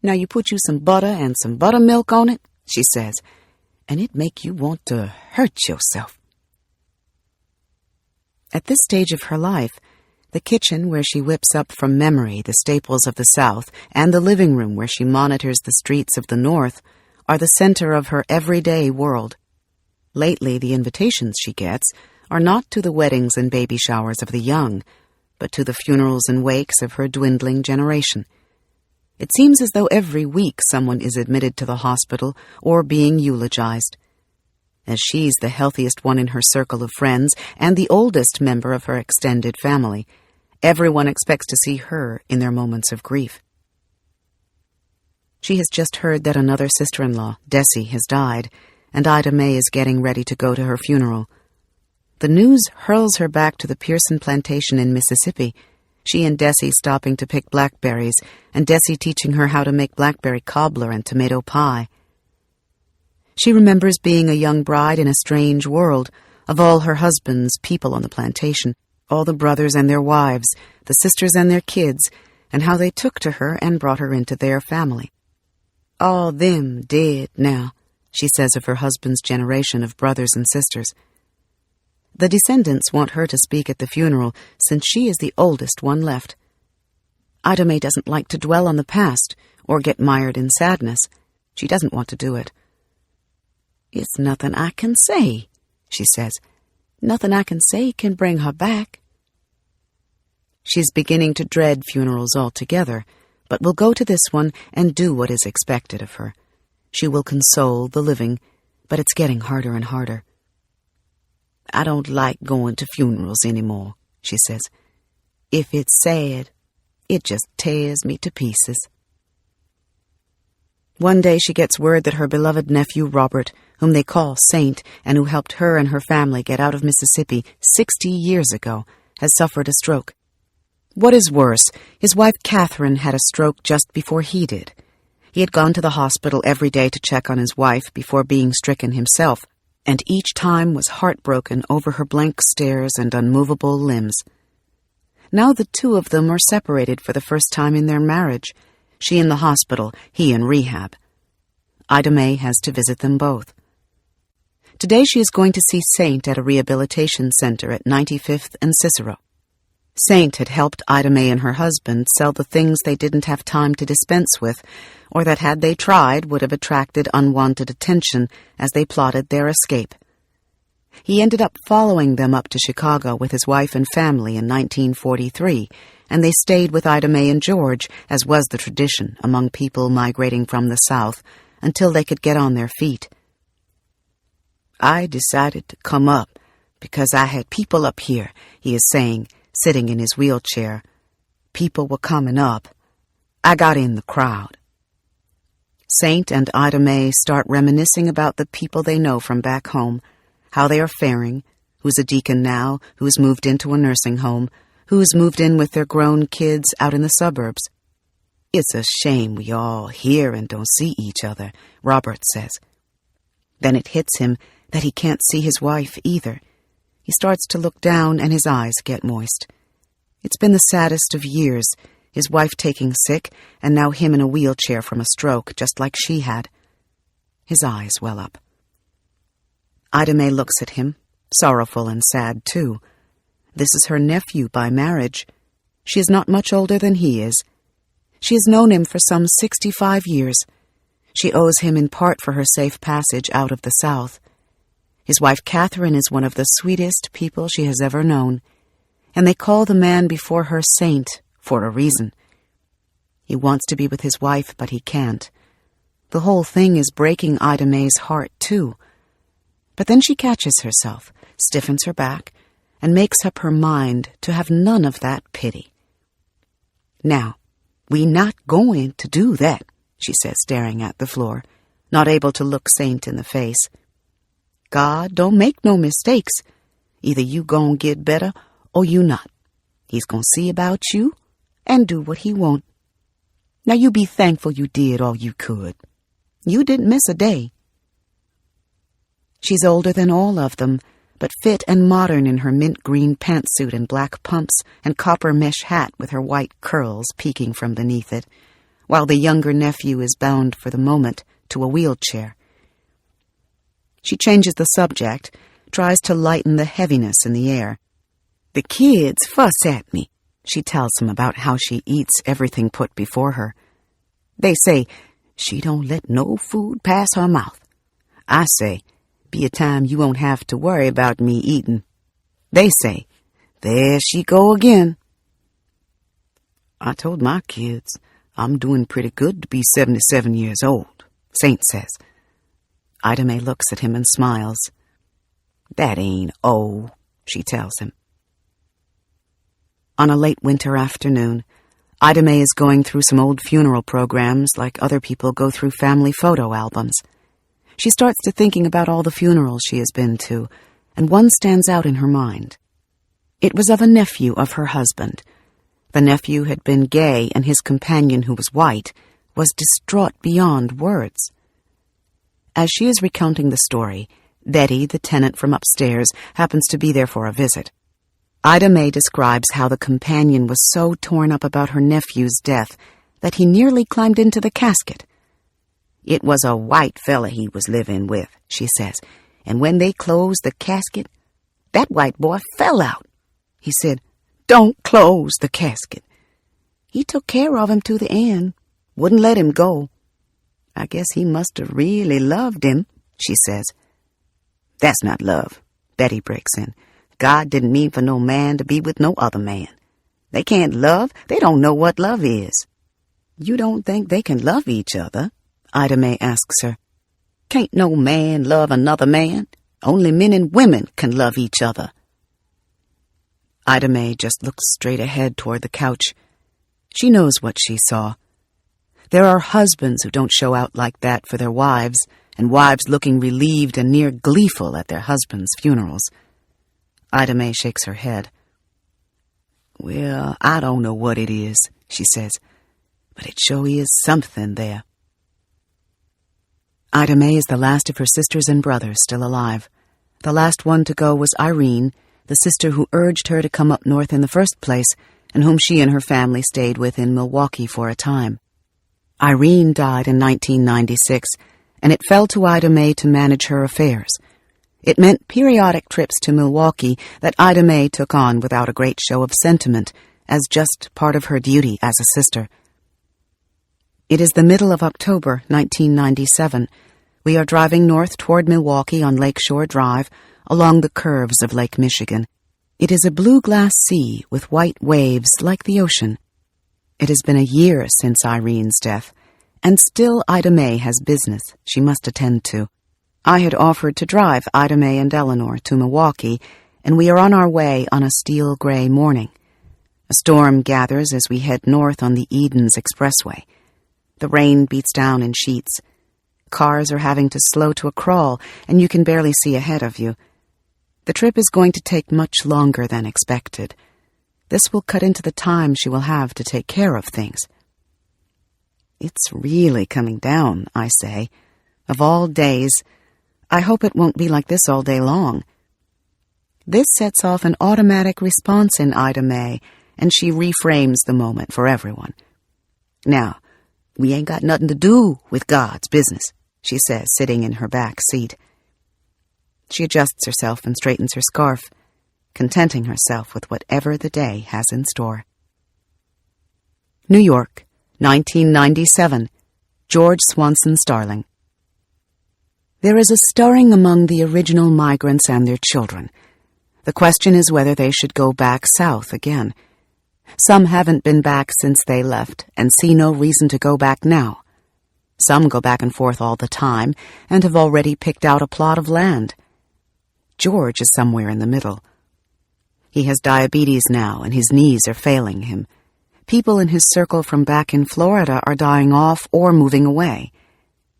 "Now you put you some butter and some buttermilk on it," she says, "and it make you want to hurt yourself." At this stage of her life, the kitchen where she whips up from memory the staples of the South and the living room where she monitors the streets of the North are the center of her everyday world. Lately, the invitations she gets are not to the weddings and baby showers of the young, but to the funerals and wakes of her dwindling generation. It seems as though every week someone is admitted to the hospital or being eulogized. As she's the healthiest one in her circle of friends and the oldest member of her extended family, everyone expects to see her in their moments of grief. She has just heard that another sister-in-law, Desi, has died, and Ida May is getting ready to go to her funeral. The news hurls her back to the Pearson plantation in Mississippi, she and Desi stopping to pick blackberries, and Desi teaching her how to make blackberry cobbler and tomato pie. She remembers being a young bride in a strange world, of all her husband's people on the plantation, all the brothers and their wives, the sisters and their kids, and how they took to her and brought her into their family. "All them dead now," she says of her husband's generation of brothers and sisters. The descendants want her to speak at the funeral, since she is the oldest one left. Ida May doesn't like to dwell on the past or get mired in sadness. She doesn't want to do it. "It's nothing I can say," she says. "Nothing I can say can bring her back." She's beginning to dread funerals altogether, but will go to this one and do what is expected of her. She will console the living, but it's getting harder and harder. "I don't like going to funerals anymore," she says. "If it's sad, it just tears me to pieces." One day she gets word that her beloved nephew Robert, whom they call Saint, and who helped her and her family get out of Mississippi 60 years ago, has suffered a stroke. What is worse, his wife Catherine had a stroke just before he did. He had gone to the hospital every day to check on his wife before being stricken himself, and each time was heartbroken over her blank stares and unmovable limbs. Now the two of them are separated for the first time in their marriage, she in the hospital, he in rehab. Ida May has to visit them both. Today she is going to see Saint at a rehabilitation center at 95th and Cicero. Saint had helped Ida May and her husband sell the things they didn't have time to dispense with, or that had they tried would have attracted unwanted attention as they plotted their escape. He ended up following them up to Chicago with his wife and family in 1943, and they stayed with Ida May and George, as was the tradition among people migrating from the South, until they could get on their feet. "I decided to come up because I had people up here," he is saying, sitting in his wheelchair. "People were coming up. I got in the crowd." Saint and Ida May start reminiscing about the people they know from back home, how they are faring, who's a deacon now, who's moved into a nursing home, who's moved in with their grown kids out in the suburbs. "It's a shame we all hear and don't see each other," Robert says. Then it hits him that he can't see his wife either. He starts to look down and his eyes get moist. It's been the saddest of years, his wife taking sick and now him in a wheelchair from a stroke, just like she had. His eyes well up. Ida Mae looks at him, sorrowful and sad too. This is her nephew by marriage. She is not much older than he is. She has known him for some 65 years. She owes him in part for her safe passage out of the South. His wife Catherine is one of the sweetest people she has ever known, and they call the man before her saint for a reason. He wants to be with his wife, but he can't. The whole thing is breaking Ida Mae's heart, too. But then she catches herself, stiffens her back, and makes up her mind to have none of that pity. "Now, we not going to do that," she says, staring at the floor, not able to look Saint in the face. "God don't make no mistakes. Either you gon' get better or you not. He's gon' see about you and do what he want. Now you be thankful you did all you could. You didn't miss a day." She's older than all of them, but fit and modern in her mint green pantsuit and black pumps and copper mesh hat with her white curls peeking from beneath it, while the younger nephew is bound for the moment to a wheelchair. She changes the subject, tries to lighten the heaviness in the air. "The kids fuss at me," she tells him about how she eats everything put before her. "They say, she don't let no food pass her mouth. I say, be a time you won't have to worry about me eating. They say, there she go again." "I told my kids I'm doing pretty good to be 77 years old," Saint says. Ida Mae looks at him and smiles. "That ain't old," she tells him. On a late winter afternoon, Ida Mae is going through some old funeral programs like other people go through family photo albums. She starts to thinking about all the funerals she has been to, and one stands out in her mind. It was of a nephew of her husband. The nephew had been gay, and his companion, who was white, was distraught beyond words. As she is recounting the story, Betty, the tenant from upstairs, happens to be there for a visit. Ida Mae describes how the companion was so torn up about her nephew's death that he nearly climbed into the casket. "It was a white fella he was living with," she says, "and when they closed the casket, that white boy fell out. He said, 'Don't close the casket.' He took care of him to the end, wouldn't let him go. I guess he must have really loved him," she says. "That's not love," Betty breaks in. "God didn't mean for no man to be with no other man. They can't love. They don't know what love is." "You don't think they can love each other?" Ida Mae asks her. "Can't no man love another man. Only men and women can love each other." Ida Mae just looks straight ahead toward the couch. She knows what she saw. There are husbands who don't show out like that for their wives, and wives looking relieved and near gleeful at their husbands' funerals. Ida Mae shakes her head. "Well, I don't know what it is," she says, "but it sure is something there." Ida Mae is the last of her sisters and brothers still alive. The last one to go was Irene, the sister who urged her to come up north in the first place, and whom she and her family stayed with in Milwaukee for a time. Irene died in 1996, and it fell to Ida Mae to manage her affairs. It meant periodic trips to Milwaukee that Ida Mae took on without a great show of sentiment, as just part of her duty as a sister. It is the middle of October 1997. We are driving north toward Milwaukee on Lakeshore Drive, along the curves of Lake Michigan. It is a blue glass sea with white waves like the ocean. It has been a year since Irene's death, and still Ida Mae has business she must attend to. I had offered to drive Ida Mae and Eleanor to Milwaukee, and we are on our way on a steel-gray morning. A storm gathers as we head north on the Edens Expressway. The rain beats down in sheets. Cars are having to slow to a crawl, and you can barely see ahead of you. The trip is going to take much longer than expected. This will cut into the time she will have to take care of things. It's really coming down, I say. Of all days, I hope it won't be like this all day long. This sets off an automatic response in Ida Mae, and she reframes the moment for everyone. Now, we ain't got nothing to do with God's business, she says, sitting in her back seat. She adjusts herself and straightens her scarf, contenting herself with whatever the day has in store. New York, 1997. George Swanson Starling. There is a stirring among the original migrants and their children. The question is whether they should go back south again. Some haven't been back since they left and see no reason to go back now. Some go back and forth all the time and have already picked out a plot of land. George is somewhere in the middle. He has diabetes now and his knees are failing him. People in his circle from back in Florida are dying off or moving away.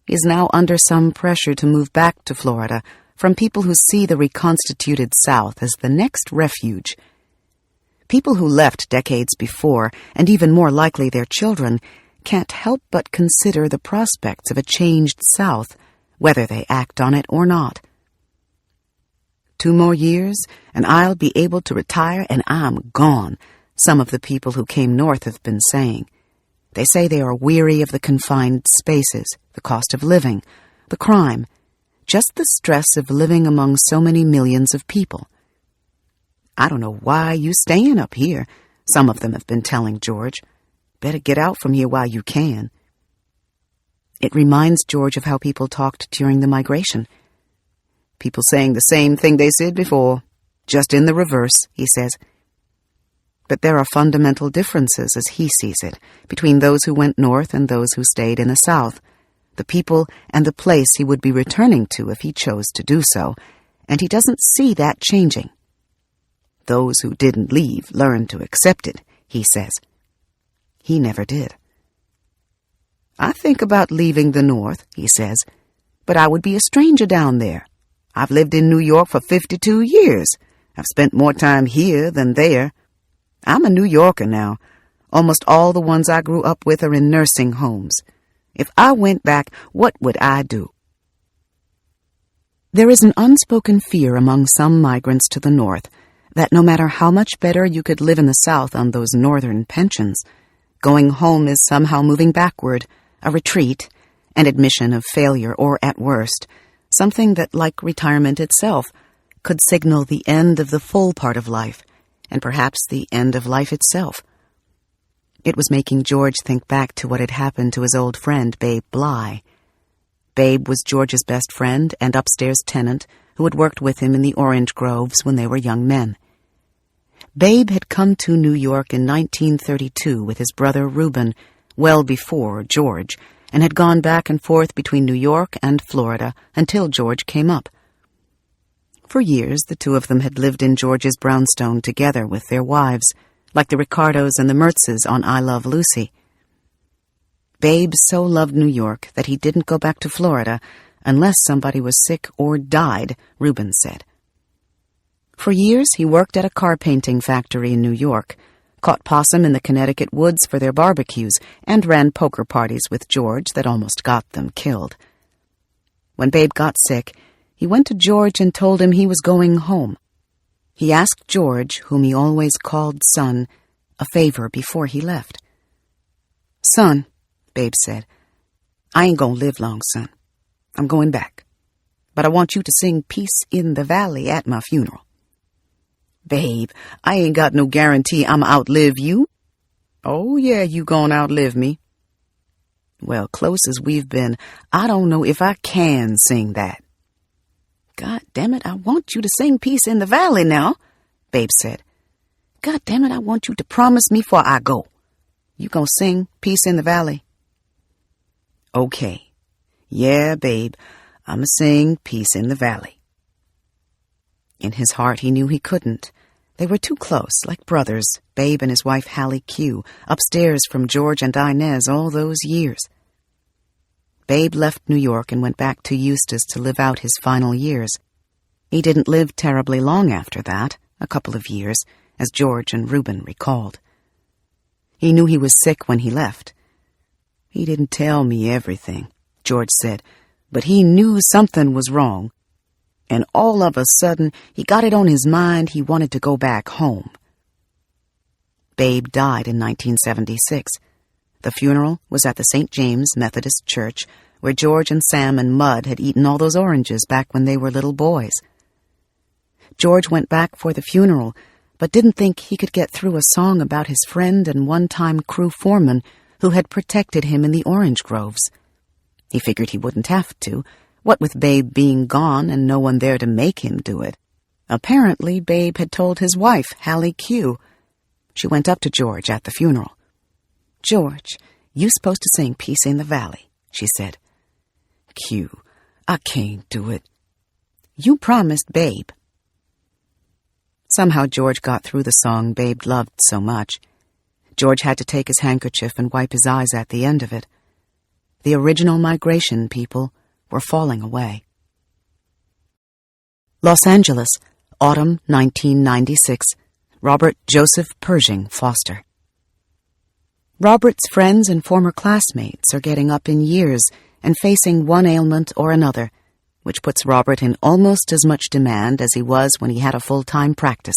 He is now under some pressure to move back to Florida from people who see the reconstituted South as the next refuge. People who left decades before, and even more likely their children, can't help but consider the prospects of a changed South, whether they act on it or not. 2 more years, and I'll be able to retire, and I'm gone, some of the people who came north have been saying. They say they are weary of the confined spaces, the cost of living, the crime, just the stress of living among so many millions of people. I don't know why you staying up here, some of them have been telling George. Better get out from here while you can. It reminds George of how people talked during the migration. People saying the same thing they said before, just in the reverse, he says. But there are fundamental differences, as he sees it, between those who went north and those who stayed in the South, the people and the place he would be returning to if he chose to do so, and he doesn't see that changing. Those who didn't leave learned to accept it, he says. He never did. I think about leaving the North, he says, but I would be a stranger down there. I've lived in New York for 52 years. I've spent more time here than there. I'm a New Yorker now. Almost all the ones I grew up with are in nursing homes. If I went back, what would I do? There is an unspoken fear among some migrants to the North that no matter how much better you could live in the South on those northern pensions, going home is somehow moving backward, a retreat, an admission of failure, or at worst, something that, like retirement itself, could signal the end of the full part of life, and perhaps the end of life itself. It was making George think back to what had happened to his old friend, Babe Bly. Babe was George's best friend and upstairs tenant who had worked with him in the orange groves when they were young men. Babe had come to New York in 1932 with his brother Reuben, well before George, and had gone back and forth between New York and Florida until George came up. For years, the two of them had lived in George's brownstone together with their wives, like the Ricardos and the Mertzes on I Love Lucy. Babe so loved New York that he didn't go back to Florida unless somebody was sick or died, Reuben said. For years, he worked at a car painting factory in New York, caught possum in the Connecticut woods for their barbecues, and ran poker parties with George that almost got them killed. When Babe got sick, he went to George and told him he was going home. He asked George, whom he always called son, a favor before he left. "Son," Babe said, "I ain't gonna live long, son. I'm going back. But I want you to sing Peace in the Valley at my funeral." "Babe, I ain't got no guarantee I'ma outlive you." "Oh, yeah, you gonna outlive me." "Well, close as we've been, I don't know if I can sing that." "God damn it, I want you to sing Peace in the Valley now," Babe said. "God damn it, I want you to promise me before I go. You gonna sing Peace in the Valley?" "Okay. Yeah, Babe, I'ma sing Peace in the Valley." In his heart, he knew he couldn't. They were too close, like brothers, Babe and his wife Hallie Q, upstairs from George and Inez all those years. Babe left New York and went back to Eustis to live out his final years. He didn't live terribly long after that, a couple of years, as George and Reuben recalled. He knew he was sick when he left. "He didn't tell me everything," George said, "but he knew something was wrong. And all of a sudden, he got it on his mind he wanted to go back home." Babe died in 1976. The funeral was at the St. James Methodist Church, where George and Sam and Mud had eaten all those oranges back when they were little boys. George went back for the funeral, but didn't think he could get through a song about his friend and one-time crew foreman who had protected him in the orange groves. He figured he wouldn't have to, what with Babe being gone and no one there to make him do it. Apparently, Babe had told his wife, Hallie Q. She went up to George at the funeral. "George, you supposed to sing Peace in the Valley," she said. "Q, I can't do it." "You promised Babe." Somehow George got through the song Babe loved so much. George had to take his handkerchief and wipe his eyes at the end of it. The original migration people were falling away. Los Angeles, autumn 1996. Robert Joseph Pershing Foster. Robert's friends and former classmates are getting up in years and facing one ailment or another, which puts Robert in almost as much demand as he was when he had a full-time practice.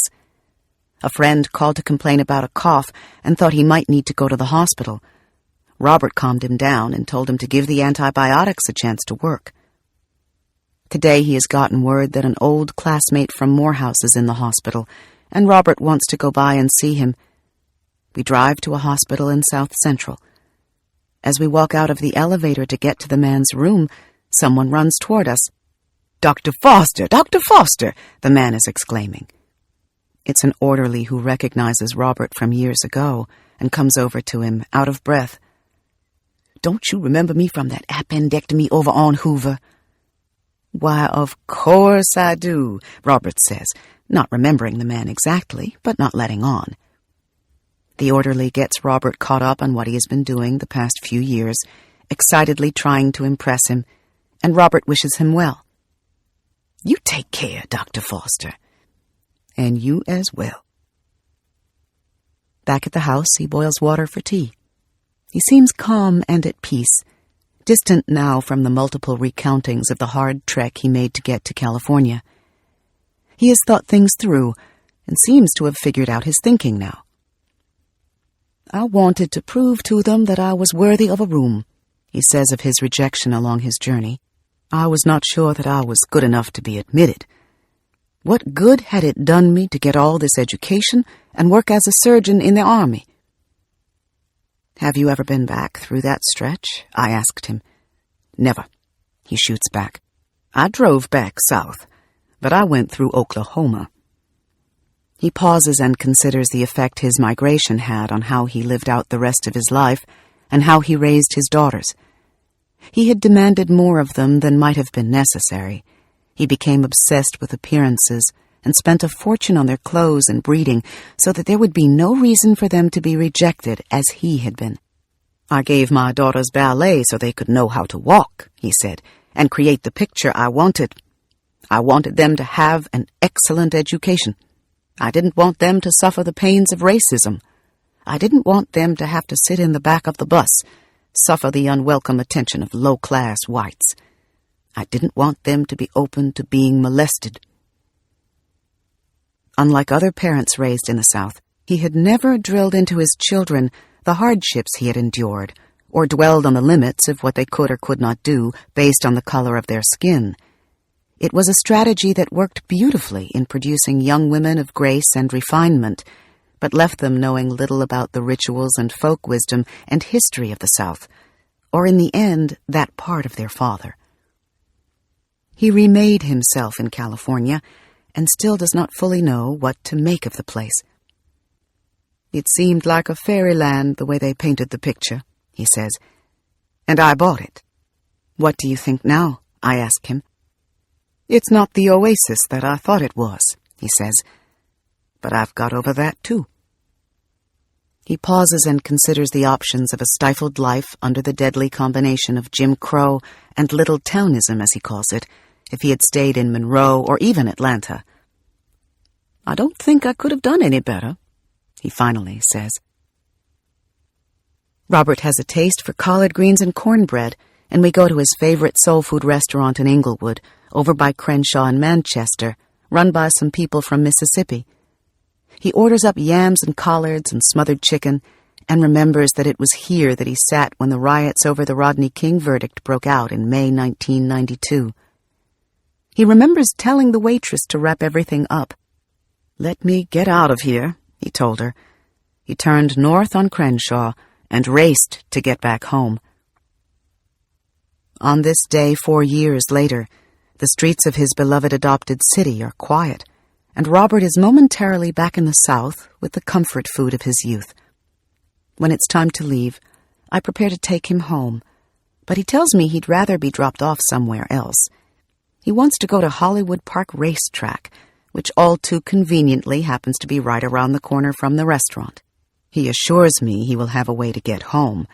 A friend called to complain about a cough and thought he might need to go to the hospital. Robert calmed him down and told him to give the antibiotics a chance to work. Today he has gotten word that an old classmate from Morehouse is in the hospital, and Robert wants to go by and see him. We drive to a hospital in South Central. As we walk out of the elevator to get to the man's room, someone runs toward us. "Dr. Foster! Dr. Foster!" the man is exclaiming. It's an orderly who recognizes Robert from years ago and comes over to him, out of breath. "Don't you remember me from that appendectomy over on Hoover?" "Why, of course I do," Robert says, not remembering the man exactly, but not letting on. The orderly gets Robert caught up on what he has been doing the past few years, excitedly trying to impress him, and Robert wishes him well. "You take care, Dr. Foster." "And you as well." Back at the house, he boils water for tea. He seems calm and at peace, distant now from the multiple recountings of the hard trek he made to get to California. He has thought things through and seems to have figured out his thinking now. "I wanted to prove to them that I was worthy of a room," he says of his rejection along his journey. "I was not sure that I was good enough to be admitted. What good had it done me to get all this education and work as a surgeon in the Army?" "Have you ever been back through that stretch?" I asked him. "Never," he shoots back. "I drove back south, but I went through Oklahoma." He pauses and considers the effect his migration had on how he lived out the rest of his life and how he raised his daughters. He had demanded more of them than might have been necessary. He became obsessed with appearances and spent a fortune on their clothes and breeding so that there would be no reason for them to be rejected as he had been. "I gave my daughters ballet so they could know how to walk," he said, "and create the picture I wanted. I wanted them to have an excellent education. I didn't want them to suffer the pains of racism. I didn't want them to have to sit in the back of the bus, suffer the unwelcome attention of low-class whites. I didn't want them to be open to being molested." Unlike other parents raised in the South, he had never drilled into his children the hardships he had endured, or dwelled on the limits of what they could or could not do based on the color of their skin. It was a strategy that worked beautifully in producing young women of grace and refinement, but left them knowing little about the rituals and folk wisdom and history of the South, or in the end, that part of their father. He remade himself in California and still does not fully know what to make of the place. "It seemed like a fairyland the way they painted the picture," he says, "and I bought it." "What do you think now?" I ask him. "It's not the oasis that I thought it was," he says, "but I've got over that too." He pauses and considers the options of a stifled life under the deadly combination of Jim Crow and little townism, as he calls it, if he had stayed in Monroe or even Atlanta. "I don't think I could have done any better," he finally says. Robert has a taste for collard greens and cornbread, and we go to his favorite soul food restaurant in Inglewood, over by Crenshaw and Manchester, run by some people from Mississippi. He orders up yams and collards and smothered chicken, and remembers that it was here that he sat when the riots over the Rodney King verdict broke out in May 1992. He remembers telling the waitress to wrap everything up. "Let me get out of here," he told her. He turned north on Crenshaw and raced to get back home. On this day 4 years later, the streets of his beloved adopted city are quiet, and Robert is momentarily back in the South with the comfort food of his youth. When it's time to leave, I prepare to take him home, but he tells me he'd rather be dropped off somewhere else. He wants to go to Hollywood Park Racetrack, which all too conveniently happens to be right around the corner from the restaurant. He assures me he will have a way to get home.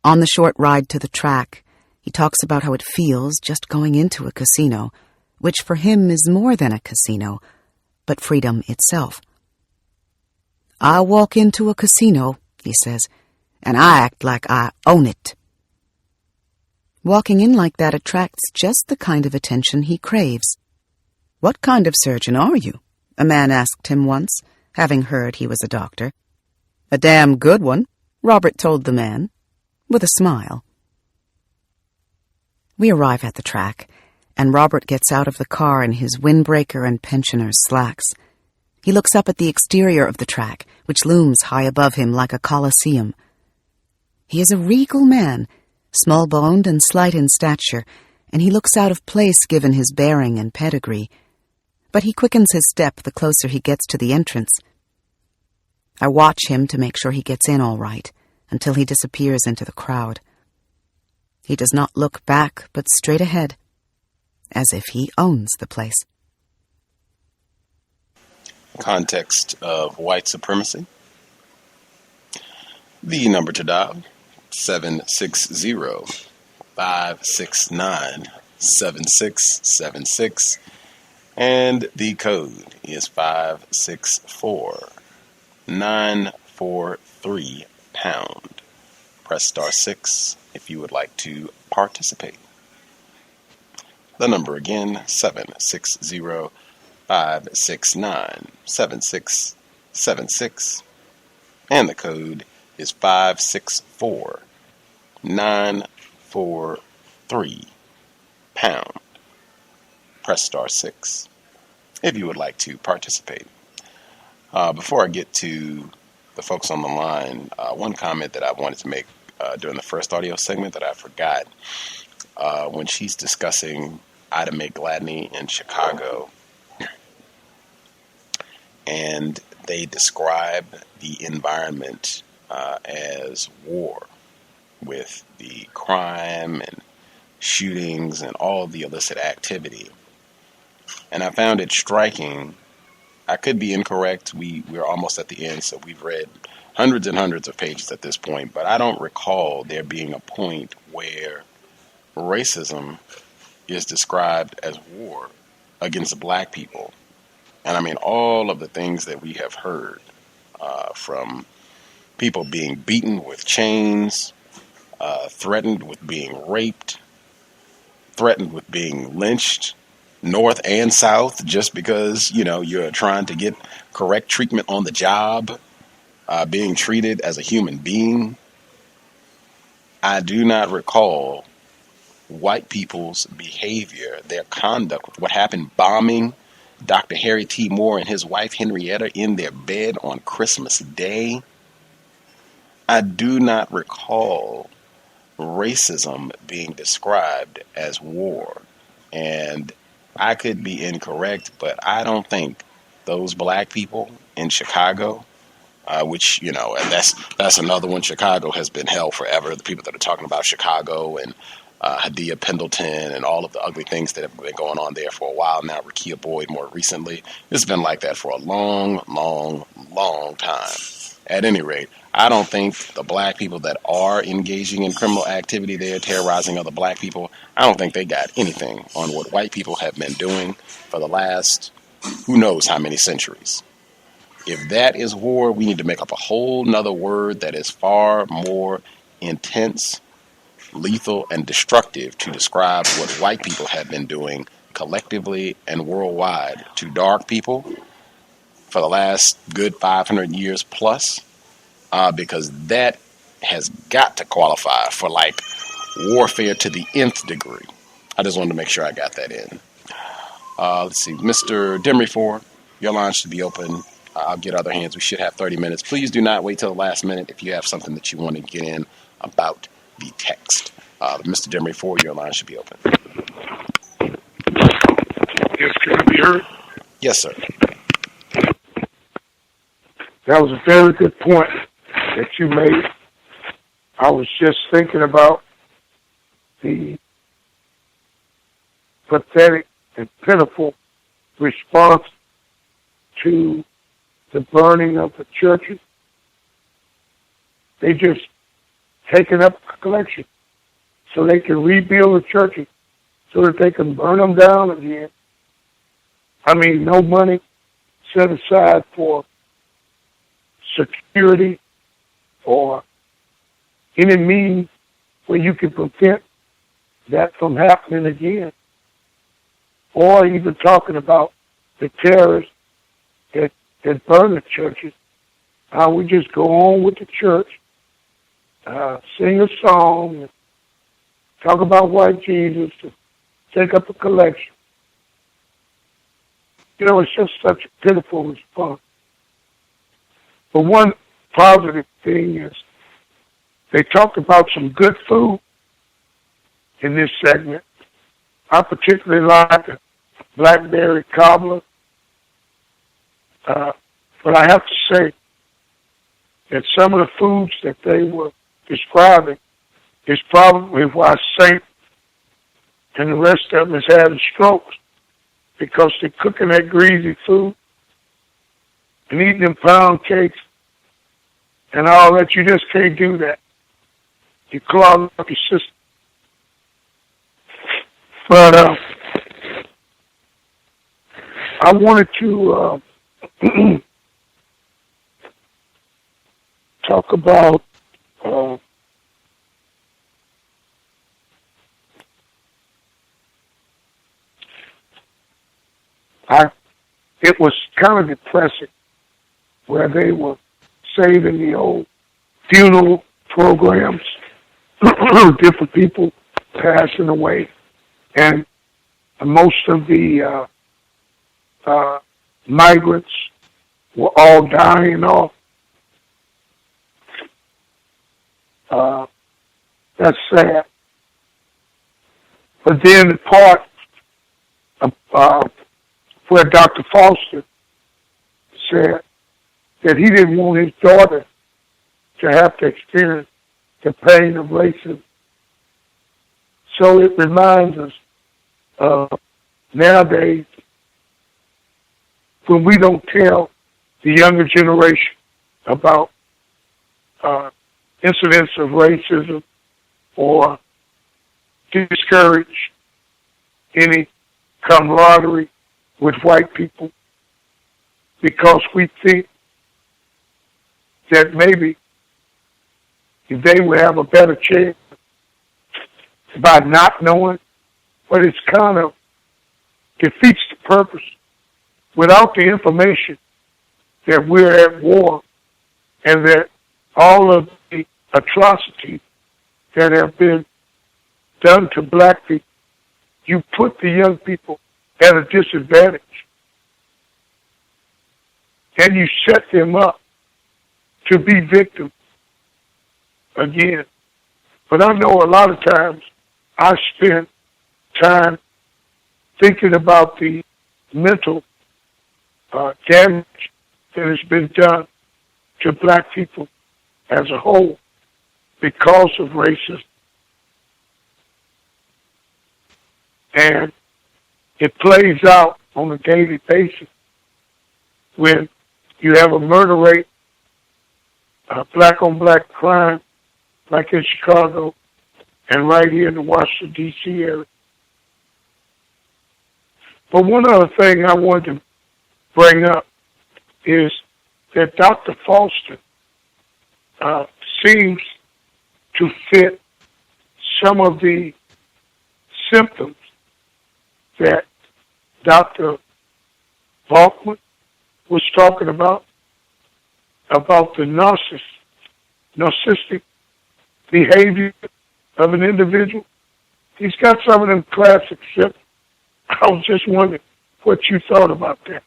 On the short ride to the track, he talks about how it feels just going into a casino, which for him is more than a casino, but freedom itself. "I walk into a casino," he says, "and I act like I own it." Walking in like that attracts just the kind of attention he craves. "What kind of surgeon are you?" a man asked him once, having heard he was a doctor. "A damn good one," Robert told the man, with a smile. We arrive at the track, and Robert gets out of the car in his windbreaker and pensioner's slacks. He looks up at the exterior of the track, which looms high above him like a coliseum. He is a regal man, small-boned and slight in stature, and he looks out of place given his bearing and pedigree. But he quickens his step the closer he gets to the entrance. I watch him to make sure he gets in all right, until he disappears into the crowd. He does not look back, but straight ahead, as if he owns the place. Context of White Supremacy. The number to dial, 760-569-7676, and the code is 564-943#. Press *6 if you would like to participate. The number again, 760-569-7676, and the code is 564-943#. Press *6 if you would like to participate. Before I get to the folks on the line, one comment that I wanted to make during the first audio segment that I forgot, when she's discussing Ida Mae Gladney in Chicago, and they describe the environment as war, with the crime and shootings and all the illicit activity. And I found it striking. I could be incorrect. We're almost at the end, so we've read hundreds and hundreds of pages at this point, but I don't recall there being a point where racism is described as war against black people. And I mean, all of the things that we have heard, from people being beaten with chains, threatened with being raped, threatened with being lynched, north and south, just because, you're trying to get correct treatment on the job, being treated as a human being. I do not recall white people's behavior, their conduct, what happened bombing Dr. Harry T. Moore and his wife Henrietta in their bed on Christmas Day. I do not recall racism being described as war. And I could be incorrect, but I don't think those black people in Chicago, which, and that's another one. Chicago has been hell forever. The people that are talking about Chicago and Hadia Pendleton and all of the ugly things that have been going on there for a while now, Rekia Boyd more recently, it's been like that for a long, long, long time. At any rate, I don't think the black people that are engaging in criminal activity there, terrorizing other black people, I don't think they got anything on what white people have been doing for the last who knows how many centuries. If that is war, we need to make up a whole nother word that is far more intense, lethal, and destructive to describe what white people have been doing collectively and worldwide to dark people for the last good 500 years plus, because that has got to qualify for like warfare to the nth degree. I just wanted to make sure I got that in. Let's see, Mr. Demry4, your line should be open. I'll get other hands. We should have 30 minutes. Please do not wait till the last minute if you have something that you want to get in about the text. Mr. Demry4, your line should be open. Yes, can I be heard? Yes, sir. That was a very good point that you made. I was just thinking about the pathetic and pitiful response to the burning of the churches. They just taken up a collection so they can rebuild the churches so that they can burn them down again. I mean, no money set aside for security or any means where you can prevent that from happening again. Or even talking about the terrorists that burn the churches. How we just go on with the church, sing a song, talk about white Jesus, take up a collection. You know, it's just such a pitiful response. But one positive thing is they talked about some good food in this segment. I particularly like the blackberry cobbler. But I have to say that some of the foods that they were describing is probably why Saint and the rest of them is having strokes, because they're cooking that greasy food and eating them pound cakes and all that. You just can't do that. You clog up your system. But I wanted to talk about it was kind of depressing where they were saving the old funeral programs, different people passing away, and most of the migrants were all dying off. That's sad. But then the part where Dr. Foster said that he didn't want his daughter to have to experience the pain of racism. So it reminds us nowadays, when we don't tell the younger generation about incidents of racism or discourage any camaraderie with white people, because we think that maybe they would have a better chance by not knowing, but it's kind of defeats the purpose. Without the information that we're at war and that all of the atrocities that have been done to black people, you put the young people at a disadvantage. And you set them up to be victims again. But I know a lot of times I spend time thinking about the mental damage that has been done to black people as a whole because of racism. And it plays out on a daily basis when you have a murder rate black-on-black crime, like in Chicago and right here in the Washington, D.C. area. But one other thing I wanted to bring up is that Dr. Foster seems to fit some of the symptoms that Dr. Volkman was talking about the narcissistic behavior of an individual. He's got some of them classic symptoms. I was just wondering what you thought about that.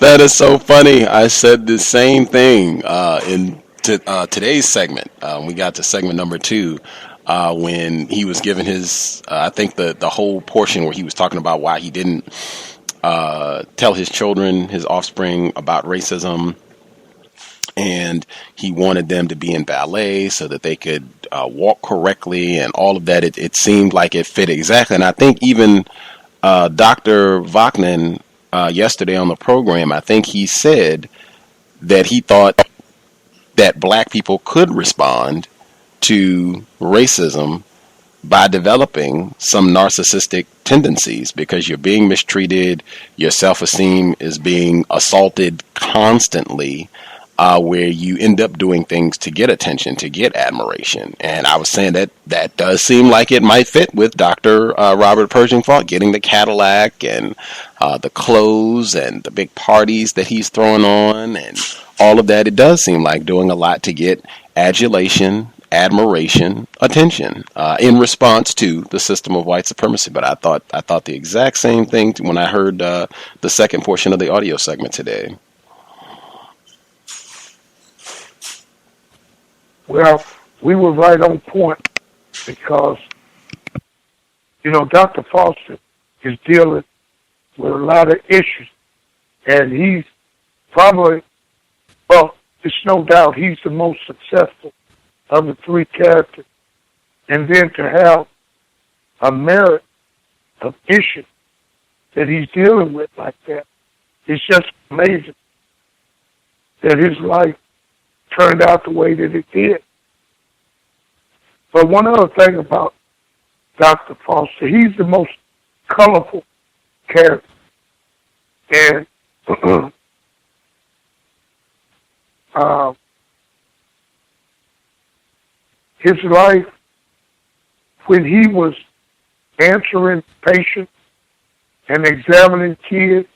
That is so funny. I said the same thing in today's segment. We got to segment number 2 when he was giving his, I think the whole portion where he was talking about why he didn't tell his children, his offspring, about racism. And he wanted them to be in ballet so that they could walk correctly and all of that. It seemed like it fit exactly. And I think even Dr. Volkman yesterday on the program, I think he said that he thought that black people could respond to racism by developing some narcissistic tendencies because you're being mistreated, your self-esteem is being assaulted constantly, where you end up doing things to get attention, to get admiration. And I was saying that does seem like it might fit with Dr. Robert Pershing Foster, getting the Cadillac and the clothes and the big parties that he's throwing on and all of that. It does seem like doing a lot to get adulation, admiration, attention in response to the system of white supremacy. But I thought the exact same thing when I heard the second portion of the audio segment today. Well, we were right on point because, Dr. Foster is dealing with a lot of issues. And he's probably, it's no doubt he's the most successful of the 3 characters. And then to have a merit of issues that he's dealing with like that, it's just amazing that his life turned out the way that it did. But one other thing about Dr. Foster, he's the most colorful character. And his life, when he was answering patients and examining kids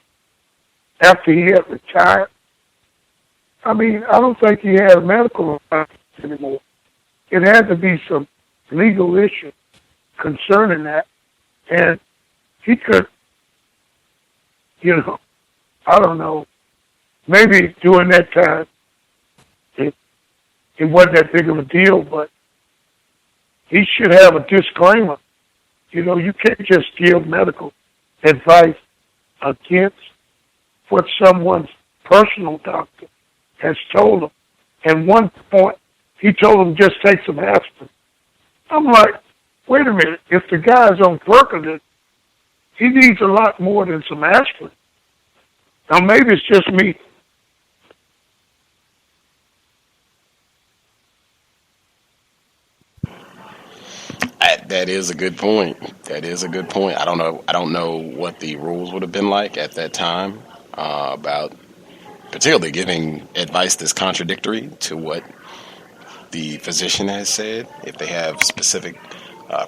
after he had retired, I don't think he had a medical license anymore. It had to be some legal issue concerning that. And he could, I don't know, maybe during that time it wasn't that big of a deal, but he should have a disclaimer. You can't just give medical advice against what someone's personal doctor has told him. At one point, he told him just take some aspirin. I'm like, wait a minute. If the guy's on Percocet, he needs a lot more than some aspirin. Now, maybe it's just me. That is a good point. I don't know what the rules would have been like at that time about particularly giving advice that's contradictory to what the physician has said. If they have specific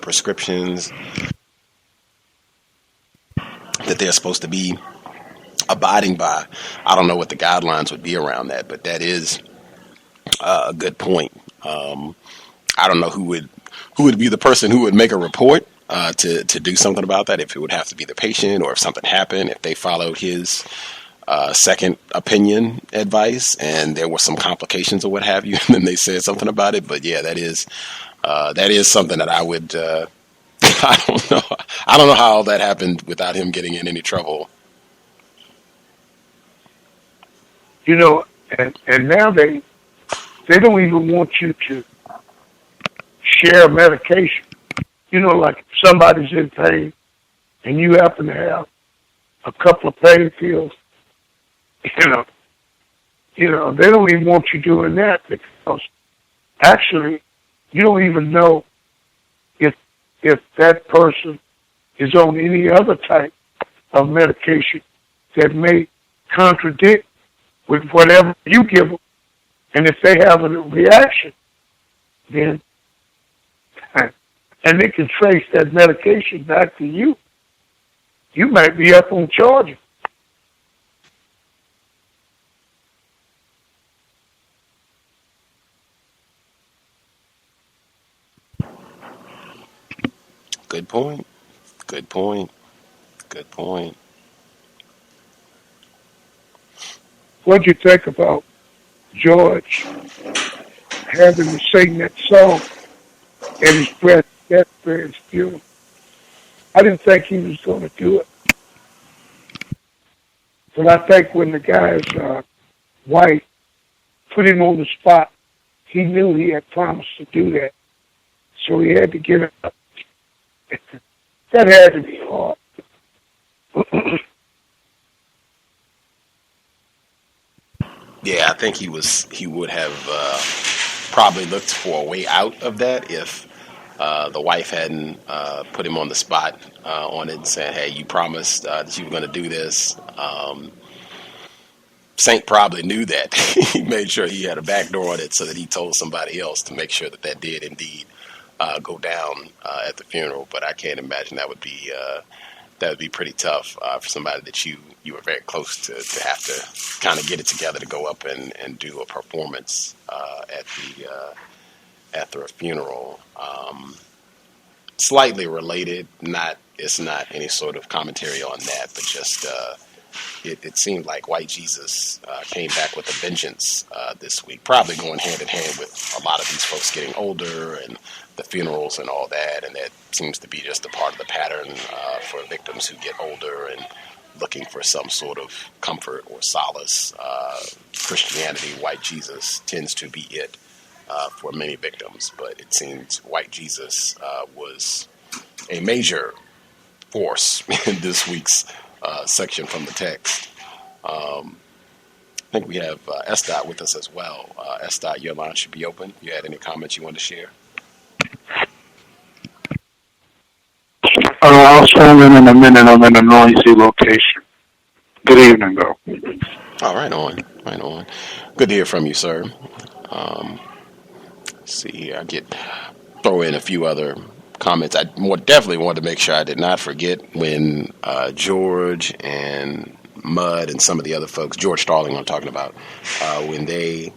prescriptions that they're supposed to be abiding by, I don't know what the guidelines would be around that, but that is a good point. I don't know who would be the person who would make a report to do something about that, if it would have to be the patient or if something happened, if they followed his second opinion advice and there were some complications or what have you, and then they said something about it. But yeah, that is something that I would, I don't know how all that happened without him getting in any trouble. And now they don't even want you to share medication. Like if somebody's in pain and you happen to have a couple of pain pills, You know, they don't even want you doing that because actually you don't even know if that person is on any other type of medication that may contradict with whatever you give them. And if they have a reaction, then, and they can trace that medication back to you, you might be up on charges. Good point. Good point. Good point. What do you think about George having to sing that song at his deathbed funeral? I didn't think he was going to do it. But I think when the guy's wife put him on the spot, he knew he had promised to do that. So he had to get up. That had to be hard. Yeah, I think he would have probably looked for a way out of that if the wife hadn't put him on the spot on it and said, hey, you promised that you were going to do this. Saint probably knew that. He made sure he had a back door on it so that he told somebody else to make sure that that did indeed go down at the funeral. But I can't imagine that would be pretty tough for somebody that you were very close to have to kind of get it together to go up and do a performance at the funeral. Slightly related, it's not any sort of commentary on that, but just it seemed like White Jesus came back with a vengeance this week, probably going hand in hand with a lot of these folks getting older and the funerals and all that, and that seems to be just a part of the pattern for victims who get older and looking for some sort of comfort or solace. Christianity, White Jesus tends to be it for many victims, but it seems White Jesus was a major force in this week's section from the text. I think we have S. with us as well. S. Your line should be open. If you had any comments you want to share. I'll chime in a minute. I'm in a noisy location. Good evening, though. Oh, right on. Good to hear from you, sir. Let's see here. Throw in a few other comments. I definitely wanted to make sure I did not forget when George and Mud and some of the other folks, George Starling I'm talking about, when they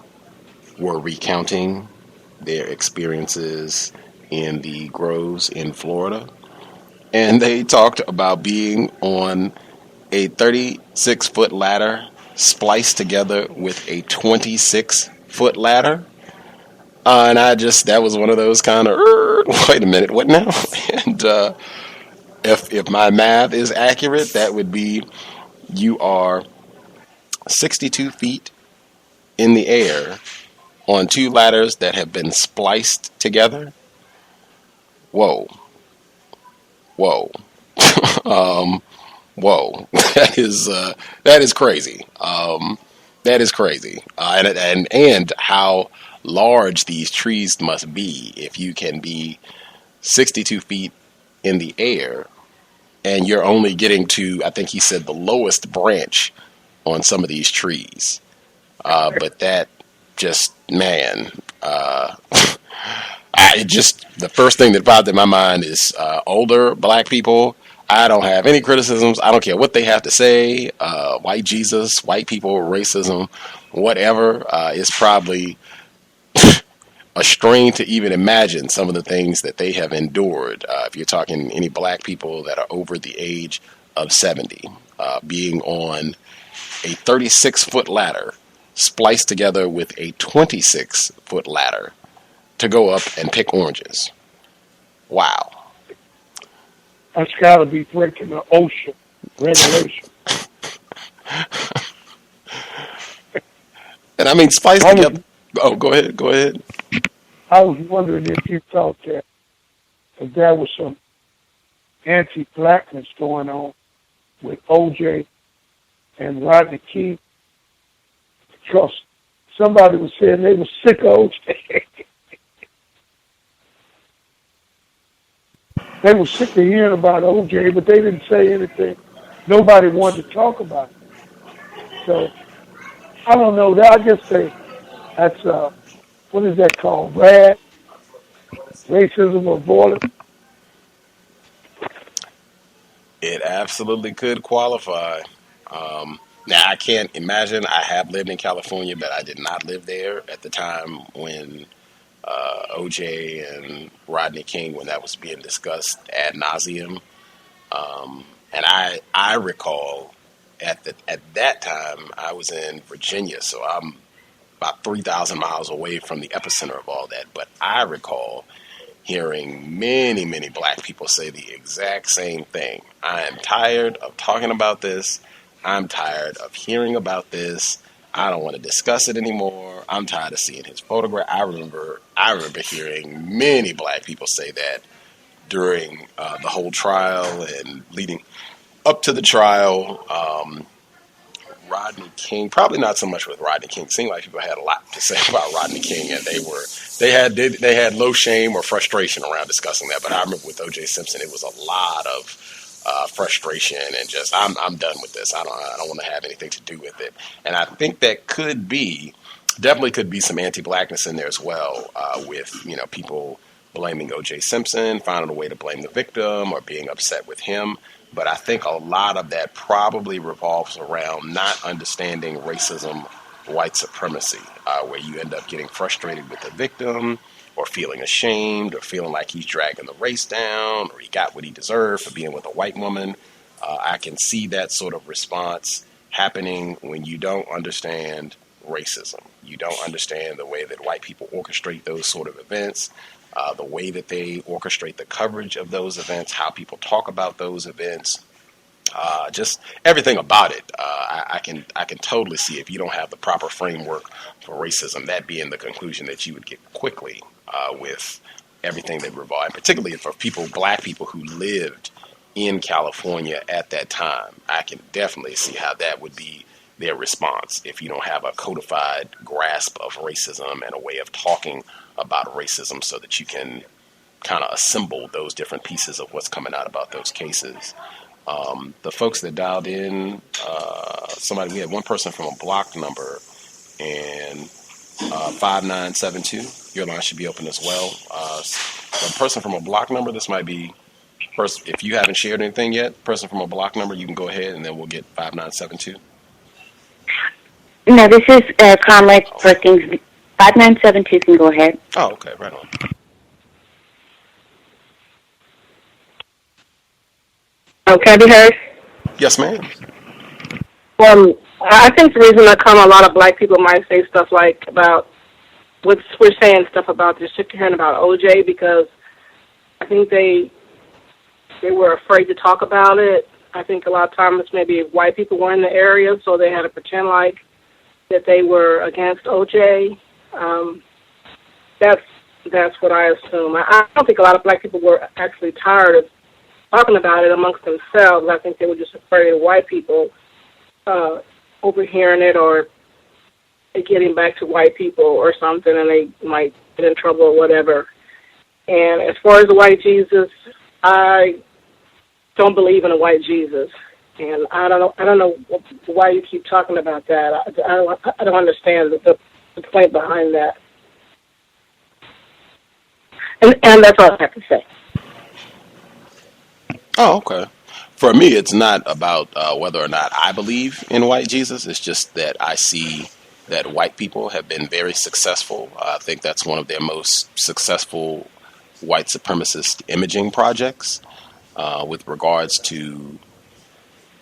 were recounting their experiences in the groves in Florida. And they talked about being on a 36-foot ladder spliced together with a 26-foot ladder. And that was one of those kind of, wait a minute, what now? And if my math is accurate, that would be you are 62 feet in the air on two ladders that have been spliced together. Whoa. Whoa. That is crazy. That is crazy. And how large these trees must be if you can be 62 feet in the air and you're only getting to, I think he said, the lowest branch on some of these trees. But that just, man, the first thing that popped in my mind is older black people. I don't have any criticisms. I don't care what they have to say. White Jesus, white people, racism, whatever. It's probably a strain to even imagine some of the things that they have endured. If you're talking any black people that are over the age of 70, being on a 36-foot ladder spliced together with a 26-foot ladder to go up and pick oranges. Wow. That's got to be breaking the ocean regulation. And I mean, spliced together. Oh, go ahead. I was wondering if you thought that if there was some anti-blackness going on with O.J. and Rodney King, because somebody was saying they were sick of O.J. They were sick of hearing about O.J., but they didn't say anything. Nobody wanted to talk about it. So, I don't know. I guess that's, what is that called? Racism or violence? It absolutely could qualify. Now, I can't imagine. I have lived in California, but I did not live there at the time when O.J. and Rodney King, when that was being discussed ad nauseum. And I recall at that time I was in Virginia, so I'm about 3,000 miles away from the epicenter of all that. But I recall hearing many, many black people say the exact same thing. I am tired of talking about this. I'm tired of hearing about this. I don't want to discuss it anymore. I'm tired of seeing his photograph. I remember hearing many black people say that during the whole trial and leading up to the trial. Rodney King, probably not so much with Rodney King. It seemed like people had a lot to say about Rodney King, and they had low shame or frustration around discussing that. But I remember with O.J. Simpson, it was a lot of frustration and just I'm done with this. I don't want to have anything to do with it. And I think that definitely could be some anti-blackness in there as well, with people blaming O.J. Simpson, finding a way to blame the victim or being upset with him. But I think a lot of that probably revolves around not understanding racism, white supremacy, where you end up getting frustrated with the victim or feeling ashamed or feeling like he's dragging the race down or he got what he deserved for being with a white woman. I can see that sort of response happening when you don't understand racism. You don't understand the way that white people orchestrate those sort of events. The way that they orchestrate the coverage of those events, how people talk about those events, just everything about it. I can totally see if you don't have the proper framework for racism, that being the conclusion that you would get quickly with everything that revolved, particularly for black people who lived in California at that time. I can definitely see how that would be their response if you don't have a codified grasp of racism and a way of talking about racism so that you can kind of assemble those different pieces of what's coming out about those cases. The folks that dialed in, we had one person from a block number and 5972. Your line should be open as well. The person from a block number, this might be, if you haven't shared anything yet, person from a block number, you can go ahead and then we'll get 5972. No, this is Comrade Perkins. 5972 can go ahead. Oh, okay, right on. Can I be heard? Yes, ma'am. I think the reason a lot of black people might say stuff like about we're saying stuff about this, hearing about OJ, because I think they were afraid to talk about it. I think a lot of times maybe white people were in the area, so they had to pretend like that they were against OJ. That's what I assume. I don't think a lot of black people were actually tired of talking about it amongst themselves. I think they were just afraid of white people overhearing it or getting back to white people or something, and they might get in trouble or whatever. And as far as the white Jesus, I don't believe in a white Jesus, and I don't know why you keep talking about that. I don't understand the point behind that. And that's all I have to say. Oh, okay. For me, it's not about whether or not I believe in white Jesus. It's just that I see that white people have been very successful. I think that's one of their most successful white supremacist imaging projects with regards to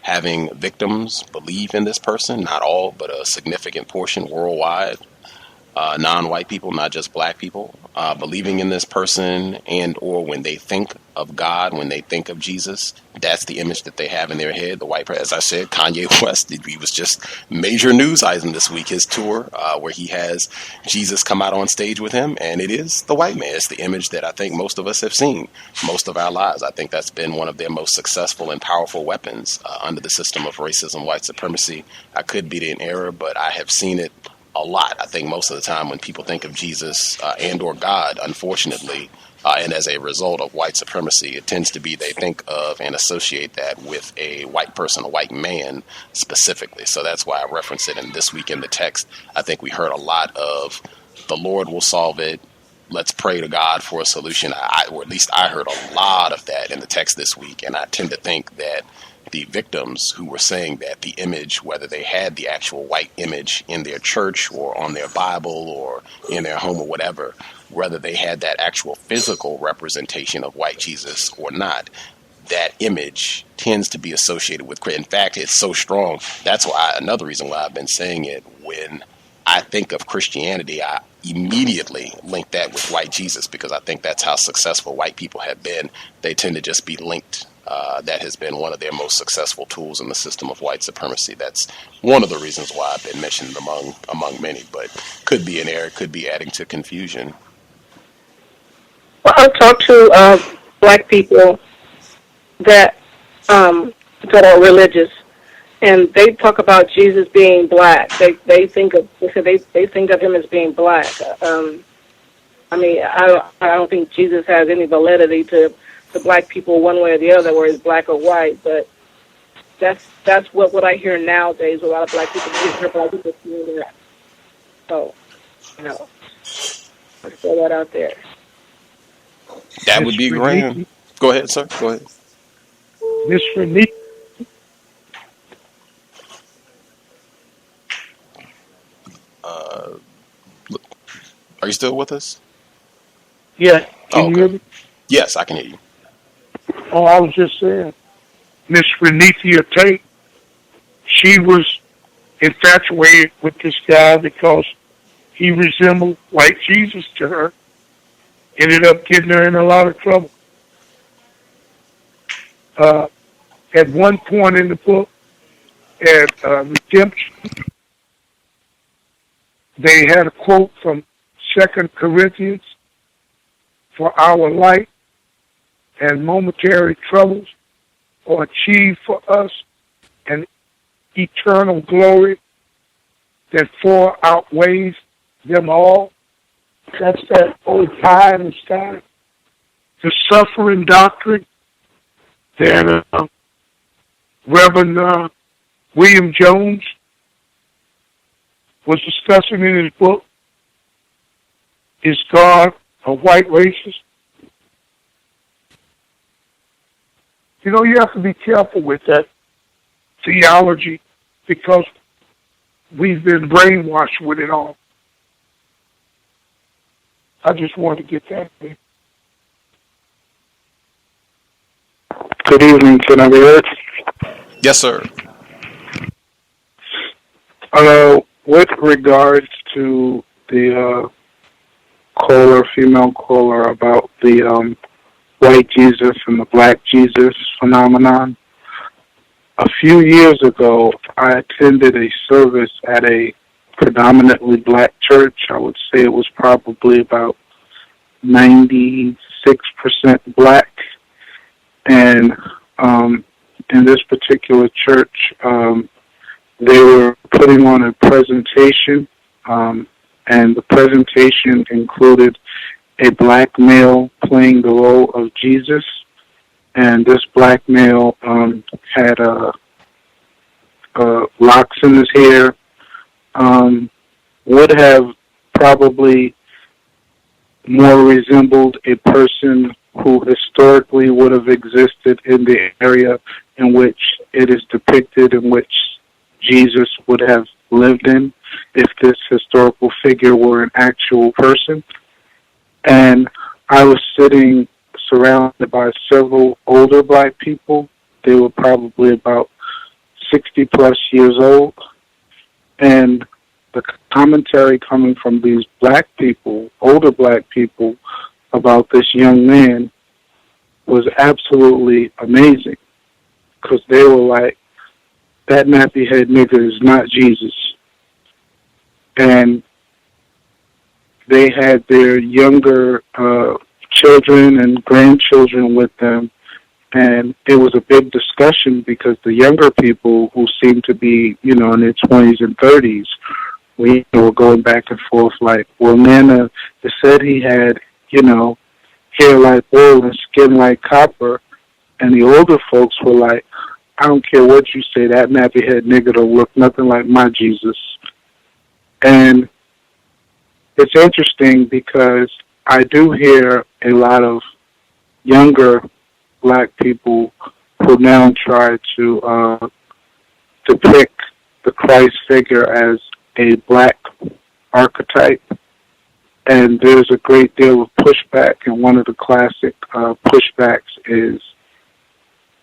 having victims believe in this person. Not all, but a significant portion worldwide. Non-white people, not just black people, believing in this person, and or when they think of God, when they think of Jesus, that's the image that they have in their head. The white, as I said, Kanye West, he was just major news item this week, his tour, where he has Jesus come out on stage with him, and it is the white man. It's the image that I think most of us have seen most of our lives. I think that's been one of their most successful and powerful weapons under the system of racism, white supremacy. I could be in error, but I have seen it a lot. I think most of the time when people think of Jesus and or God, unfortunately, and as a result of white supremacy, it tends to be they think of and associate that with a white person, a white man specifically. So that's why I reference it in This Week in the Text. I think we heard a lot of the Lord will solve it. Let's pray to God for a solution. Or at least I heard a lot of that in the text this week. And I tend to think that the victims who were saying that the image, whether they had the actual white image in their church or on their Bible or in their home or whatever, whether they had that actual physical representation of white Jesus or not, that image tends to be associated with, in fact, it's so strong. That's why, another reason why I've been saying it, when I think of Christianity, I immediately link that with white Jesus, because I think that's how successful white people have been. They tend to just be linked. That has been one of their most successful tools in the system of white supremacy. That's one of the reasons why I've been mentioned among many, but could be an error, could be adding to confusion. Well, I've talked to black people that are religious, and they talk about Jesus being black. They think of him as being black. I mean, I don't think Jesus has any validity to black people one way or the other, whether it's black or white. But that's what I hear nowadays. A lot of black people hear black people saying that. So, let's throw that out there. That would be grand. Go ahead, sir. Go ahead. Miss Renee. Are you still with us? Yeah. Can you hear me? Yes, I can hear you. Oh, I was just saying, Miss Renethia Tate, she was infatuated with this guy because he resembled white Jesus to her. Ended up getting her in a lot of trouble. At one point in the book, at Redemption, they had a quote from 2 Corinthians, "For our light and momentary troubles are achieved for us an eternal glory that far outweighs them all." That's that old pie in the sky. The suffering doctrine that Reverend William Jones was discussing in his book, Is God a White Racist? You have to be careful with that theology because we've been brainwashed with it all. I just wanted to get that in. Good evening, can I be heard? Yes, sir. With regards to the female caller about the white Jesus and the black Jesus phenomenon, a few years ago, I attended a service at a predominantly black church. I would say it was probably about 96% black. And in this particular church, they were putting on a presentation, and the presentation included a black male playing the role of Jesus, and this black male had locks in his hair, would have probably more resembled a person who historically would have existed in the area in which it is depicted, in which Jesus would have lived in, if this historical figure were an actual person. And I was sitting surrounded by several older black people. They were probably about 60 plus years old. And the commentary coming from these black people, older black people, about this young man was absolutely amazing. Because they were like, that nappy head nigga is not Jesus. And they had their younger children and grandchildren with them, and it was a big discussion because the younger people, who seemed to be, in their 20s and 30s, we were going back and forth like, well, Nana, it said he had, hair like wool and skin like copper. And the older folks were like, I don't care what you say, that nappy head nigga don't look nothing like my Jesus. And it's interesting because I do hear a lot of younger black people who now try to depict the Christ figure as a black archetype. And there's a great deal of pushback, and one of the classic pushbacks is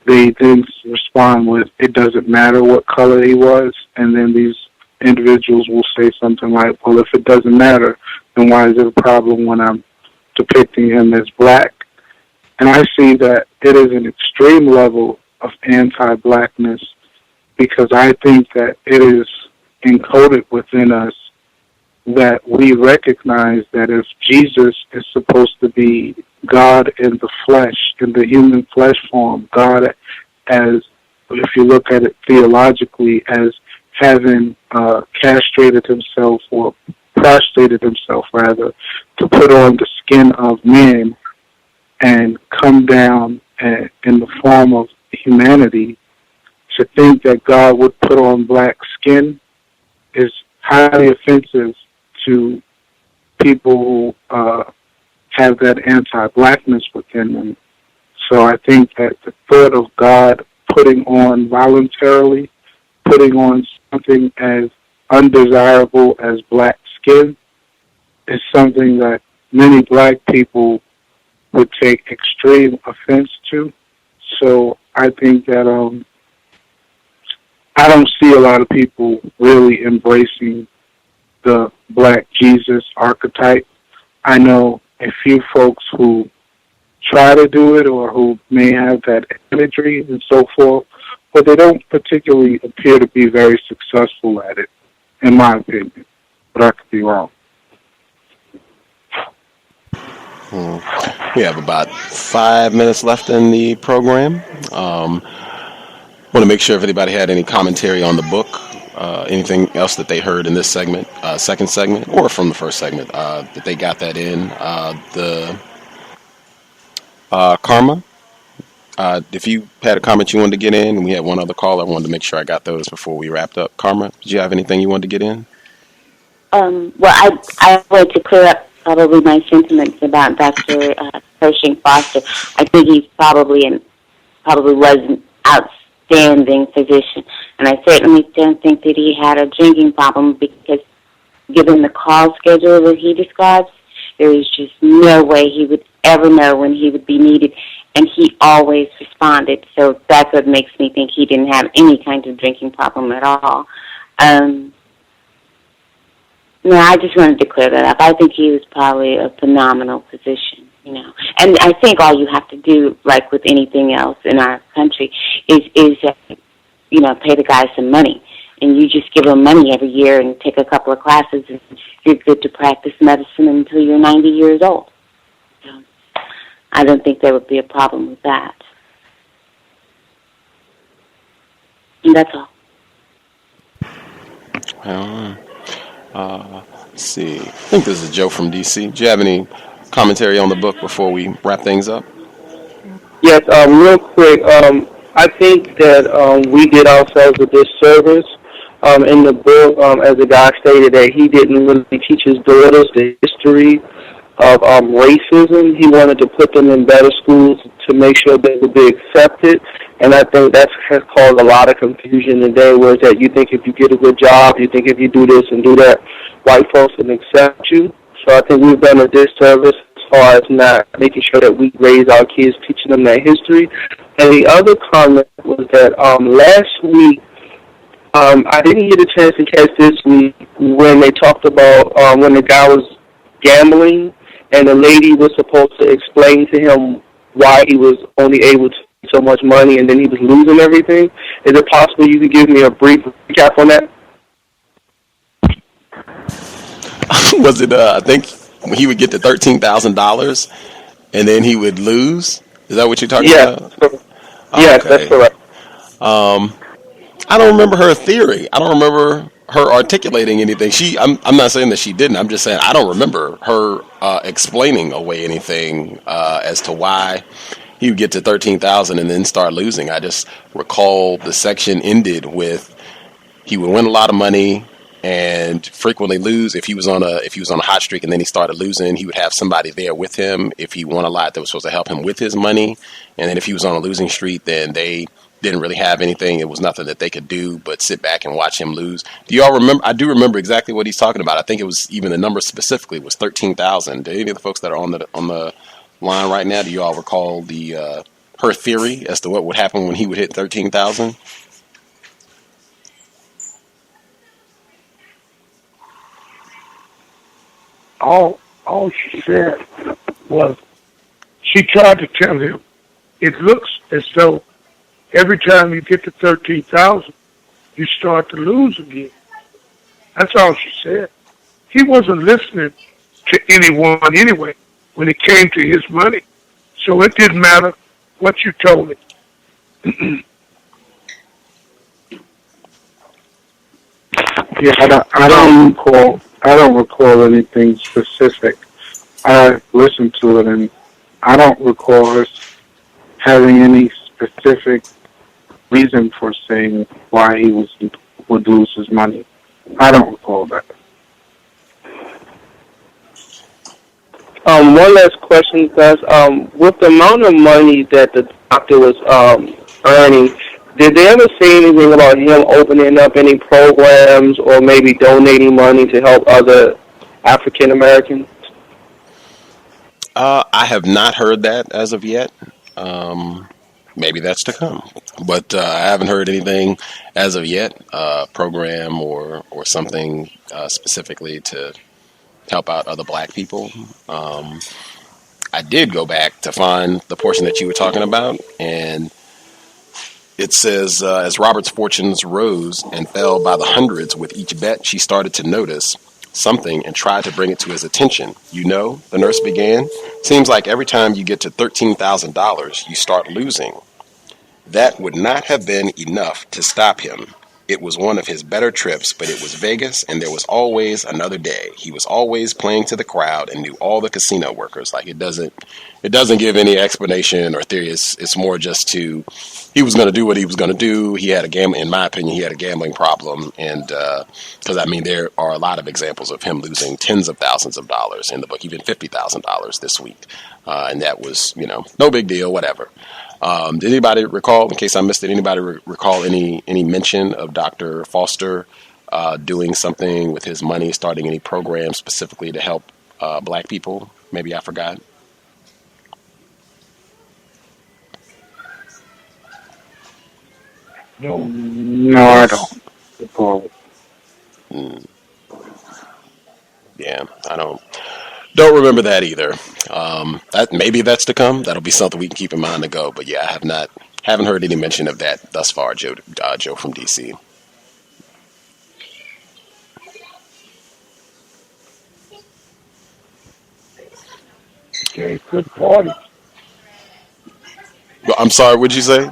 they then respond with, it doesn't matter what color he was, and then these individuals will say something like, well, if it doesn't matter, then why is it a problem when I'm depicting him as black? And I see that it is an extreme level of anti-blackness because I think that it is encoded within us that we recognize that if Jesus is supposed to be God in the flesh, in the human flesh form, God as, if you look at it theologically, as having castrated himself or prostrated himself, rather, to put on the skin of man and come down in the form of humanity, to think that God would put on black skin is highly offensive to people who have that anti-blackness within them. So I think that the thought of God putting on voluntarily, putting on something as undesirable as black skin is something that many black people would take extreme offense to. So I think that I don't see a lot of people really embracing the black Jesus archetype. I know a few folks who try to do it or who may have that imagery and so forth, but they don't particularly appear to be very successful at it, in my opinion. But I could be wrong. We have about 5 minutes left in the program. Want to make sure if anybody had any commentary on the book, anything else that they heard in this segment, second segment, or from the first segment, that they got that in. Karma, if you had a comment you wanted to get in, and we had one other caller, I wanted to make sure I got those before we wrapped up. Karma, did you have anything you wanted to get in? Well, I wanted to clear up probably my sentiments about Dr. Pershing Foster. I think he's probably was an outstanding physician, and I certainly don't think that he had a drinking problem because, given the call schedule that he describes, there is just no way he would ever know when he would be needed, and he always responded. So that's what makes me think he didn't have any kind of drinking problem at all. No, I just wanted to clear that up. I think he was probably a phenomenal physician, And I think all you have to do, like with anything else in our country, is pay the guy some money. And you just give him money every year and take a couple of classes, and you're good to practice medicine until you're 90 years old. So I don't think there would be a problem with that. And that's all. Let's see. I think this is Joe from D.C. Do you have any commentary on the book before we wrap things up? Yes, real quick. I think that we did ourselves a disservice in the book, as the guy stated that he didn't really teach his daughters the history of racism. He wanted to put them in better schools to make sure they would be accepted, and I think that has caused a lot of confusion today, where it's that you think if you get a good job, you think if you do this and do that, white folks can accept you. So I think we've done a disservice as far as not making sure that we raise our kids, teaching them that history. And the other comment was that last week, I didn't get a chance to catch this week when they talked about when the guy was gambling and the lady was supposed to explain to him why he was only able to make so much money and then he was losing everything. Is it possible you could give me a brief recap on that? Was it, I think he would get to $13,000 and then he would lose? Is that what you're talking about? Yes, okay. That's correct. I don't remember her theory. I don't remember her articulating anything. I'm not saying that she didn't. I'm just saying I don't remember her explaining away anything as to why he would get to 13,000 and then start losing. I just recall the section ended with he would win a lot of money and frequently lose. If he was on a hot streak and then he started losing, he would have somebody there with him. If he won a lot, that was supposed to help him with his money. And then if he was on a losing streak, then they didn't really have anything. It was nothing that they could do but sit back and watch him lose. Do y'all remember? I do remember exactly what he's talking about. I think it was even the number specifically was 13,000. Do any of the folks that are on the line right now, do you all recall her theory as to what would happen when he would hit 13,000? All she said was she tried to tell him it looks as though every time you get to 13,000, you start to lose again. That's all she said. He wasn't listening to anyone anyway when it came to his money. So it didn't matter what you told him. Yeah, I don't recall anything specific. I listened to it, and I don't recall us having any specific reason for saying why he would lose his money. I don't recall that. One last question, Gus. With the amount of money that the doctor was earning, did they ever say anything about him opening up any programs or maybe donating money to help other African Americans? I have not heard that as of yet. Maybe that's to come, but I haven't heard anything as of yet. Program or something specifically to help out other black people. I did go back to find the portion that you were talking about, and it says, as Robert's fortunes rose and fell by the hundreds with each bet, she started to notice something and tried to bring it to his attention. You know, the nurse began, seems like every time you get to $13,000, you start losing. That would not have been enough to stop him. It was one of his better trips, but it was Vegas, and there was always another day. He was always playing to the crowd and knew all the casino workers. Like it doesn't give any explanation or theory. It's more just he was going to do what he was going to do. He had in my opinion, he had a gambling problem, and because there are a lot of examples of him losing tens of thousands of dollars in the book, even $50,000 this week, and that was no big deal, whatever. Did anybody recall, in case I missed it, anybody recall any mention of Dr. Foster doing something with his money, starting any program specifically to help black people? Maybe I forgot. No, I don't recall. Yeah, I don't remember that either. Maybe that's to come. That'll be something we can keep in mind to go. But yeah, I haven't heard any mention of that thus far, Joe from DC. Okay, good party. I'm sorry, what'd you say,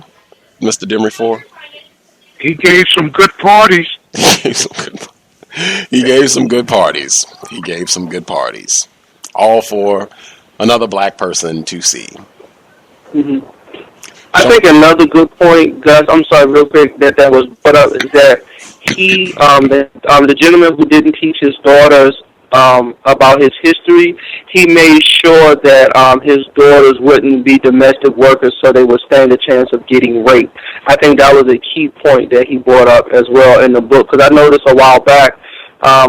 Mr. Demery 4? He gave some good parties. He gave some good parties. All for another black person to see. Mm-hmm. I think another good point, Gus, I'm sorry, real quick, that was put up is that he, the gentleman who didn't teach his daughters about his history, he made sure that his daughters wouldn't be domestic workers so they would stand a chance of getting raped. I think that was a key point that he brought up as well in the book, because I noticed a while back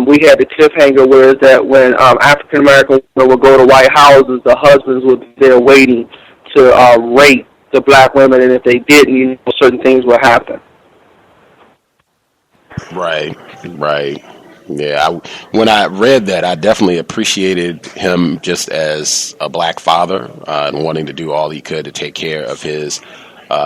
we had the cliffhanger where is that when African American women would go to white houses, the husbands would be there waiting to rape the black women, and if they didn't, certain things would happen. Right. Yeah, when I read that, I definitely appreciated him just as a black father and wanting to do all he could to take care of his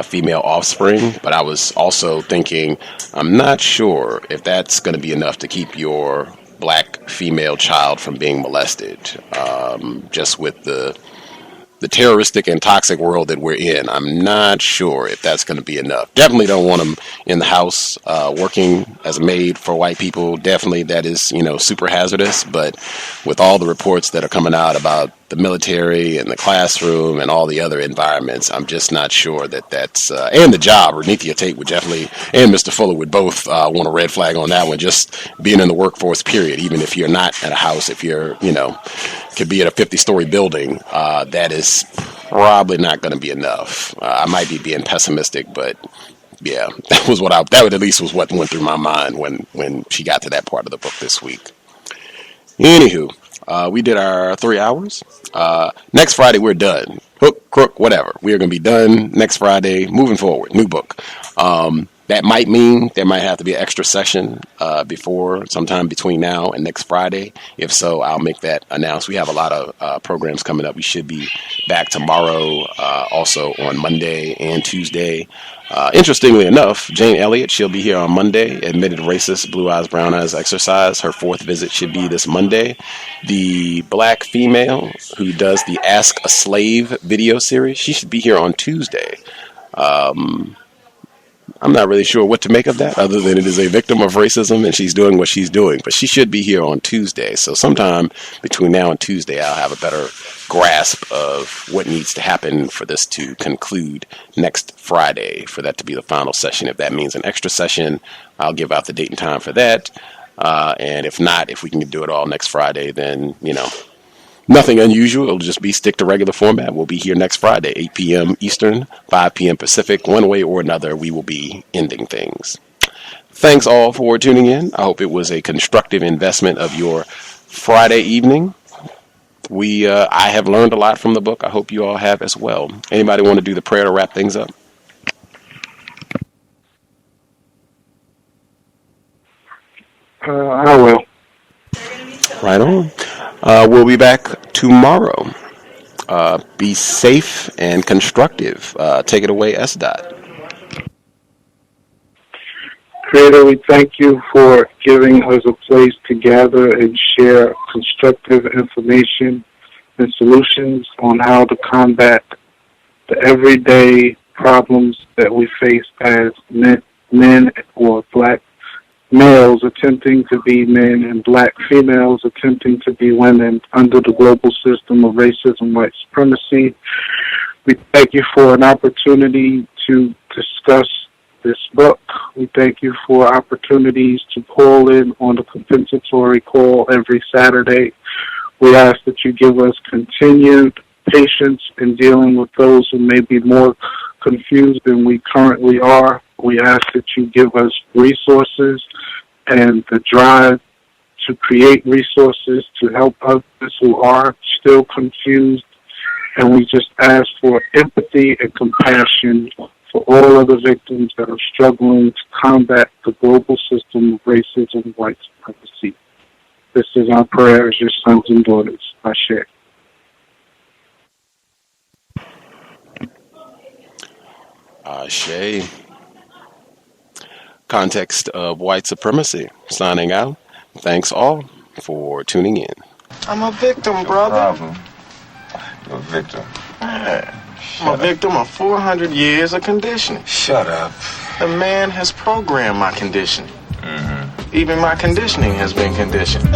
female offspring. But I was also thinking, I'm not sure if that's going to be enough to keep your black female child from being molested. Just with the the terroristic and toxic world that we're in, I'm not sure if that's going to be enough. Definitely don't want them in the house working as a maid for white people. Definitely that is, super hazardous. But with all the reports that are coming out about the military and the classroom and all the other environments, I'm just not sure that's and the job. Renethia Tate would definitely, and Mr. Fuller would both want a red flag on that one. Just being in the workforce, period. Even if you're not at a house, if you're, could be at a 50-story building, that is probably not going to be enough. I might be being pessimistic, but yeah, that at least was what went through my mind when she got to that part of the book this week. Anywho, we did our 3 hours. Next Friday, we're done. Hook, crook, whatever. We are going to be done next Friday, moving forward. New book. That might mean there might have to be an extra session sometime between now and next Friday. If so, I'll make that announced. We have a lot of programs coming up. We should be back tomorrow, also on Monday and Tuesday. Interestingly enough, Jane Elliott, she'll be here on Monday. Admitted Racist, Blue Eyes, Brown Eyes exercise. Her 4th visit should be this Monday. The black female who does the Ask a Slave video series, she should be here on Tuesday. I'm not really sure what to make of that, other than it is a victim of racism and she's doing what she's doing. But she should be here on Tuesday. So sometime between now and Tuesday, I'll have a better grasp of what needs to happen for this to conclude next Friday, for that to be the final session. If that means an extra session, I'll give out the date and time for that. And if not, if we can do it all next Friday, then, nothing unusual. It'll just be stick to regular format. We'll be here next Friday, 8 p.m. Eastern, 5 p.m. Pacific. One way or another, we will be ending things. Thanks all for tuning in. I hope it was a constructive investment of your Friday evening. I have learned a lot from the book. I hope you all have as well. Anybody want to do the prayer to wrap things up? I will. Right on. We'll be back tomorrow. Be safe and constructive. Take it away, S. Creator, we thank you for giving us a place to gather and share constructive information and solutions on how to combat the everyday problems that we face as men or black males attempting to be men and black females attempting to be women under the global system of racism, white supremacy. We thank you for an opportunity to discuss this book. We thank you for opportunities to call in on the compensatory call every Saturday. We ask that you give us continued patience in dealing with those who may be more confused than we currently are. We ask that you give us resources and the drive to create resources to help others who are still confused. And we just ask for empathy and compassion for all of the victims that are struggling to combat the global system of racism and white supremacy. This is our prayer as your sons and daughters. Ashe. Ashe. Context of White Supremacy. Signing out. Thanks all for tuning in. I'm a victim, brother. You're a victim. I'm a victim of 400 years of conditioning. Shut up. The man has programmed my conditioning. Even my conditioning has been conditioned.